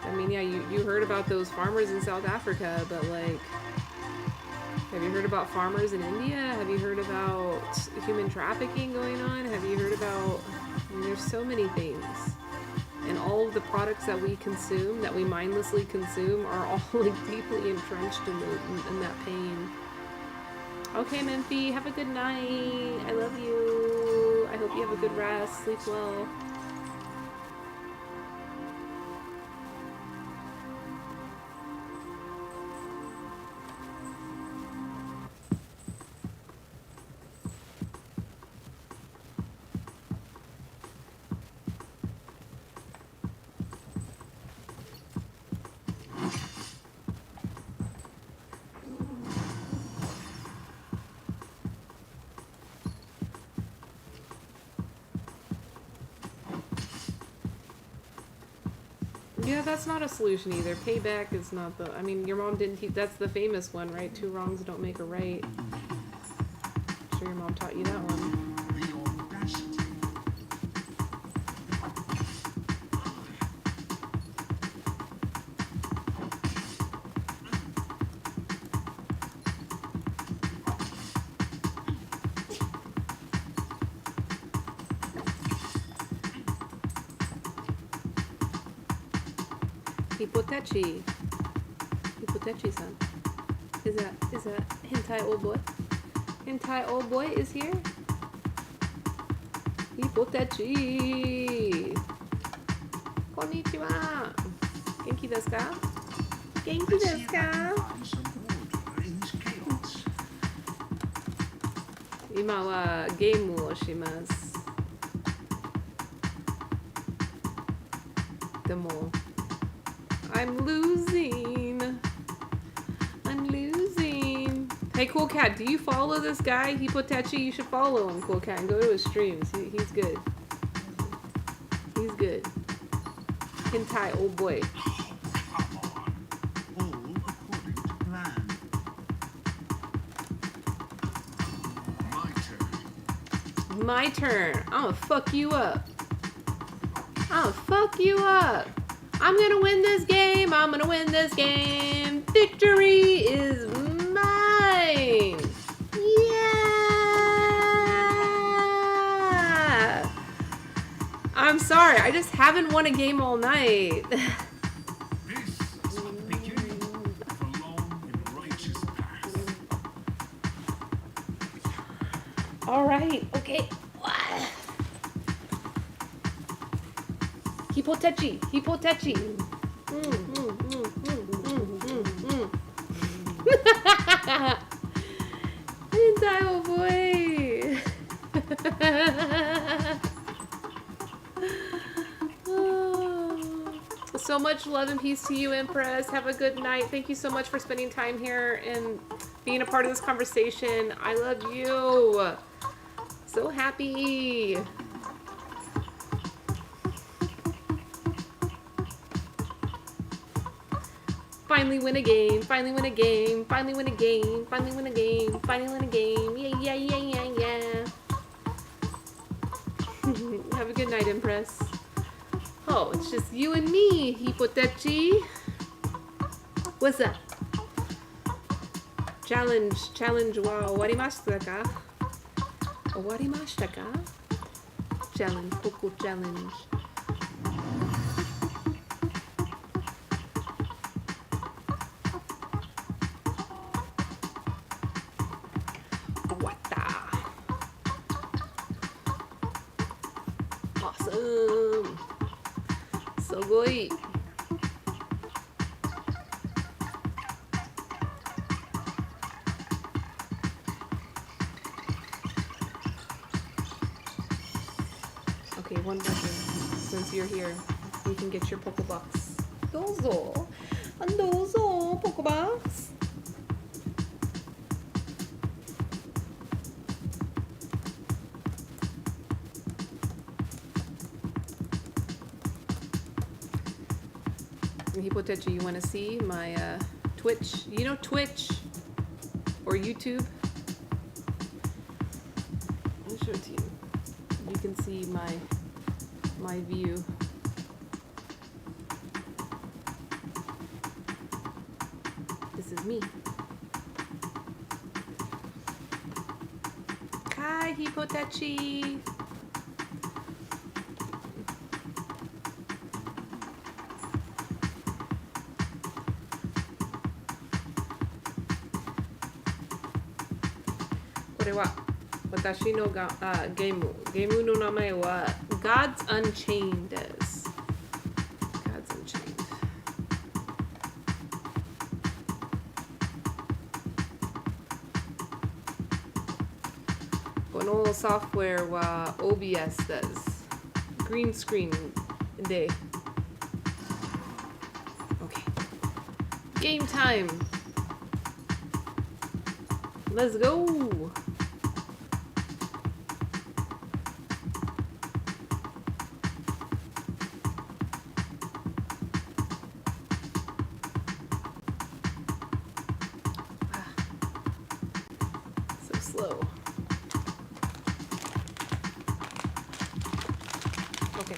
I mean, yeah, you heard about those farmers in South Africa, but like, have you heard about farmers in India? Have you heard about human trafficking going on? Have you heard about, I mean, there's so many things. And all of the products that we consume, that we mindlessly consume, are all like deeply entrenched in that pain. Okay, Memphi, have a good night. I love you. I hope you have a good rest. Sleep well. Yeah, that's not a solution either. Payback is not the... I mean, your mom didn't teach... That's the famous one, right? 2 wrongs don't make a right. I'm sure your mom taught you that one. The audacity. Hipotechi. Hipotechi-san. Is that hentai old boy? Hentai old boy is here? Hipotechi. Konnichiwa. Genki desu ka? Genki desu ka? Find some order in this chaos. 今はゲームをします。でも I'm losing. I'm losing. Hey, Cool Cat, do you follow this guy? Hipotechi, you should follow him, Cool Cat, and go to his streams. He's good. He's good. Hentai, old boy. Come on. All according to plan. My turn. My turn. I'm gonna fuck you up. I'm gonna fuck you up. I'm gonna win this game. I'm gonna win this game. Victory is mine. Yeah. I'm sorry. I just haven't won a game all night. This is but the beginning of a long and righteous path. All right. Okay. Hipotechi. Hipotechi. Hentai, oh boy. So much love and peace to you, Empress. Have a good night. Thank you so much for spending time here and being a part of this conversation. I love you. So happy. Finally win a game, finally win a game, finally win a game, finally win a game, finally win a game. Yeah, yeah, yeah, yeah, yeah. Have a good night, Empress. Oh, it's just you and me, Hipotechi. What's up? Challenge wa owarimashita ka? Owarimashita ka? Challenge, Coco challenge. Awesome. So good. Okay, one button. Since you're here, you can get your Pokebox. Dozo. Dozo, Pokebox. Hipotechi, you want to see my Twitch? You know Twitch or YouTube? I'll show it to you. You can see my view. This is me. Hi, Hipotechi. Watashi no game. Game no namae wa Gods Unchained desu. Gods Unchained. Kono software wa OBS desu. Green screen de. Okay. Game time. Let's go. Slow. Okay.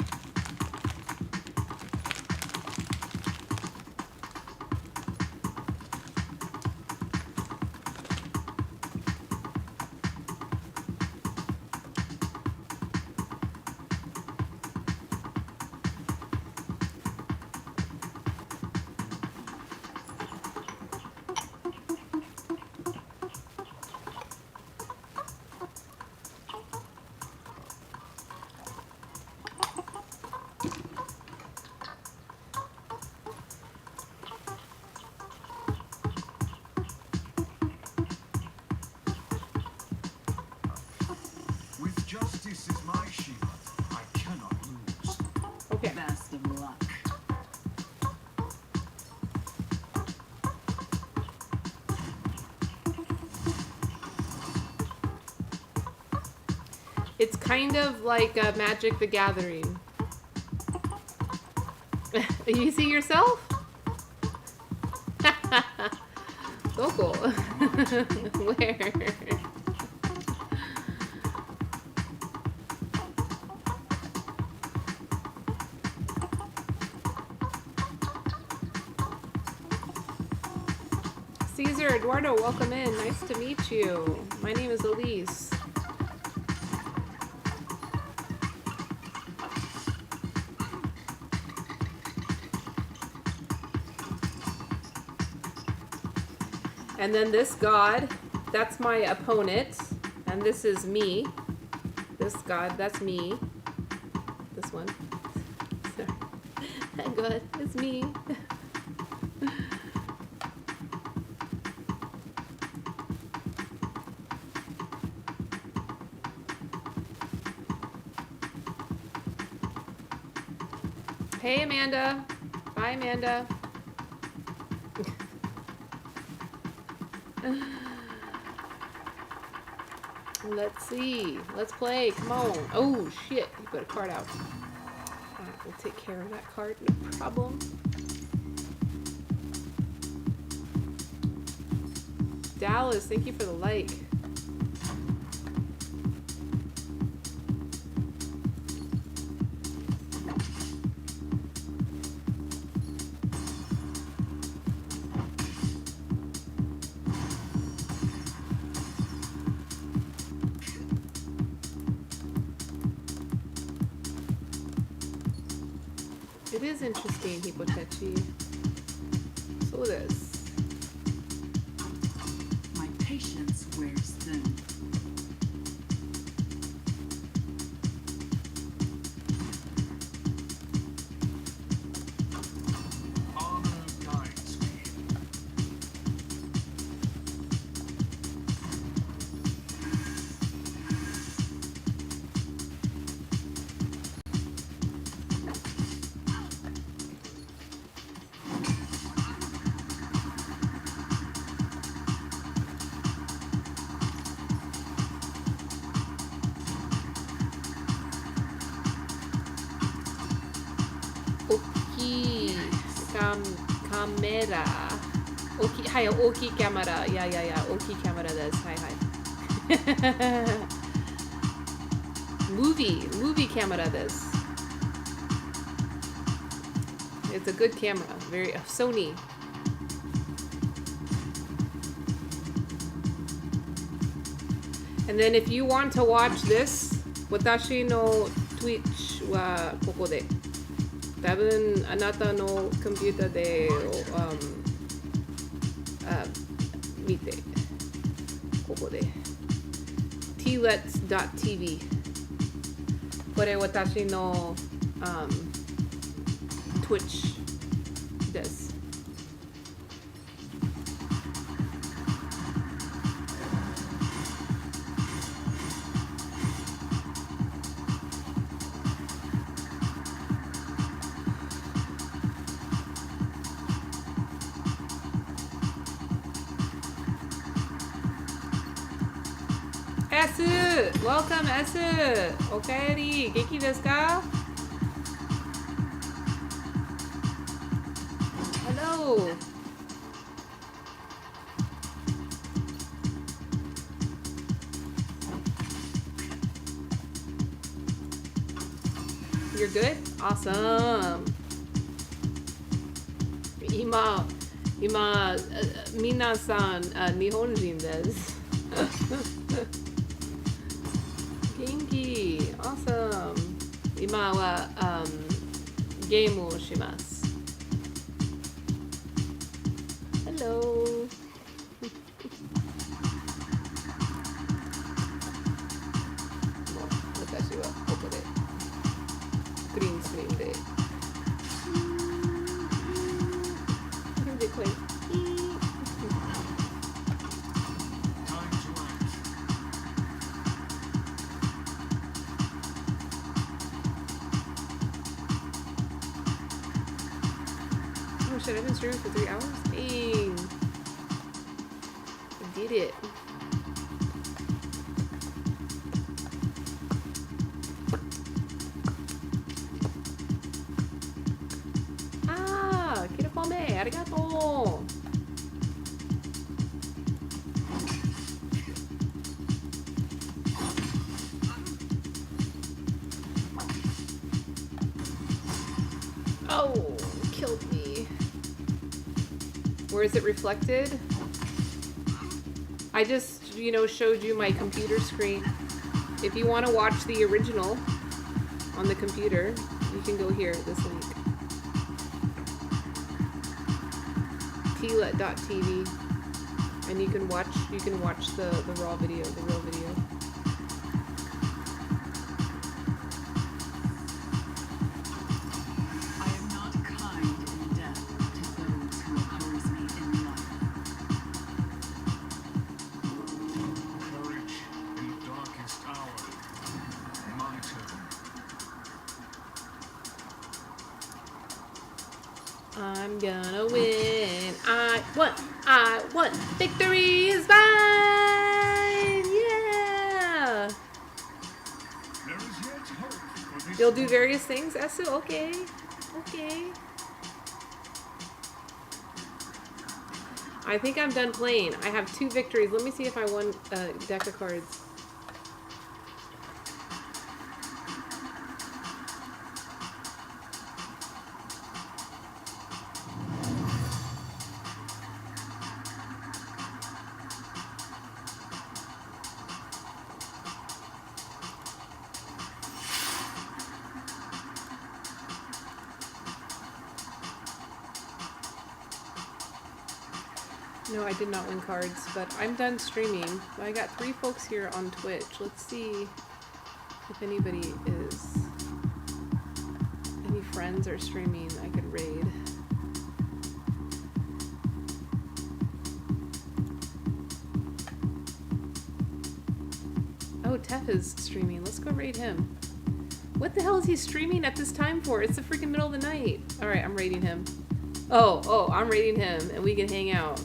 It's kind of like Magic the Gathering. You see yourself? Local. Where? Caesar, Eduardo, welcome in. Nice to meet you. My name is Elise. And then this god, that's my opponent. And this is me. This god, that's me. This one. Sorry. That god, it's me. Hey, Amanda. Bye, Amanda. Let's see. Let's play. Come on. Oh, shit. You put a card out. Alright, we'll take care of that card. No problem. Dallas, thank you for the like. It is interesting, Hipotechi. So this. My patience wears thin. Honor guides me. Oki camera. Oki, hi, Oki camera. Yeah. Oki camera does. Hi. movie camera does. It's a good camera. Very Sony. And then if you want to watch this, watashi no Twitch wa koko de. 多分あなたのコンピューターで、見てここで tlets.tv これ私の、Twitch です。S! Welcome, S! おかえり元気ですか Hello! You're good? Awesome! 今皆さん日本人です元気 Awesome 今は、ゲームをします Hello 私はここでグリーンスクリーンででこれ Time to act. Oh shit, I've been streaming for 3 hours? Dang. I did it. Arigato. Oh, killed me. Where is it reflected? I just, you know, showed you my computer screen. If you want to watch the original on the computer, you can go here, this link. tlet.tv, and you can watch the raw video, the real video. I am not kind in death to those who oppose me in life. Courage in the darkest hour. My turn. I'm gonna win. I won. Victory is mine. Yeah. There is yet hope for this. You'll do various things, Esu? Okay. Okay. I think I'm done playing. I have 2 victories. Let me see if I won a deck of cards. No, I did not win cards, but I'm done streaming. I got 3 folks here on Twitch. Let's see if anybody is... any friends are streaming I could raid. Oh, Tef is streaming. Let's go raid him. What the hell is he streaming at this time for? It's the freaking middle of the night. Alright, I'm raiding him. Oh, I'm raiding him, and we can hang out.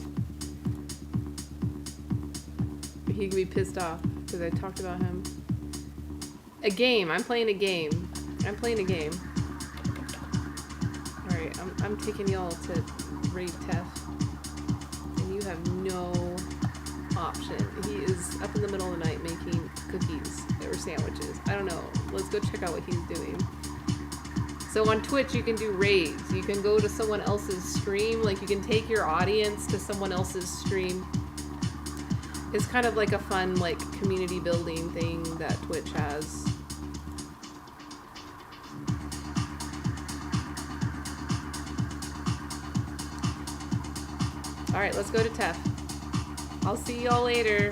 He can be pissed off because I talked about him. A game. I'm playing a game. I'm playing a game. Alright, I'm taking y'all to raid Tef. And you have no option. He is up in the middle of the night making cookies or sandwiches. I don't know. Let's go check out what he's doing. So on Twitch, you can do raids. You can go to someone else's stream. Like, you can take your audience to someone else's stream. It's kind of like a fun, like, community building thing that Twitch has. Alright, let's go to Tef. I'll see y'all later.